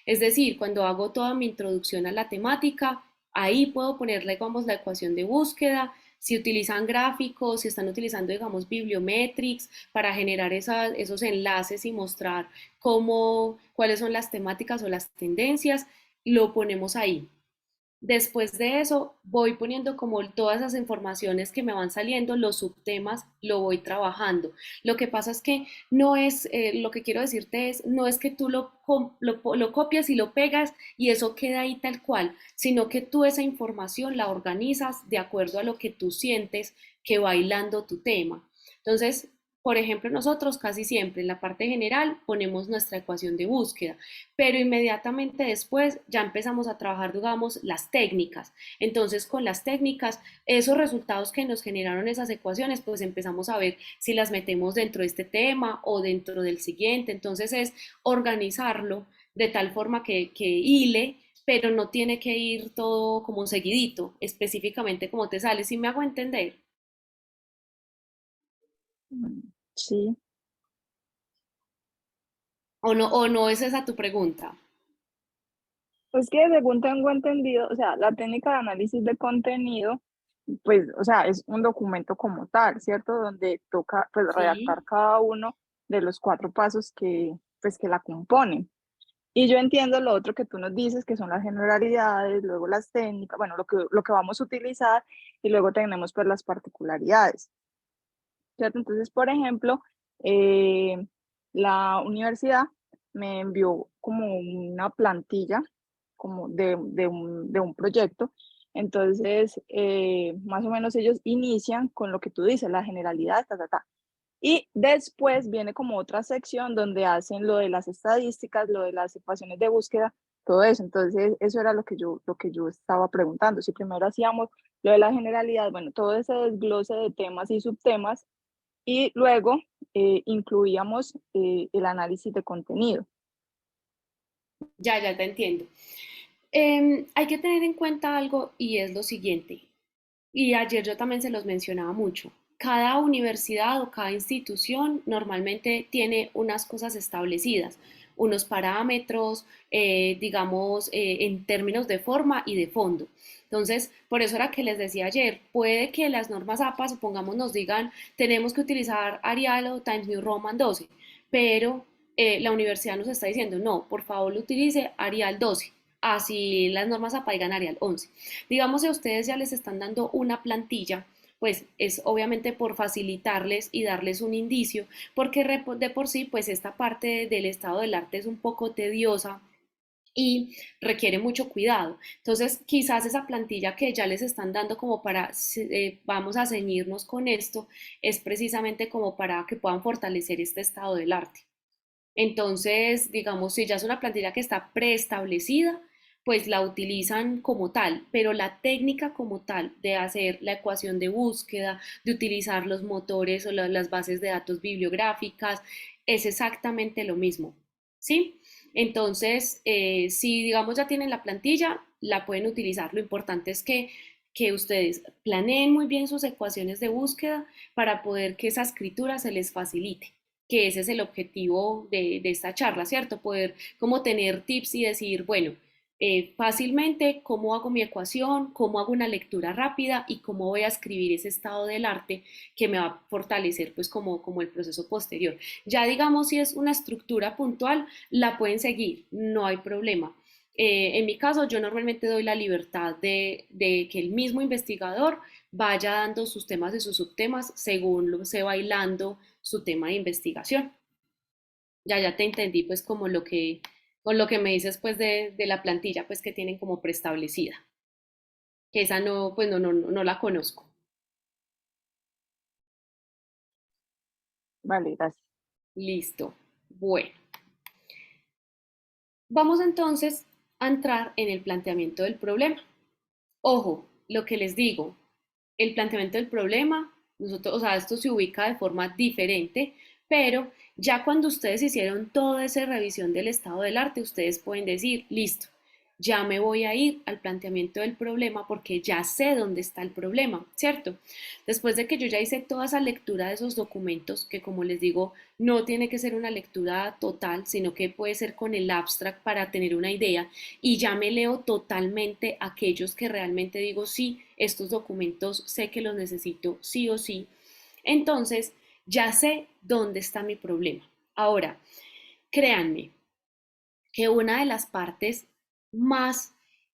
es decir, cuando hago toda mi introducción a la temática, ahí puedo ponerle, digamos, la ecuación de búsqueda, si utilizan gráficos, si están utilizando, digamos, bibliometrics para generar esos enlaces y mostrar cuáles son las temáticas o las tendencias, lo ponemos ahí. Después de eso, voy poniendo como todas esas informaciones que me van saliendo, los subtemas, lo voy trabajando. Lo que pasa es que no es, lo que quiero decirte es, no es que tú lo copias y lo pegas y eso queda ahí tal cual, sino que tú esa información la organizas de acuerdo a lo que tú sientes que va hilando tu tema. Entonces, por ejemplo, nosotros casi siempre en la parte general ponemos nuestra ecuación de búsqueda, pero inmediatamente después ya empezamos a trabajar, digamos, las técnicas. Entonces, con las técnicas, esos resultados que nos generaron esas ecuaciones, pues empezamos a ver si las metemos dentro de este tema o dentro del siguiente. Entonces, es organizarlo de tal forma que hile, pero no tiene que ir todo como seguidito, específicamente como te sale. ¿Sí me hago entender?
Sí.
O no es esa tu pregunta?
Pues que según tengo entendido, o sea, la técnica de análisis de contenido, pues, o sea, es un documento como tal, ¿cierto? Donde toca, pues,
Sí.
redactar cada uno de los 4 pasos que, pues, que la componen. Y yo entiendo lo otro que tú nos dices, que son las generalidades, luego las técnicas, bueno, lo que vamos a utilizar, y luego tenemos, pues, las particularidades, ¿cierto? Entonces, por ejemplo, eh, la universidad me envió como una plantilla como de un proyecto. Entonces, más o menos ellos inician con lo que tú dices, la generalidad, ta, ta, ta. Y después viene como otra sección donde hacen lo de las estadísticas, lo de las ecuaciones de búsqueda, todo eso. Entonces, eso era lo que yo estaba preguntando. Si primero hacíamos lo de la generalidad, bueno, todo ese desglose de temas y subtemas, y luego incluíamos el análisis de contenido.
Ya te entiendo. Hay que tener en cuenta algo y es lo siguiente, y ayer yo también se los mencionaba mucho. Cada universidad o cada institución normalmente tiene unas cosas establecidas, unos parámetros, digamos, en términos de forma y de fondo. Entonces, por eso era que les decía ayer, puede que las normas APA, supongamos, nos digan, tenemos que utilizar Arial o Times New Roman 12, pero la universidad nos está diciendo, no, por favor, utilice Arial 12. Así las normas APA digan Arial 11. Digamos, si a ustedes ya les están dando una plantilla, pues es obviamente por facilitarles y darles un indicio, porque de por sí, pues esta parte del estado del arte es un poco tediosa y requiere mucho cuidado. Entonces, quizás esa plantilla que ya les están dando como para, vamos a ceñirnos con esto, es precisamente como para que puedan fortalecer este estado del arte. Entonces, digamos, si ya es una plantilla que está preestablecida, pues la utilizan como tal, pero la técnica como tal de hacer la ecuación de búsqueda, de utilizar los motores o las bases de datos bibliográficas, es exactamente lo mismo, ¿sí? Entonces, si digamos ya tienen la plantilla, la pueden utilizar. Lo importante es que ustedes planeen muy bien sus ecuaciones de búsqueda para poder que esa escritura se les facilite, que ese es el objetivo de esta charla, ¿cierto? Poder como tener tips y decir, bueno, fácilmente cómo hago mi ecuación, cómo hago una lectura rápida y cómo voy a escribir ese estado del arte que me va a fortalecer pues como el proceso posterior. Ya digamos si es una estructura puntual, la pueden seguir, no hay problema. En mi caso, yo normalmente doy la libertad de que el mismo investigador vaya dando sus temas y sus subtemas según lo se va hilando su tema de investigación. Ya te entendí pues como con lo que me dices pues de la plantilla pues que tienen como preestablecida, que esa no, pues no la conozco.
Vale, gracias.
Listo. Bueno, vamos entonces a entrar en el planteamiento del problema. Ojo, lo que les digo, el planteamiento del problema, nosotros, o sea, esto se ubica de forma diferente, pero ya cuando ustedes hicieron toda esa revisión del estado del arte, ustedes pueden decir, listo, ya me voy a ir al planteamiento del problema porque ya sé dónde está el problema, ¿cierto? Después de que yo ya hice toda esa lectura de esos documentos, que como les digo, no tiene que ser una lectura total, sino que puede ser con el abstract para tener una idea, y ya me leo totalmente aquellos que realmente digo, sí, estos documentos sé que los necesito sí o sí, entonces ya sé dónde está mi problema. Ahora, créanme que una de las partes más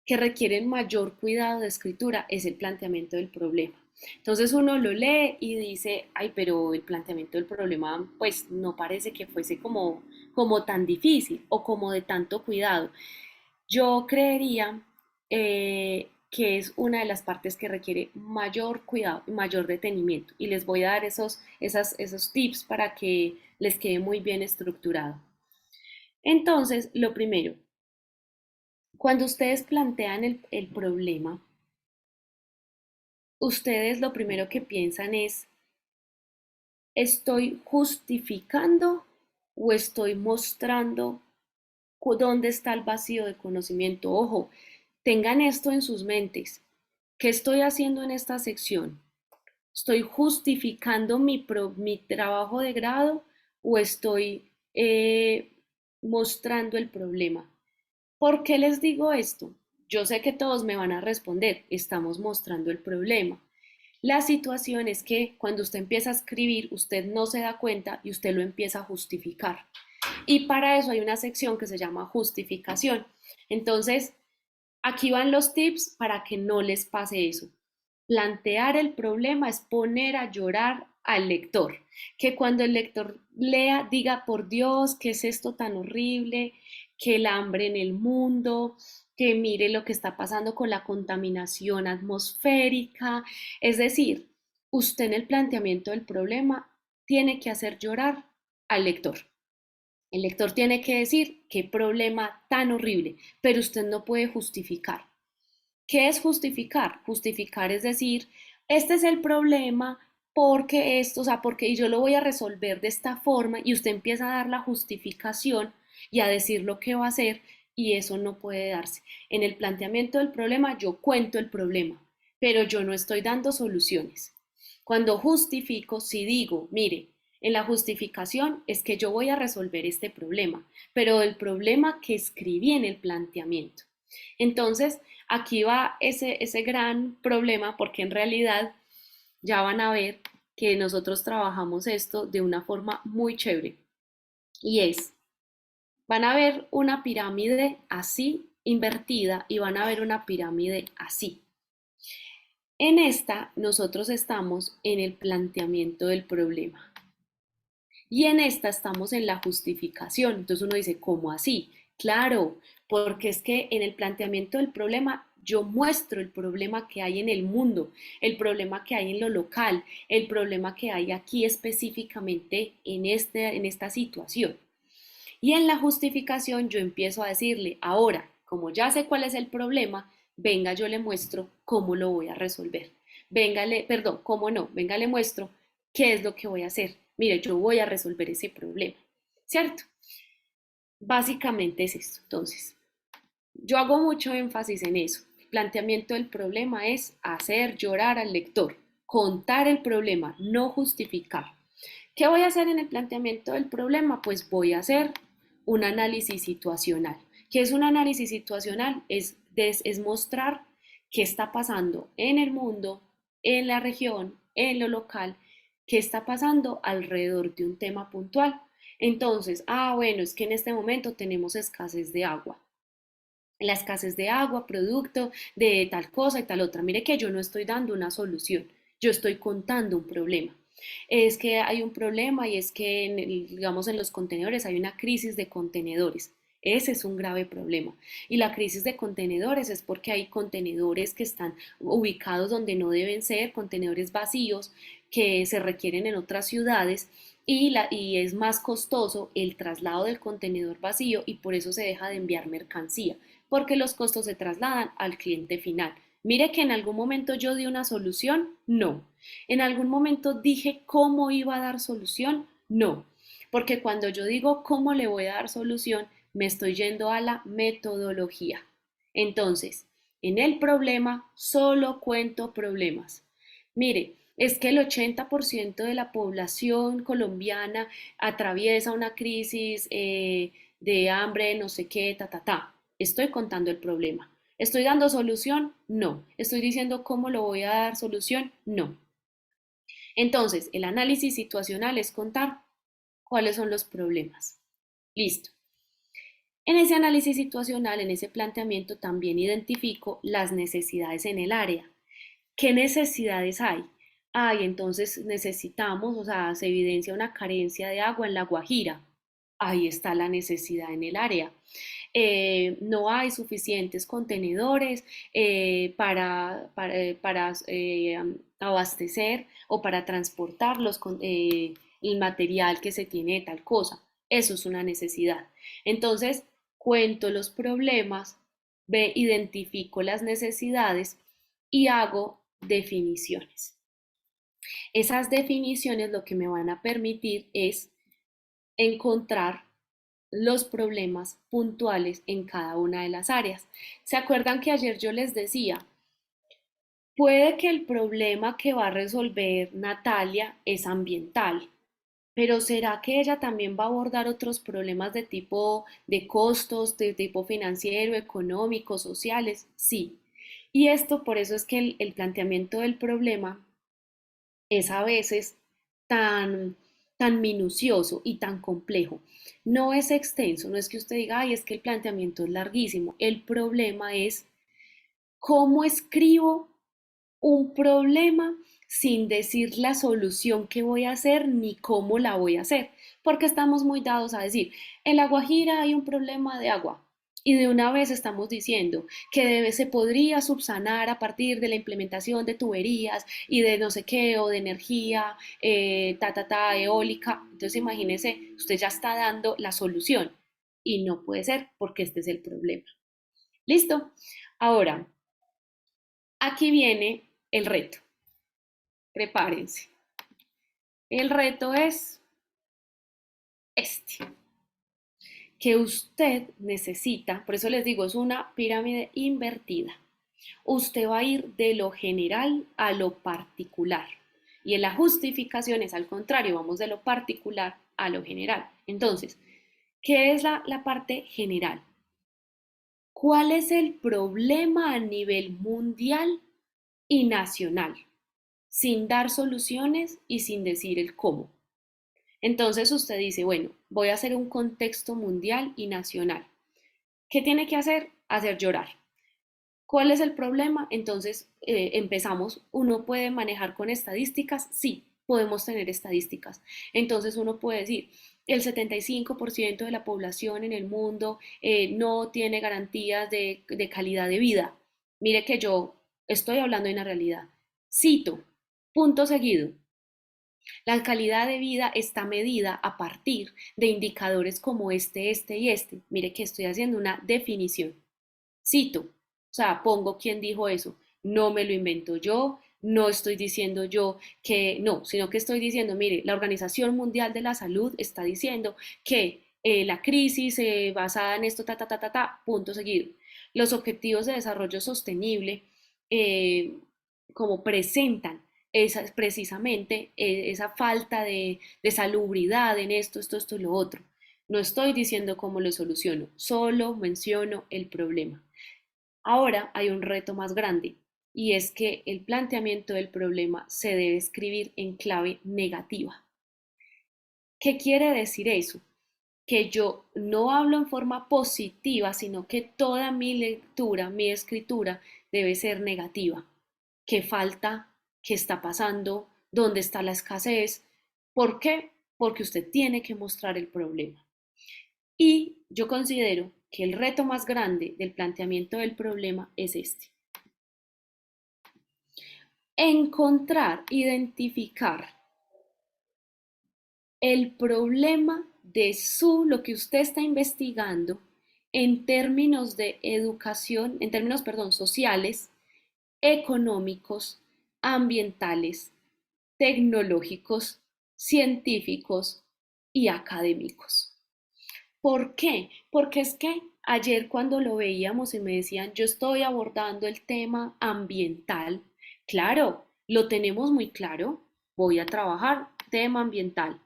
que requieren mayor cuidado de escritura es el planteamiento del problema. Entonces uno lo lee y dice, ay, pero el planteamiento del problema pues no parece que fuese como tan difícil o como de tanto cuidado. Yo creería que es una de las partes que requiere mayor cuidado y mayor detenimiento. Y les voy a dar esos tips para que les quede muy bien estructurado. Entonces, lo primero, cuando ustedes plantean el problema, ustedes lo primero que piensan es, ¿estoy justificando o estoy mostrando dónde está el vacío de conocimiento? Ojo, tengan esto en sus mentes. ¿Qué estoy haciendo en esta sección? ¿Estoy justificando mi trabajo de grado o estoy mostrando el problema? ¿Por qué les digo esto? Yo sé que todos me van a responder, estamos mostrando el problema. La situación es que cuando usted empieza a escribir, usted no se da cuenta y usted lo empieza a justificar. Y para eso hay una sección que se llama justificación. Entonces, aquí van los tips para que no les pase eso. Plantear el problema es poner a llorar al lector, que cuando el lector lea diga, por Dios, ¿qué es esto tan horrible? Que el hambre en el mundo, que mire lo que está pasando con la contaminación atmosférica. Es decir, usted en el planteamiento del problema tiene que hacer llorar al lector. El lector tiene que decir qué problema tan horrible, pero usted no puede justificar. ¿Qué es justificar? Justificar es decir, este es el problema porque esto, o sea, porque yo lo voy a resolver de esta forma y usted empieza a dar la justificación y a decir lo que va a hacer y eso no puede darse. En el planteamiento del problema yo cuento el problema, pero yo no estoy dando soluciones. Cuando justifico, si digo, mire, en la justificación es que yo voy a resolver este problema, pero el problema que escribí en el planteamiento. Entonces, aquí va ese gran problema porque en realidad ya van a ver que nosotros trabajamos esto de una forma muy chévere y es, van a ver una pirámide así invertida y van a ver una pirámide así. En esta nosotros estamos en el planteamiento del problema y en esta estamos en la justificación. Entonces uno dice, ¿cómo así? Claro, porque es que en el planteamiento del problema yo muestro el problema que hay en el mundo, el problema que hay en lo local, el problema que hay aquí específicamente en esta situación. Y en la justificación yo empiezo a decirle, ahora, como ya sé cuál es el problema, venga, yo le muestro cómo lo voy a resolver. Véngale, perdón, cómo no, venga, le muestro qué es lo que voy a hacer. Mire, yo voy a resolver ese problema, ¿cierto? Básicamente es esto. Entonces, yo hago mucho énfasis en eso. El planteamiento del problema es hacer llorar al lector, contar el problema, no justificar. ¿Qué voy a hacer en el planteamiento del problema? Pues voy a hacer un análisis situacional. ¿Qué es un análisis situacional? Es mostrar qué está pasando en el mundo, en la región, en lo local, qué está pasando alrededor de un tema puntual. Entonces, bueno, es que en este momento tenemos escasez de agua. La escasez de agua, producto de tal cosa y tal otra. Mire que yo no estoy dando una solución, yo estoy contando un problema. Es que hay un problema y es que, digamos, en los contenedores hay una crisis de contenedores. Ese es un grave problema. Y la crisis de contenedores es porque hay contenedores que están ubicados donde no deben ser, contenedores vacíos que se requieren en otras ciudades y es más costoso el traslado del contenedor vacío y por eso se deja de enviar mercancía, porque los costos se trasladan al cliente final. Mire que en algún momento yo di una solución, no. En algún momento dije cómo iba a dar solución, no. Porque cuando yo digo cómo le voy a dar solución, me estoy yendo a la metodología. Entonces, en el problema solo cuento problemas. Mire, es que el 80% de la población colombiana atraviesa una crisis de hambre, no sé qué, ta. Estoy contando el problema. ¿Estoy dando solución? No. ¿Estoy diciendo cómo lo voy a dar solución? No. Entonces, el análisis situacional es contar cuáles son los problemas. Listo. En ese análisis situacional, en ese planteamiento, también identifico las necesidades en el área. ¿Qué necesidades hay? Entonces necesitamos, o sea, se evidencia una carencia de agua en La Guajira. Ahí está la necesidad en el área. No hay suficientes contenedores para abastecer o para transportar el material que se tiene de tal cosa. Eso es una necesidad. Entonces, cuento los problemas, identifico las necesidades y hago definiciones. Esas definiciones lo que me van a permitir es encontrar los problemas puntuales en cada una de las áreas. ¿Se acuerdan que ayer yo les decía? Puede que el problema que va a resolver Natalia es ambiental, pero ¿será que ella también va a abordar otros problemas de tipo de costos, de tipo financiero, económico, sociales? Sí. Y esto por eso es que el planteamiento del problema es a veces tan minucioso y tan complejo. No es extenso, no es que usted diga, es que el planteamiento es larguísimo. El problema es cómo escribo un problema sin decir la solución que voy a hacer ni cómo la voy a hacer, porque estamos muy dados a decir, en La Guajira hay un problema de agua. Y de una vez estamos diciendo que se podría subsanar a partir de la implementación de tuberías y de no sé qué, o de energía, eólica. Entonces imagínese, usted ya está dando la solución y no puede ser porque este es el problema. ¿Listo? Ahora, aquí viene el reto. Prepárense. El reto es este, que usted necesita, por eso les digo, es una pirámide invertida. Usted va a ir de lo general a lo particular. Y en la justificación es al contrario, vamos de lo particular a lo general. Entonces, ¿qué es la parte general? ¿Cuál es el problema a nivel mundial y nacional? Sin dar soluciones y sin decir el cómo. Entonces usted dice, bueno, voy a hacer un contexto mundial y nacional. ¿Qué tiene que hacer? Hacer llorar. ¿Cuál es el problema? Entonces empezamos, ¿uno puede manejar con estadísticas? Sí, podemos tener estadísticas. Entonces uno puede decir, el 75% de la población en el mundo no tiene garantías de calidad de vida. Mire que yo estoy hablando de una realidad. Cito, punto seguido. La calidad de vida está medida a partir de indicadores como este y este. Mire que estoy haciendo una definición. Cito, o sea, pongo quién dijo eso. No me lo invento yo, no estoy diciendo yo que no, sino que estoy diciendo, mire, la Organización Mundial de la Salud está diciendo que la crisis basada en esto, punto seguido. Los objetivos de desarrollo sostenible, eh, como presentan precisamente esa falta de salubridad en esto y lo otro. No estoy diciendo cómo lo soluciono, solo menciono el problema. Ahora hay un reto más grande y es que el planteamiento del problema se debe escribir en clave negativa. ¿Qué quiere decir eso? Que yo no hablo en forma positiva, sino que toda mi lectura, mi escritura debe ser negativa. ¿Qué falta? ¿Qué está pasando? ¿Dónde está la escasez? ¿Por qué? Porque usted tiene que mostrar el problema. Y yo considero que el reto más grande del planteamiento del problema es este. Encontrar, identificar el problema de lo que usted está investigando en términos de educación, en términos, perdón, sociales, económicos, ambientales, tecnológicos, científicos y académicos. ¿Por qué? Porque es que ayer cuando lo veíamos y me decían, yo estoy abordando el tema ambiental, claro, lo tenemos muy claro, voy a trabajar tema ambiental.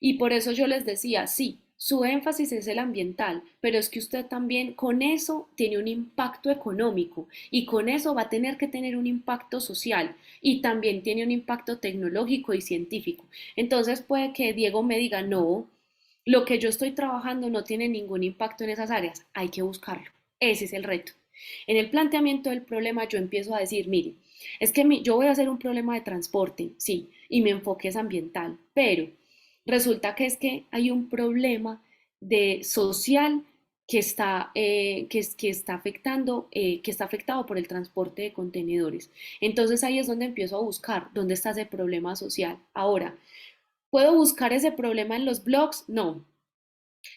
Y por eso yo les decía, sí, su énfasis es el ambiental, pero es que usted también con eso tiene un impacto económico y con eso va a tener que tener un impacto social y también tiene un impacto tecnológico y científico. Entonces puede que Diego me diga, no, lo que yo estoy trabajando no tiene ningún impacto en esas áreas, hay que buscarlo. Ese es el reto. En el planteamiento del problema yo empiezo a decir, mire, es que yo voy a hacer un problema de transporte, sí, y mi enfoque es ambiental, pero resulta que es que hay un problema de social que está afectando, que está afectado por el transporte de contenedores. Entonces ahí es donde empiezo a buscar dónde está ese problema social. Ahora, ¿puedo buscar ese problema en los blogs? No.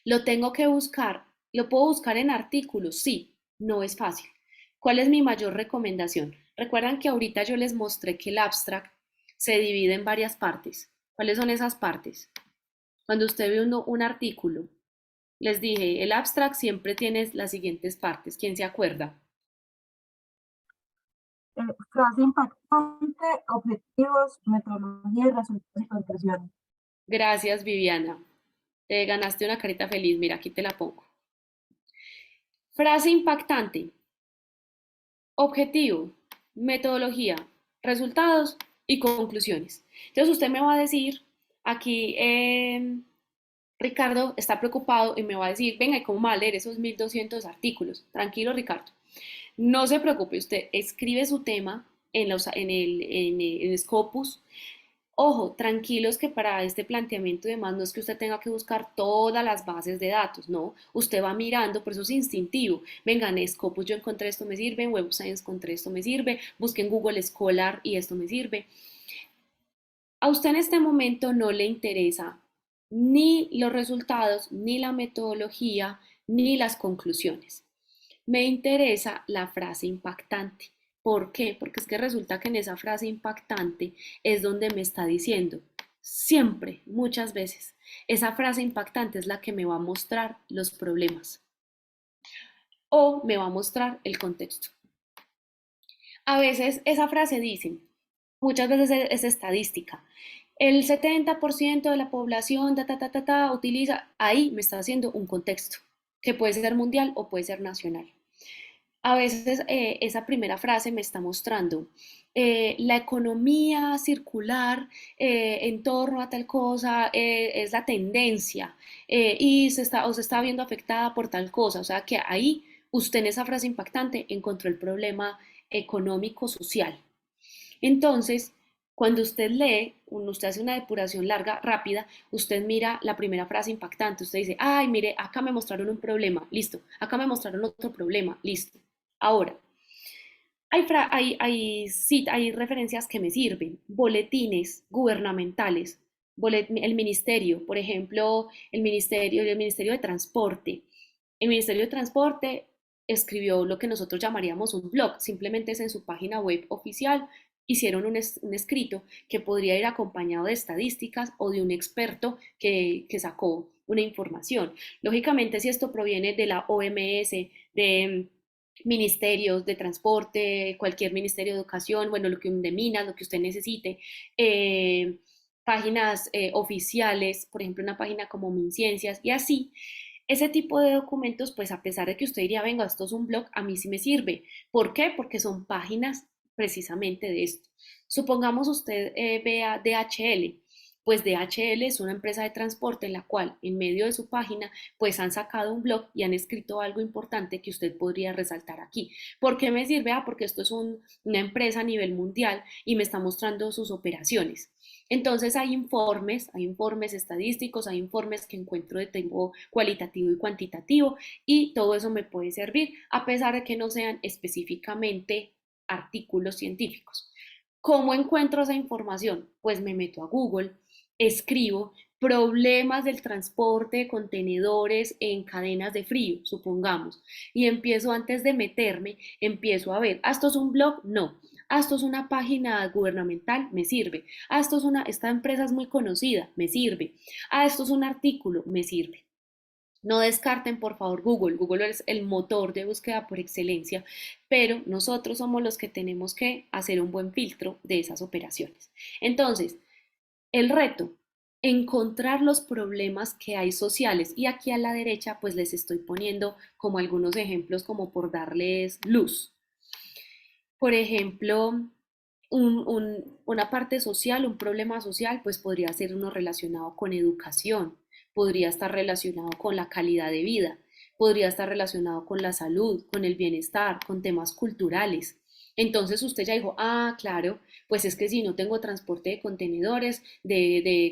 ¿Lo tengo que buscar? ¿Lo puedo buscar en artículos? Sí, no es fácil. ¿Cuál es mi mayor recomendación? Recuerdan que ahorita yo les mostré que el abstract se divide en varias partes. ¿Cuáles son esas partes? Cuando usted ve un artículo, les dije, el abstract siempre tiene las siguientes partes. ¿Quién se acuerda?
Frase impactante, objetivos, metodología y resultados y conclusiones.
Gracias, Viviana. Te ganaste una carita feliz. Mira, aquí te la pongo. Frase impactante. Objetivo, metodología, resultados y conclusiones. Entonces usted me va a decir, aquí Ricardo está preocupado y me va a decir, venga, ¿cómo va a leer esos 1200 artículos? Tranquilo, Ricardo. No se preocupe, usted escribe su tema en Scopus. Ojo, tranquilos que para este planteamiento y demás no es que usted tenga que buscar todas las bases de datos, no, usted va mirando, por eso es instintivo. Venga, en Scopus yo encontré esto me sirve, en Web of Science encontré esto me sirve, busque en Google Scholar y esto me sirve. A usted en este momento no le interesa ni los resultados, ni la metodología, ni las conclusiones. Me interesa la frase impactante. ¿Por qué? Porque es que resulta que en esa frase impactante es donde me está diciendo, siempre, muchas veces, esa frase impactante es la que me va a mostrar los problemas o me va a mostrar el contexto. A veces esa frase dice, muchas veces es estadística, el 70% de la población utiliza, ahí me está haciendo un contexto, que puede ser mundial o puede ser nacional. A veces esa primera frase me está mostrando la economía circular en torno a tal cosa es la tendencia y se está viendo afectada por tal cosa. O sea que ahí usted en esa frase impactante encontró el problema económico-social. Entonces, Cuando usted lee, usted hace una depuración larga, rápida, usted mira la primera frase impactante, usted dice, ay, mire, acá me mostraron un problema, listo, acá me mostraron otro problema, listo. Ahora, hay referencias que me sirven, boletines gubernamentales, el ministerio, por ejemplo, el ministerio de Transporte. El Ministerio de Transporte escribió lo que nosotros llamaríamos un blog, simplemente es en su página web oficial, hicieron un escrito que podría ir acompañado de estadísticas o de un experto que sacó una información. Lógicamente, si esto proviene de la OMS, de ministerios de transporte, cualquier ministerio de educación, bueno, de minas, lo que usted necesite, páginas oficiales, por ejemplo, una página como MinCiencias y así, ese tipo de documentos, pues a pesar de que usted diría, venga, esto es un blog, a mí sí me sirve. ¿Por qué? Porque son páginas precisamente de esto. Supongamos usted vea DHL, pues DHL es una empresa de transporte en la cual en medio de su página pues han sacado un blog y han escrito algo importante que usted podría resaltar aquí. ¿Por qué me sirve? Porque esto es una empresa a nivel mundial y me está mostrando sus operaciones. Entonces hay informes estadísticos, hay informes que encuentro de tipo cualitativo y cuantitativo y todo eso me puede servir a pesar de que no sean específicamente artículos científicos. ¿Cómo encuentro esa información? Pues me meto a Google, escribo problemas del transporte de contenedores en cadenas de frío, supongamos, y empiezo antes de meterme, empiezo a ver, ¿esto es un blog? No. Esto es una página gubernamental, me sirve. Esta empresa es muy conocida, me sirve. Esto es un artículo, me sirve. No descarten, por favor, Google. Google es el motor de búsqueda por excelencia, pero nosotros somos los que tenemos que hacer un buen filtro de esas operaciones. Entonces, el reto, encontrar los problemas que hay sociales. Y aquí a la derecha, pues les estoy poniendo como algunos ejemplos como por darles luz. Por ejemplo, una parte social, un problema social, pues podría ser uno relacionado con educación, podría estar relacionado con la calidad de vida, podría estar relacionado con la salud, con el bienestar, con temas culturales. Entonces usted ya dijo, claro, pues es que si no tengo transporte de contenedores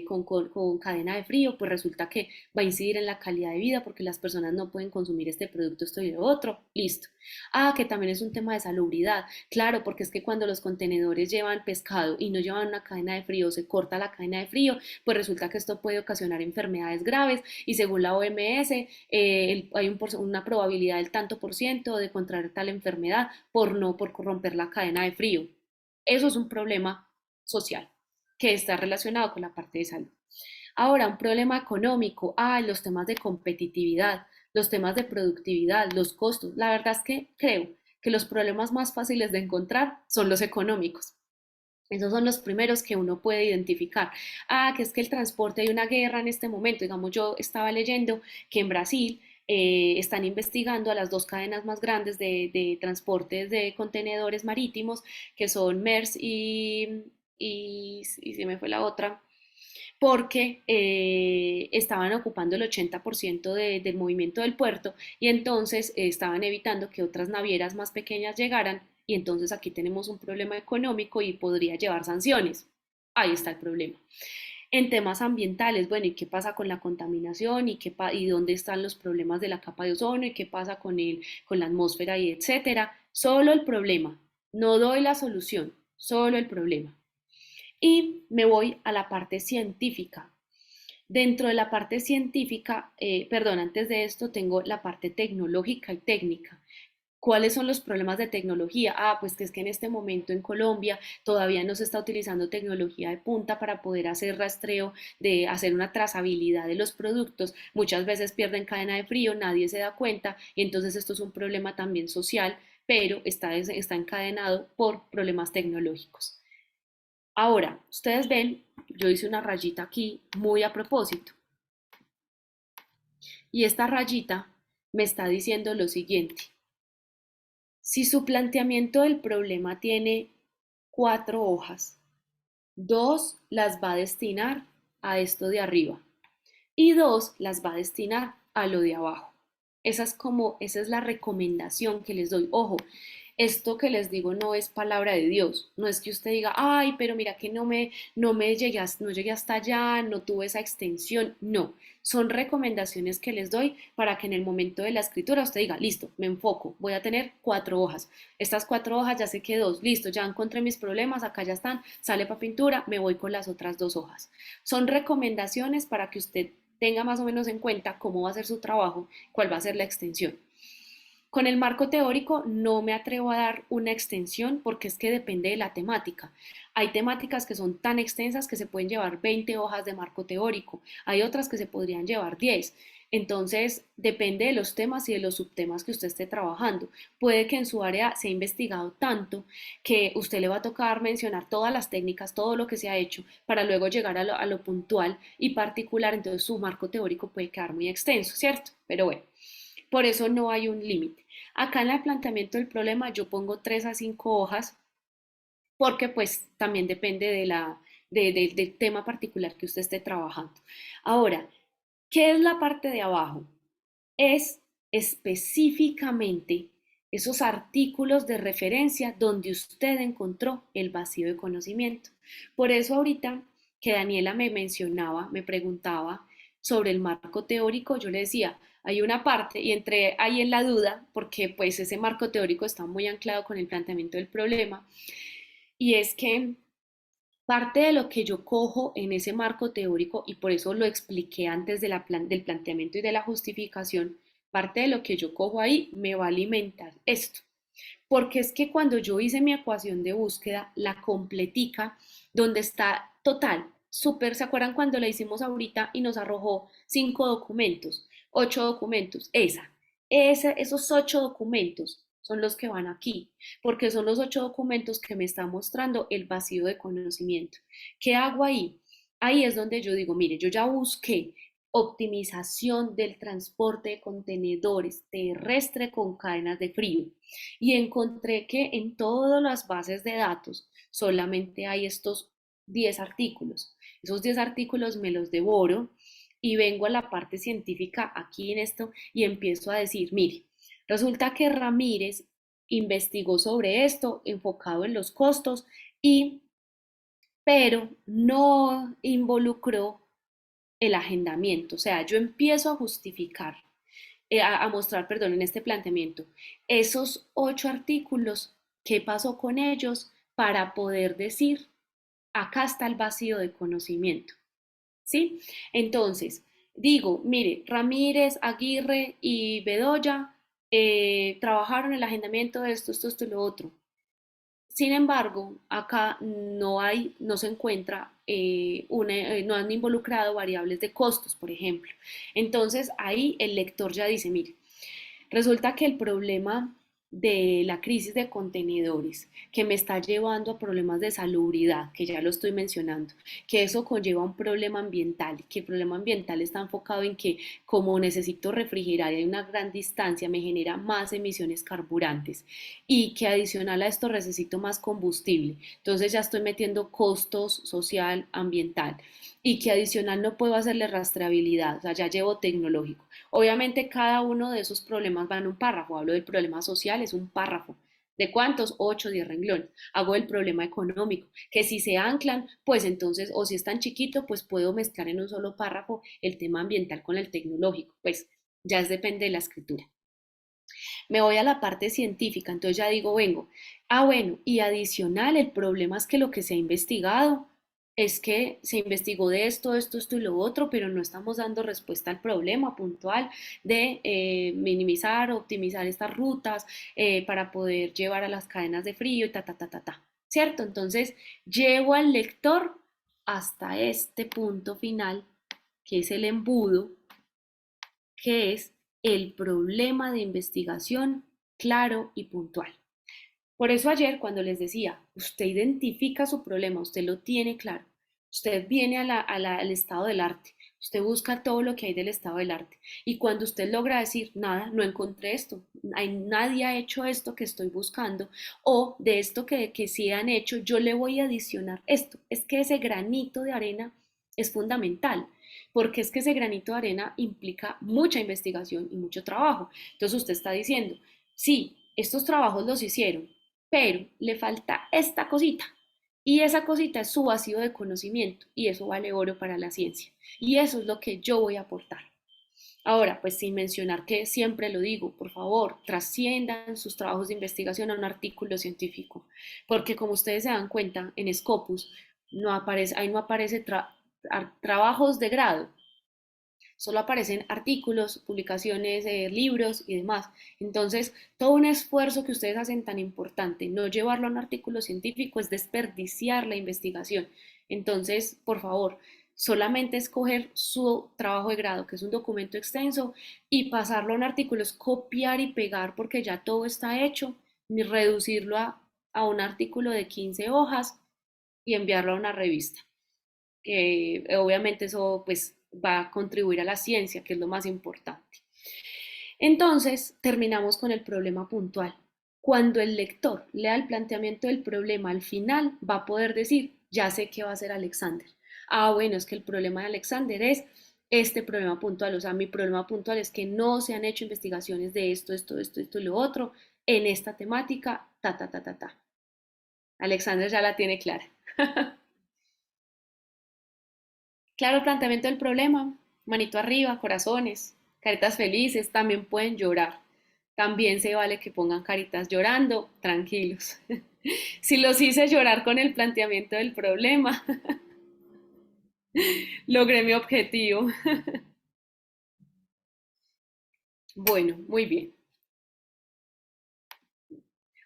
con cadena de frío, pues resulta que va a incidir en la calidad de vida porque las personas no pueden consumir este producto, esto y lo otro, listo. Que también es un tema de salubridad, claro, porque es que cuando los contenedores llevan pescado y no llevan una cadena de frío, se corta la cadena de frío, pues resulta que esto puede ocasionar enfermedades graves y según la OMS hay una probabilidad del tanto por ciento de contraer tal enfermedad por romper la cadena de frío. Eso es un problema social que está relacionado con la parte de salud. Ahora, un problema económico, los temas de competitividad, los temas de productividad, los costos. La verdad es que creo que los problemas más fáciles de encontrar son los económicos. Esos son los primeros que uno puede identificar. Que es que el transporte, hay una guerra en este momento. Digamos, yo estaba leyendo que en Brasil están investigando a las dos cadenas más grandes de transportes de contenedores marítimos, que son Maersk y se me fue la otra, porque estaban ocupando el 80% del movimiento del puerto y entonces estaban evitando que otras navieras más pequeñas llegaran y entonces aquí tenemos un problema económico y podría llevar sanciones. Ahí está el problema. En temas ambientales, bueno, ¿y qué pasa con la contaminación? ¿Y dónde están los problemas de la capa de ozono? ¿Y qué pasa con la atmósfera y etcétera? Solo el problema. No doy la solución, solo el problema. Y me voy a la parte científica. Dentro de la parte científica, antes de esto tengo la parte tecnológica y técnica. ¿Cuáles son los problemas de tecnología? Pues que es que en este momento en Colombia todavía no se está utilizando tecnología de punta para poder hacer rastreo, de hacer una trazabilidad de los productos. Muchas veces pierden cadena de frío, nadie se da cuenta y entonces esto es un problema también social, pero está encadenado por problemas tecnológicos. Ahora, ustedes ven, yo hice una rayita aquí muy a propósito. Y esta rayita me está diciendo lo siguiente. Si su planteamiento del problema tiene 4 hojas, 2 las va a destinar a esto de arriba y 2 las va a destinar a lo de abajo. Esa es la recomendación que les doy. Ojo, Esto que les digo no es palabra de Dios, no es que usted diga, ay, pero mira que no me llegué, no llegué hasta allá, no tuve esa extensión, no, son recomendaciones que les doy para que en el momento de la escritura usted diga, listo, me enfoco, voy a tener 4 hojas, estas 4 hojas ya sé que 2, listo, ya encontré mis problemas, acá ya están, sale para pintura, me voy con las otras 2 hojas. Son recomendaciones para que usted tenga más o menos en cuenta cómo va a ser su trabajo, cuál va a ser la extensión. Con el marco teórico no me atrevo a dar una extensión porque es que depende de la temática. Hay temáticas que son tan extensas que se pueden llevar 20 hojas de marco teórico, hay otras que se podrían llevar 10. Entonces, depende de los temas y de los subtemas que usted esté trabajando. Puede que en su área se ha investigado tanto que usted le va a tocar mencionar todas las técnicas, todo lo que se ha hecho, para luego llegar a lo puntual y particular. Entonces, su marco teórico puede quedar muy extenso, ¿cierto? Pero bueno, por eso no hay un límite. Acá en el planteamiento del problema yo pongo 3 a 5 hojas porque pues también depende del tema particular que usted esté trabajando. Ahora, ¿qué es la parte de abajo? Es específicamente esos artículos de referencia donde usted encontró el vacío de conocimiento. Por eso ahorita que Daniela me mencionaba, me preguntaba sobre el marco teórico, yo le decía, hay una parte y entré ahí en la duda porque pues ese marco teórico está muy anclado con el planteamiento del problema y es que parte de lo que yo cojo en ese marco teórico, y por eso lo expliqué antes del planteamiento y de la justificación, parte de lo que yo cojo ahí me va a alimentar esto. Porque es que cuando yo hice mi ecuación de búsqueda, la completica, donde está total, súper, ¿se acuerdan cuando la hicimos ahorita y nos arrojó 5 documentos, 8 documentos? Esos 8 documentos son los que van aquí, porque son los 8 documentos que me están mostrando el vacío de conocimiento. ¿Qué hago ahí? Ahí es donde yo digo, mire, yo ya busqué optimización del transporte de contenedores terrestre con cadenas de frío y encontré que en todas las bases de datos solamente hay estos 10 artículos. Esos 10 artículos me los devoro y vengo a la parte científica aquí en esto y empiezo a decir, mire, resulta que Ramírez investigó sobre esto enfocado en los costos pero no involucró el agendamiento. O sea, yo empiezo a justificar, a mostrar, perdón, en este planteamiento, esos 8 artículos, qué pasó con ellos para poder decir, acá está el vacío de conocimiento. ¿Sí? Entonces, digo, mire, Ramírez, Aguirre y Bedoya trabajaron el agendamiento de esto y lo otro. Sin embargo, acá no se encuentra, no han involucrado variables de costos, por ejemplo. Entonces, ahí el lector ya dice, mire, resulta que el problema de la crisis de contenedores que me está llevando a problemas de salubridad, que ya lo estoy mencionando, que eso conlleva un problema ambiental, que el problema ambiental está enfocado en que como necesito refrigerar y hay una gran distancia, me genera más emisiones carburantes y que adicional a esto necesito más combustible. Entonces ya estoy metiendo costos social, ambiental y que adicional no puedo hacerle rastreabilidad, o sea, ya llevo tecnológico. Obviamente cada uno de esos problemas va en un párrafo. Hablo del problema social, es un párrafo. ¿De cuántos? 8, 10 renglones. Hago el problema económico, que si se anclan, pues entonces, o si es tan chiquito, pues puedo mezclar en un solo párrafo el tema ambiental con el tecnológico. Pues ya depende de la escritura. Me voy a la parte científica, entonces ya digo, vengo, bueno, y adicional, el problema es que lo que se ha investigado es que se investigó de esto y lo otro, pero no estamos dando respuesta al problema puntual de minimizar, optimizar estas rutas para poder llevar a las cadenas de frío y ta. ¿Cierto? Entonces, llevo al lector hasta este punto final, que es el embudo, que es el problema de investigación claro y puntual. Por eso ayer cuando les decía, usted identifica su problema, usted lo tiene claro, usted viene al estado del arte, usted busca todo lo que hay del estado del arte y cuando usted logra decir, nada, no encontré esto, nadie ha hecho esto que estoy buscando o de esto que sí han hecho, yo le voy a adicionar esto. Es que ese granito de arena es fundamental porque es que ese granito de arena implica mucha investigación y mucho trabajo. Entonces usted está diciendo, sí, estos trabajos los hicieron, pero le falta esta cosita. Y esa cosita es su vacío de conocimiento y eso vale oro para la ciencia. Y eso es lo que yo voy a aportar. Ahora, pues sin mencionar que siempre lo digo, por favor, trasciendan sus trabajos de investigación a un artículo científico, porque como ustedes se dan cuenta, en Scopus ahí no aparece trabajos de grado, solo aparecen artículos, publicaciones, libros y demás. Entonces, todo un esfuerzo que ustedes hacen tan importante, no llevarlo a un artículo científico es desperdiciar la investigación. Entonces, por favor, solamente escoger su trabajo de grado, que es un documento extenso, y pasarlo a un artículo, es copiar y pegar porque ya todo está hecho, ni reducirlo a un artículo de 15 hojas y enviarlo a una revista. Obviamente eso pues va a contribuir a la ciencia, que es lo más importante. Entonces, terminamos con el problema puntual. Cuando el lector lea el planteamiento del problema al final, va a poder decir, ya sé qué va a hacer Alexander. Ah, bueno, es que el problema de Alexander es este problema puntual, o sea, mi problema puntual es que no se han hecho investigaciones de esto y lo otro en esta temática, ta, ta, ta, ta, ta. Alexander ya la tiene clara. Claro, el planteamiento del problema, manito arriba, corazones, caritas felices, también pueden llorar. También se vale que pongan caritas llorando, tranquilos. Si los hice llorar con el planteamiento del problema, logré mi objetivo. Bueno, muy bien.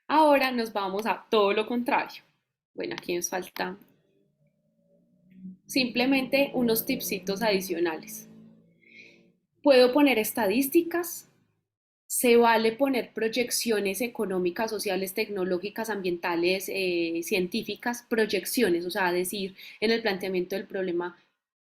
Ahora nos vamos a todo lo contrario. Bueno, aquí nos falta simplemente unos tipsitos adicionales. Puedo poner estadísticas, se vale poner proyecciones económicas, sociales, tecnológicas, ambientales, científicas, proyecciones, o sea, decir en el planteamiento del problema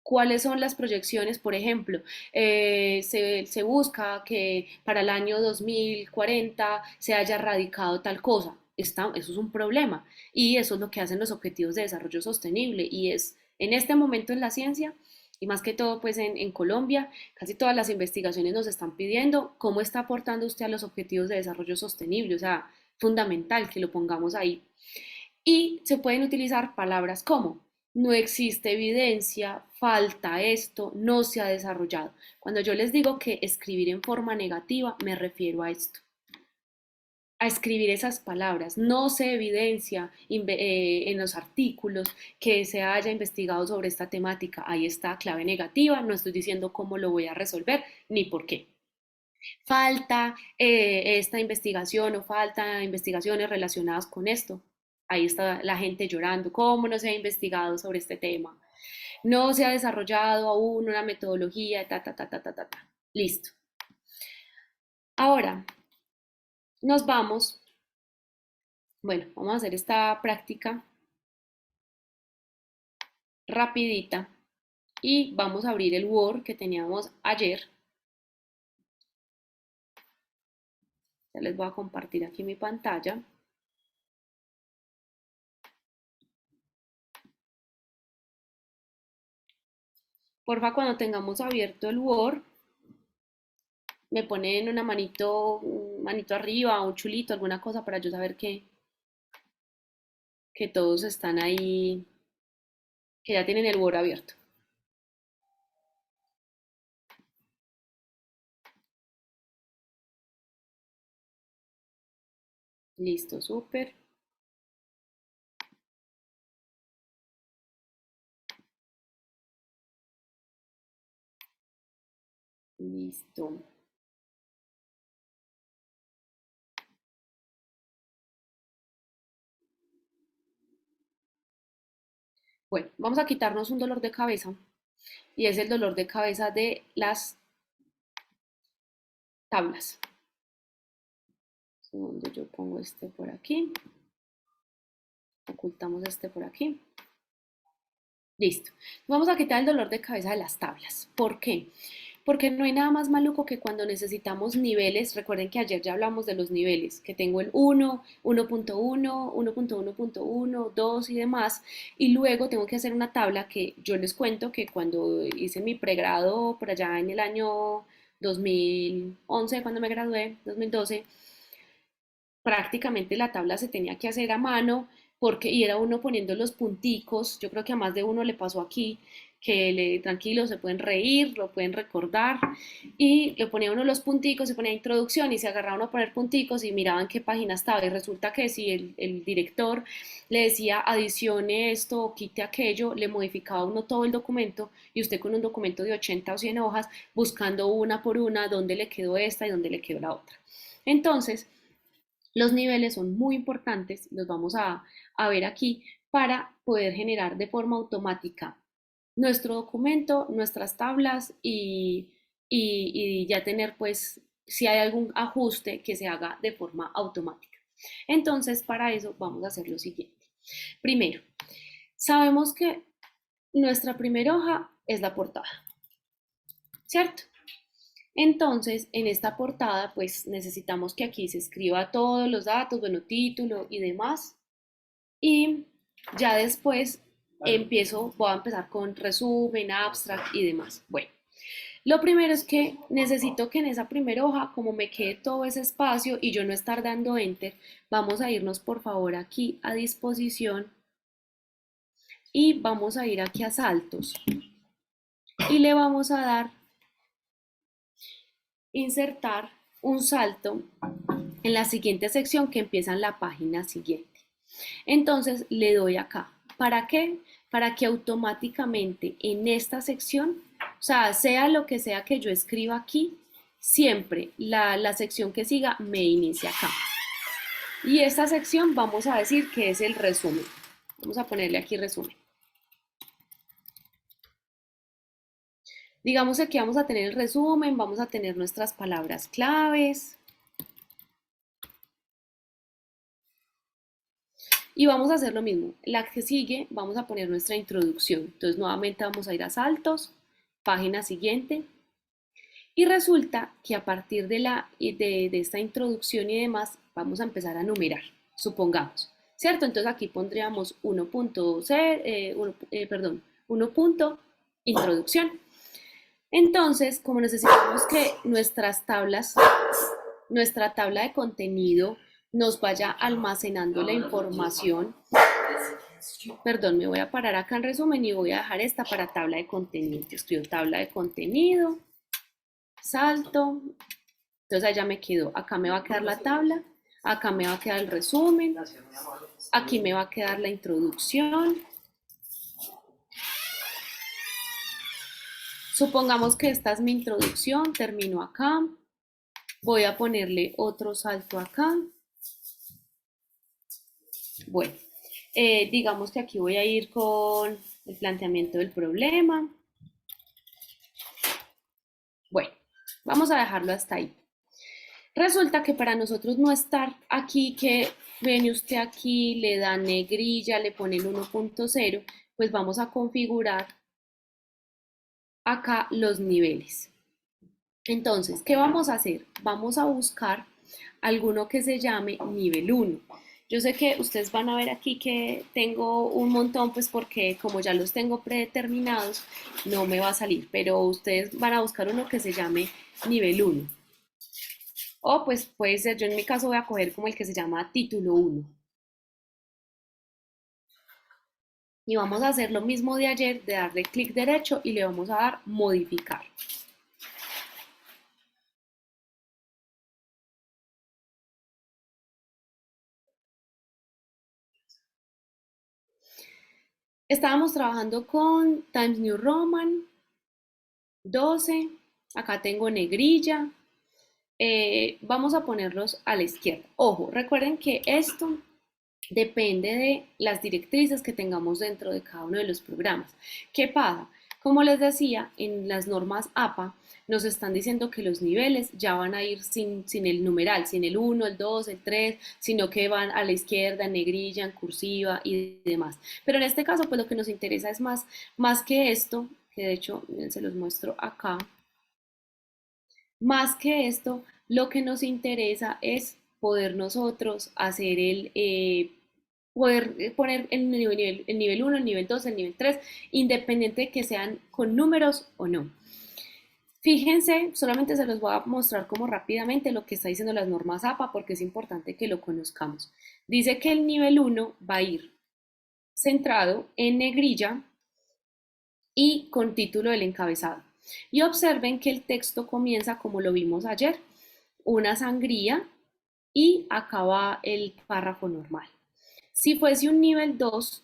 cuáles son las proyecciones, por ejemplo, se busca que para el año 2040 se haya erradicado tal cosa. Eso es un problema y eso es lo que hacen los objetivos de desarrollo sostenible y es en este momento en la ciencia y más que todo pues en Colombia, casi todas las investigaciones nos están pidiendo cómo está aportando usted a los objetivos de desarrollo sostenible, o sea, fundamental que lo pongamos ahí. Y se pueden utilizar palabras como no existe evidencia, falta esto, no se ha desarrollado. Cuando yo les digo que escribir en forma negativa, me refiero a esto, a escribir esas palabras. No se evidencia en los artículos que se haya investigado sobre esta temática. Ahí está clave negativa, no estoy diciendo cómo lo voy a resolver ni por qué. Falta esta investigación o falta investigaciones relacionadas con esto. Ahí está la gente llorando, ¿cómo no se ha investigado sobre este tema? No se ha desarrollado aún una metodología, ta, ta, ta, ta, ta, ta, ta. Listo. Ahora, nos vamos, bueno, vamos a hacer esta práctica rapidita y vamos a abrir el Word que teníamos ayer. Ya les voy a compartir aquí mi pantalla. Porfa, cuando tengamos abierto el Word, me ponen una manito, un manito arriba, un chulito, alguna cosa para yo saber que todos están ahí, que ya tienen el Word abierto. Listo, súper. Listo. Bueno, vamos a quitarnos un dolor de cabeza y es el dolor de cabeza de las tablas. Segundo, yo pongo este por aquí. Ocultamos este por aquí. Listo. Vamos a quitar el dolor de cabeza de las tablas. ¿Por qué? Porque no hay nada más maluco que cuando necesitamos niveles, recuerden que ayer ya hablamos de los niveles, que tengo el 1, 1.1, 1.1.1, 2 y demás, y luego tengo que hacer una tabla que yo les cuento que cuando hice mi pregrado por allá en el año 2011, cuando me gradué, 2012, prácticamente la tabla se tenía que hacer a mano porque y era uno poniendo los punticos. Yo creo que a más de uno le pasó aquí que tranquilo, se pueden reír, lo pueden recordar, y le ponía uno los punticos, se ponía introducción y se agarraba uno a poner punticos y miraban qué página estaba, y resulta que si el director le decía adicione esto o quite aquello, le modificaba uno todo el documento, y usted con un documento de 80 o 100 hojas buscando una por una dónde le quedó esta y dónde le quedó la otra. Entonces, los niveles son muy importantes, los vamos a ver aquí, para poder generar de forma automática nuestro documento, nuestras tablas y ya tener, pues, si hay algún ajuste, que se haga de forma automática. Entonces, para eso vamos a hacer lo siguiente. Primero, sabemos que nuestra primera hoja es la portada, ¿cierto? Entonces, en esta portada, pues necesitamos que aquí se escriba todos los datos, bueno, título y demás. Y ya después voy a empezar con resumen, abstract y demás. Bueno, lo primero es que necesito que en esa primera hoja, como me quede todo ese espacio y yo no estar dando enter, vamos a irnos por favor aquí a disposición y vamos a ir aquí a saltos y le vamos a dar insertar un salto en la siguiente sección que empieza en la página siguiente. Entonces le doy acá. ¿Para qué? Para que automáticamente en esta sección, o sea lo que sea que yo escriba aquí, siempre la sección que siga me inicia acá. Y esta sección vamos a decir que es el resumen. Vamos a ponerle aquí resumen. Digamos que aquí vamos a tener el resumen, vamos a tener nuestras palabras claves. Y vamos a hacer lo mismo. La que sigue, vamos a poner nuestra introducción. Entonces, nuevamente vamos a ir a saltos, página siguiente. Y resulta que a partir de esta introducción y demás, vamos a empezar a numerar, supongamos. ¿Cierto? Entonces, aquí pondríamos 1 punto introducción. Entonces, como necesitamos que nuestra tabla de contenido nos vaya almacenando la información, perdón, me voy a parar acá en resumen y voy a dejar esta para tabla de contenido. Escribo tabla de contenido, salto, entonces allá me quedó, acá me va a quedar la tabla, acá me va a quedar el resumen, aquí me va a quedar la introducción. Supongamos que esta es mi introducción, termino acá, voy a ponerle otro salto acá. Bueno, digamos que aquí voy a ir con el planteamiento del problema. Bueno, vamos a dejarlo hasta ahí. Resulta que para nosotros no estar aquí, que viene usted aquí, le da negrilla, le pone el 1.0, pues vamos a configurar acá los niveles. Entonces, ¿qué vamos a hacer? Vamos a buscar alguno que se llame nivel 1. Yo sé que ustedes van a ver aquí que tengo un montón, pues porque como ya los tengo predeterminados, no me va a salir, pero ustedes van a buscar uno que se llame nivel 1. O pues puede ser, yo en mi caso voy a coger como el que se llama título 1. Y vamos a hacer lo mismo de ayer, de darle clic derecho y le vamos a dar modificar. Estábamos trabajando con Times New Roman 12, acá tengo negrilla, vamos a ponerlos a la izquierda. Ojo, recuerden que esto depende de las directrices que tengamos dentro de cada uno de los programas. ¿Qué pasa? Como les decía, en las normas APA nos están diciendo que los niveles ya van a ir sin el numeral, sin el 1, el 2, el 3, sino que van a la izquierda, en negrilla, en cursiva y demás. Pero en este caso, pues lo que nos interesa es más que esto, que de hecho, miren, se los muestro acá. Más que esto, lo que nos interesa es poder nosotros hacer poder poner el nivel 1, el nivel 2, el nivel 3, independiente de que sean con números o no. Fíjense, solamente se los voy a mostrar como rápidamente lo que está diciendo las normas APA porque es importante que lo conozcamos. Dice que el nivel 1 va a ir centrado en negrilla y con título del encabezado. Y observen que el texto comienza como lo vimos ayer, una sangría y acaba el párrafo normal. Si fuese un nivel 2,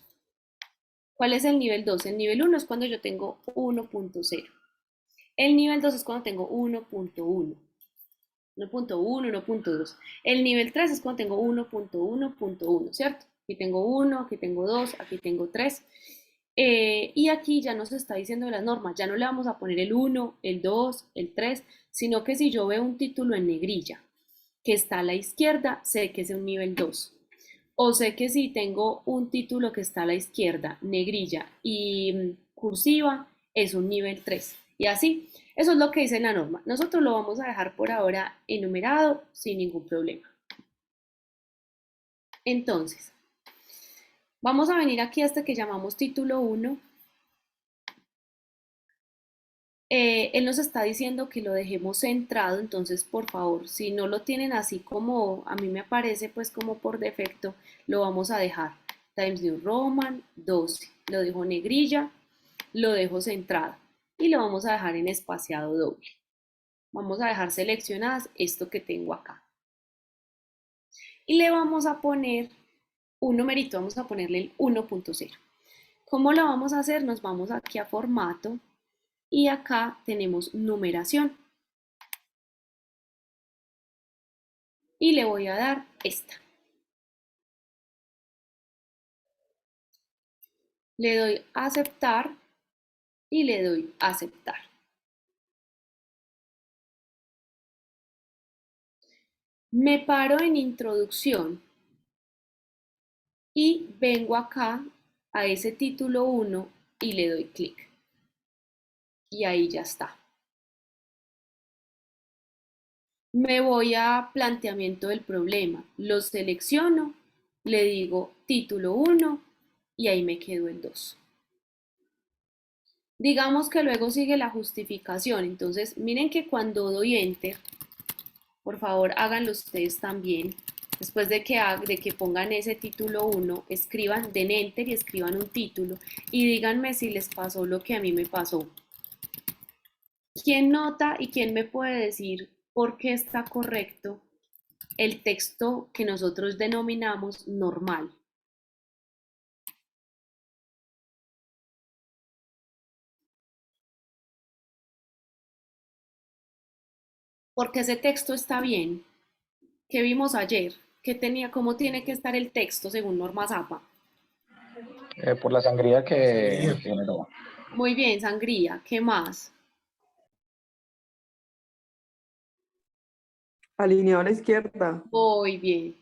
¿cuál es el nivel 2? El nivel 1 es cuando yo tengo 1.0. El nivel 2 es cuando tengo 1.1. 1.1, 1.2. El nivel 3 es cuando tengo 1.1.1, ¿cierto? Aquí tengo 1, aquí tengo 2, aquí tengo 3. Y aquí ya nos está diciendo las normas, ya no le vamos a poner el 1, el 2, el 3, sino que si yo veo un título en negrilla que está a la izquierda, sé que es un nivel 2. O sé que si tengo un título que está a la izquierda, negrilla y cursiva, es un nivel 3. Y así, eso es lo que dice la norma. Nosotros lo vamos a dejar por ahora enumerado sin ningún problema. Entonces, vamos a venir aquí a este que llamamos título 1. Él nos está diciendo que lo dejemos centrado, entonces por favor, si no lo tienen así como a mí me aparece, pues como por defecto, lo vamos a dejar. Times New Roman 12, lo dejo negrilla, lo dejo centrado y lo vamos a dejar en espaciado doble. Vamos a dejar seleccionadas esto que tengo acá. Y le vamos a poner un numerito, vamos a ponerle el 1.0. ¿Cómo lo vamos a hacer? Nos vamos aquí a formato y acá tenemos numeración. Y le voy a dar esta. Le doy a aceptar y le doy a aceptar. Me paro en introducción y vengo acá a ese título 1 y le doy clic. Y ahí ya está. Me voy a planteamiento del problema. Lo selecciono, le digo título 1 y ahí me quedo el 2. Digamos que luego sigue la justificación. Entonces, miren que cuando doy Enter, por favor háganlo ustedes también. Después de que pongan ese título 1, escriban, den Enter y escriban un título y díganme si les pasó lo que a mí me pasó. ¿Quién nota y quién me puede decir por qué está correcto el texto que nosotros denominamos normal? Porque ese texto está bien. ¿Qué vimos ayer? ¿Cómo tiene que estar el texto según normas APA?
Por la sangría que generó.
Muy bien, sangría. ¿Qué más?
Alineado a la izquierda.
Muy bien.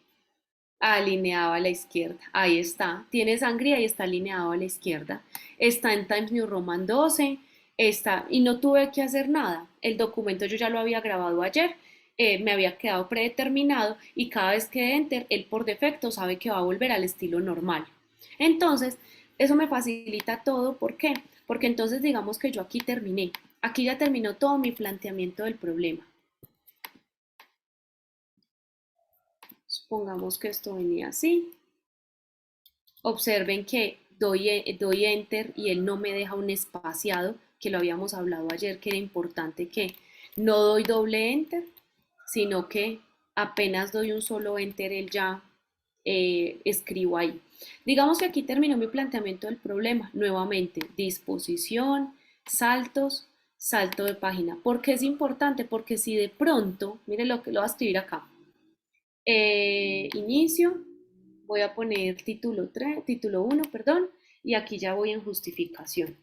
Alineado a la izquierda. Ahí está. Tiene sangría y está alineado a la izquierda. Está en Times New Roman 12. Está, y no tuve que hacer nada. El documento yo ya lo había grabado ayer. Me había quedado predeterminado y cada vez que enter, él por defecto sabe que va a volver al estilo normal. Entonces, eso me facilita todo. ¿Por qué? Porque entonces digamos que yo aquí terminé. Aquí ya terminó todo mi planteamiento del problema. Supongamos que esto venía así. Observen que doy Enter y él no me deja un espaciado, que lo habíamos hablado ayer, que era importante que no doy doble Enter, sino que apenas doy un solo Enter, él ya escribo ahí. Digamos que aquí terminó mi planteamiento del problema. Nuevamente, disposición, saltos, salto de página. ¿Por qué es importante? Porque si de pronto, miren lo que lo voy a escribir acá. Inicio, voy a poner título 1, perdón, y aquí ya voy en justificación.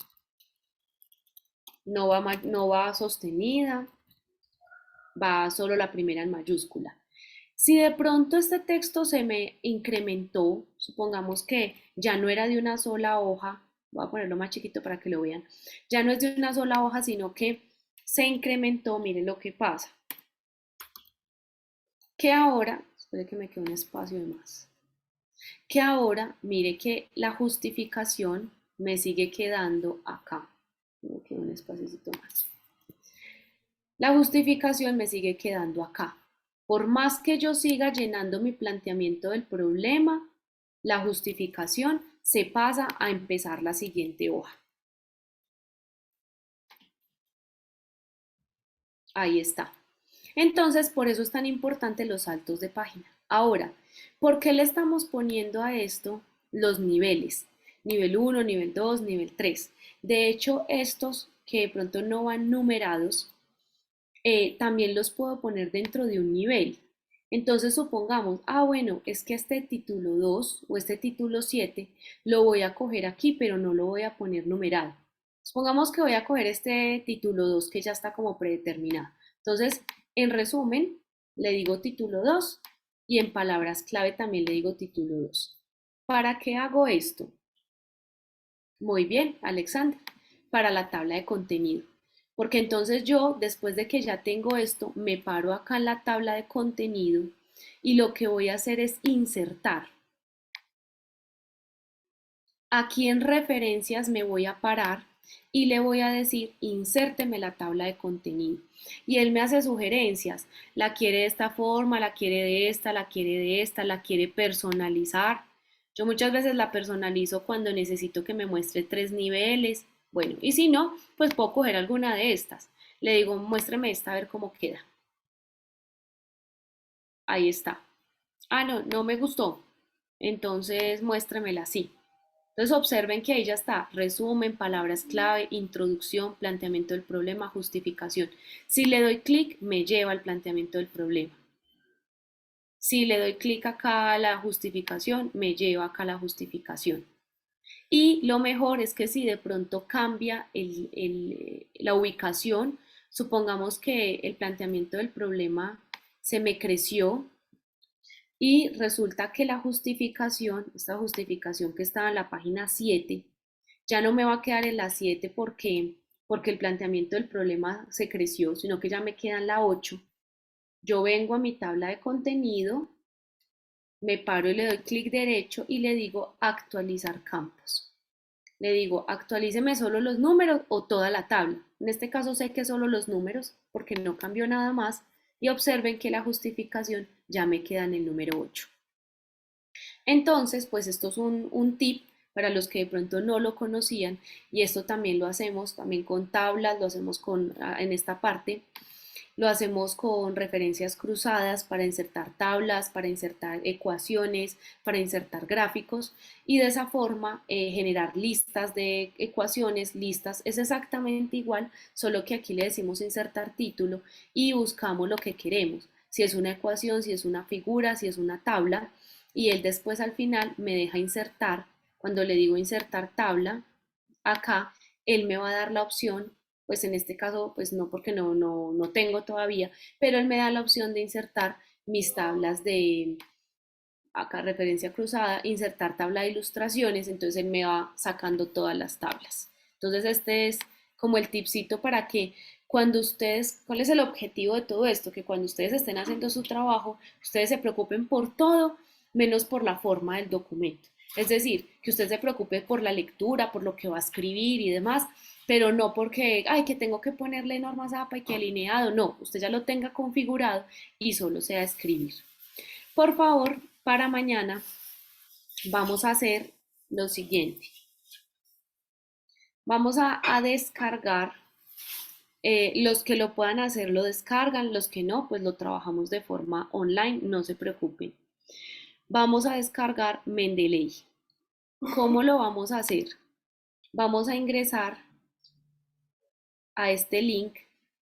No va sostenida, va solo la primera en mayúscula. Si de pronto este texto se me incrementó, supongamos que ya no era de una sola hoja, voy a ponerlo más chiquito para que lo vean, ya no es de una sola hoja, sino que se incrementó, miren lo que pasa. Que ahora, espere que me quede un espacio de más, que ahora mire que la justificación me sigue quedando acá, me queda un espacio más. La justificación me sigue quedando acá. Por más que yo siga llenando mi planteamiento del problema, la justificación se pasa a empezar la siguiente hoja. Ahí está. Entonces, por eso es tan importante los saltos de página. Ahora, ¿por qué le estamos poniendo a esto los niveles? Nivel 1, nivel 2, nivel 3. De hecho, estos que de pronto no van numerados, también los puedo poner dentro de un nivel. Entonces supongamos, bueno, es que este título 2 o este título 7 lo voy a coger aquí, pero no lo voy a poner numerado. Supongamos que voy a coger este título 2 que ya está como predeterminado. Entonces, en resumen, le digo título 2 y en palabras clave también le digo título 2. ¿Para qué hago esto? Muy bien, Alexander, para la tabla de contenido. Porque entonces yo, después de que ya tengo esto, me paro acá en la tabla de contenido y lo que voy a hacer es insertar. Aquí en referencias me voy a parar y le voy a decir, insérteme la tabla de contenido. Y él me hace sugerencias, la quiere de esta forma, la quiere de esta, la quiere de esta, la quiere personalizar. Yo muchas veces la personalizo cuando necesito que me muestre 3 niveles. Bueno, y si no, pues puedo coger alguna de estas. Le digo, muéstreme esta a ver cómo queda. Ahí está. No, no me gustó. Entonces muéstremela así. Entonces observen que ahí ya está, resumen, palabras clave, introducción, planteamiento del problema, justificación. Si le doy clic, me lleva al planteamiento del problema. Si le doy clic acá a la justificación, me lleva acá a la justificación. Y lo mejor es que si de pronto cambia la ubicación, supongamos que el planteamiento del problema se me creció y resulta que la justificación, esta justificación que estaba en la página 7, ya no me va a quedar en la 7 porque el planteamiento del problema se creció, sino que ya me queda en la 8. Yo vengo a mi tabla de contenido, me paro y le doy clic derecho y le digo actualizar campos. Le digo actualíceme solo los números o toda la tabla. En este caso sé que solo los números porque no cambió nada más y observen que la justificación ya me queda en el número 8. Entonces, pues esto es un tip para los que de pronto no lo conocían y esto también lo hacemos también con tablas, lo hacemos en esta parte, lo hacemos con referencias cruzadas para insertar tablas, para insertar ecuaciones, para insertar gráficos y de esa forma generar listas de ecuaciones, listas, es exactamente igual, solo que aquí le decimos insertar título y buscamos lo que queremos, si es una ecuación, si es una figura, si es una tabla y él después al final me deja insertar, cuando le digo insertar tabla, acá él me va a dar la opción, pues en este caso, pues no porque no tengo todavía, pero él me da la opción de insertar mis tablas de, acá referencia cruzada, insertar tabla de ilustraciones, entonces él me va sacando todas las tablas. Entonces este es como el tipcito para que cuando ustedes, ¿cuál es el objetivo de todo esto? Que cuando ustedes estén haciendo su trabajo, ustedes se preocupen por todo menos por la forma del documento. Es decir, que usted se preocupe por la lectura, por lo que va a escribir y demás, pero no porque, que tengo que ponerle normas APA y que alineado, no, usted ya lo tenga configurado y solo sea escribir. Por favor, para mañana vamos a hacer lo siguiente. Vamos a descargar, los que lo puedan hacer lo descargan, los que no, pues lo trabajamos de forma online, no se preocupen. Vamos a descargar Mendeley. ¿Cómo lo vamos a hacer? Vamos a ingresar a este link,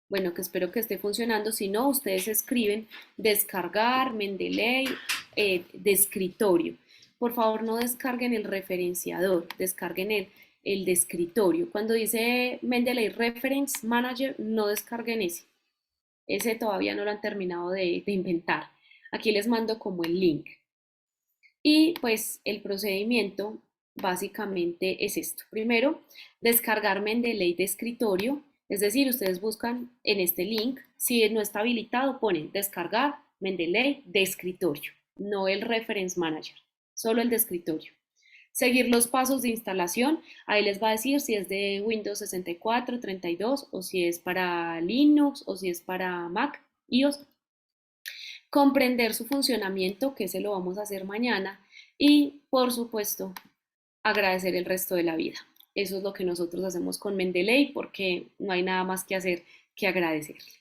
bueno, que espero que esté funcionando, si no, ustedes escriben descargar Mendeley de escritorio. Por favor, no descarguen el referenciador, descarguen el de escritorio. Cuando dice Mendeley Reference Manager, no descarguen ese. Ese todavía no lo han terminado de inventar. Aquí les mando como el link. Y pues el procedimiento básicamente es esto. Primero, descargar Mendeley de escritorio, es decir, ustedes buscan en este link, si no está habilitado, ponen descargar Mendeley de escritorio, no el Reference Manager, solo el de escritorio. Seguir los pasos de instalación, ahí les va a decir si es de Windows 64, 32 o si es para Linux o si es para Mac, iOS. Comprender su funcionamiento, que se lo vamos a hacer mañana, y por supuesto agradecer el resto de la vida. Eso es lo que nosotros hacemos con Mendeley porque no hay nada más que hacer que agradecerle.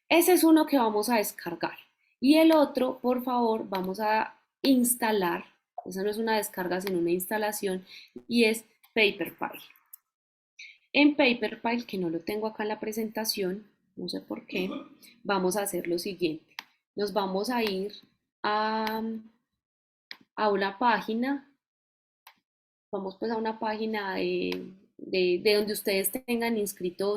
Ese es uno que vamos a descargar. Y el otro, por favor, vamos a instalar. Esa no es una descarga, sino una instalación, y es PaperPie. En PaperPie, que no lo tengo acá en la presentación, no sé por qué, vamos a hacer lo siguiente. Nos vamos a ir a una página. Vamos pues a una página de donde ustedes tengan inscrito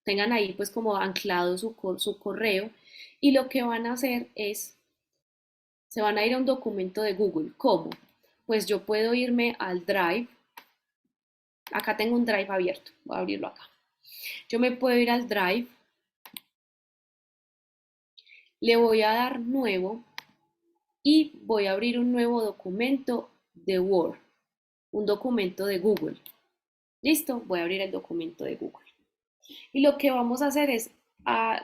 tengan ahí pues como anclado su correo, y lo que van a hacer es, se van a ir a un documento de Google. ¿Cómo? Pues yo puedo irme al Drive. Acá tengo un Drive abierto, voy a abrirlo acá. Yo me puedo ir al Drive, le voy a dar nuevo y voy a abrir un nuevo documento de Word, un documento de Google. Listo, voy a abrir el documento de Google. Y lo que vamos a hacer es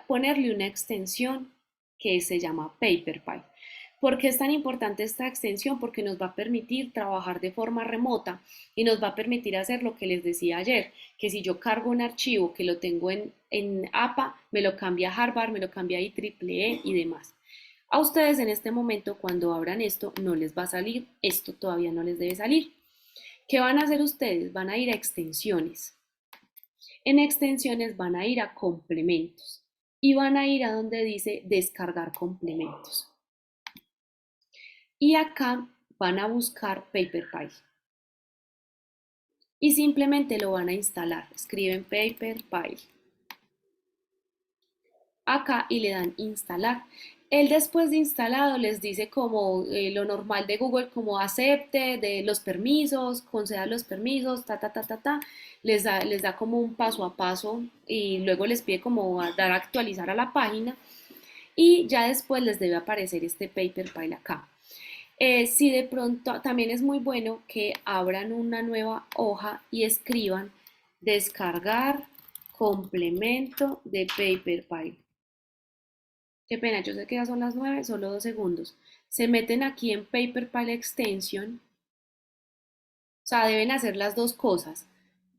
ponerle una extensión que se llama PaperPie. ¿Por qué es tan importante esta extensión? Porque nos va a permitir trabajar de forma remota y nos va a permitir hacer lo que les decía ayer, que si yo cargo un archivo que lo tengo en APA, me lo cambia a Harvard, me lo cambia a IEEE y demás. A ustedes en este momento, cuando abran esto, no les va a salir, esto todavía no les debe salir. ¿Qué van a hacer ustedes? Van a ir a extensiones. En extensiones van a ir a complementos y van a ir a donde dice descargar complementos. Y acá van a buscar PaperPie. Y simplemente lo van a instalar. Escriben PaperPie acá y le dan instalar. Él después de instalado les dice como lo normal de Google, como acepte de los permisos, conceda los permisos, les da como un paso a paso y luego les pide como dar a actualizar a la página y ya después les debe aparecer este PaperPie acá. Si de pronto, también es muy bueno que abran una nueva hoja y escriban descargar complemento de PaperPie. Qué pena, yo sé que ya son las 9, solo 2 segundos. Se meten aquí en PaperPie Extension. O sea, deben hacer las dos cosas.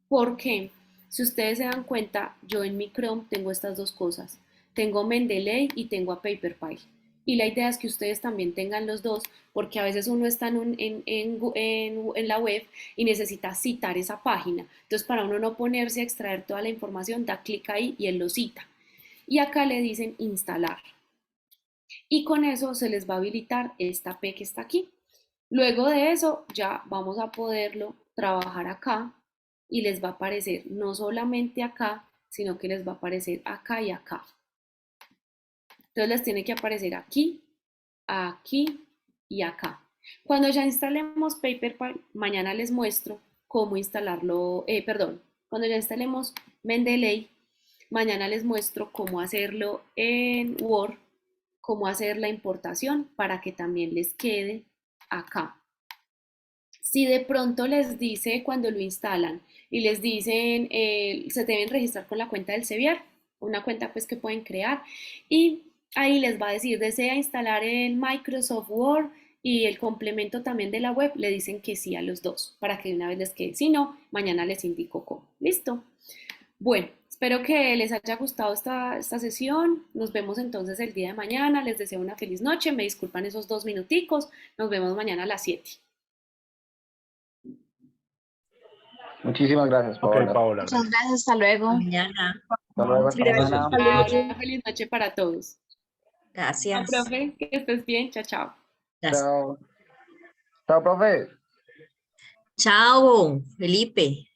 Porque, si ustedes se dan cuenta, yo en mi Chrome tengo estas dos cosas. Tengo Mendeley y tengo a PaperPie. Y la idea es que ustedes también tengan los dos, porque a veces uno está en la web y necesita citar esa página. Entonces, para uno no ponerse a extraer toda la información, da clic ahí y él lo cita. Y acá le dicen instalar. Y con eso se les va a habilitar esta P que está aquí. Luego de eso ya vamos a poderlo trabajar acá y les va a aparecer no solamente acá, sino que les va a aparecer acá y acá. Entonces les tiene que aparecer aquí, aquí y acá. Cuando ya instalemos PaperPie, mañana les muestro cómo instalarlo, cuando ya instalemos Mendeley, mañana les muestro cómo hacerlo en Word, cómo hacer la importación para que también les quede acá. Si de pronto les dice cuando lo instalan y les dicen se deben registrar con la cuenta del CEBIAR, una cuenta pues que pueden crear, y ahí les va a decir desea instalar el Microsoft Word y el complemento también de la web, le dicen que sí a los dos para que de una vez les quede, si no, mañana les indico cómo. ¿Listo? Bueno, espero que les haya gustado esta sesión. Nos vemos entonces el día de mañana. Les deseo una feliz noche. Me disculpan esos 2 minuticos. Nos vemos mañana a las 7.
Muchísimas gracias,
Ok,
Paola.
Paola.
Muchas gracias, hasta luego.
Mañana.
Hasta luego, hasta
Gracias.
mañana.
Buenas noches.
Una feliz noche para todos. Chao,
Gracias.
profe, que estés bien. Chao, chao.
Gracias.
Chao. Chao, profe.
Chao, Felipe.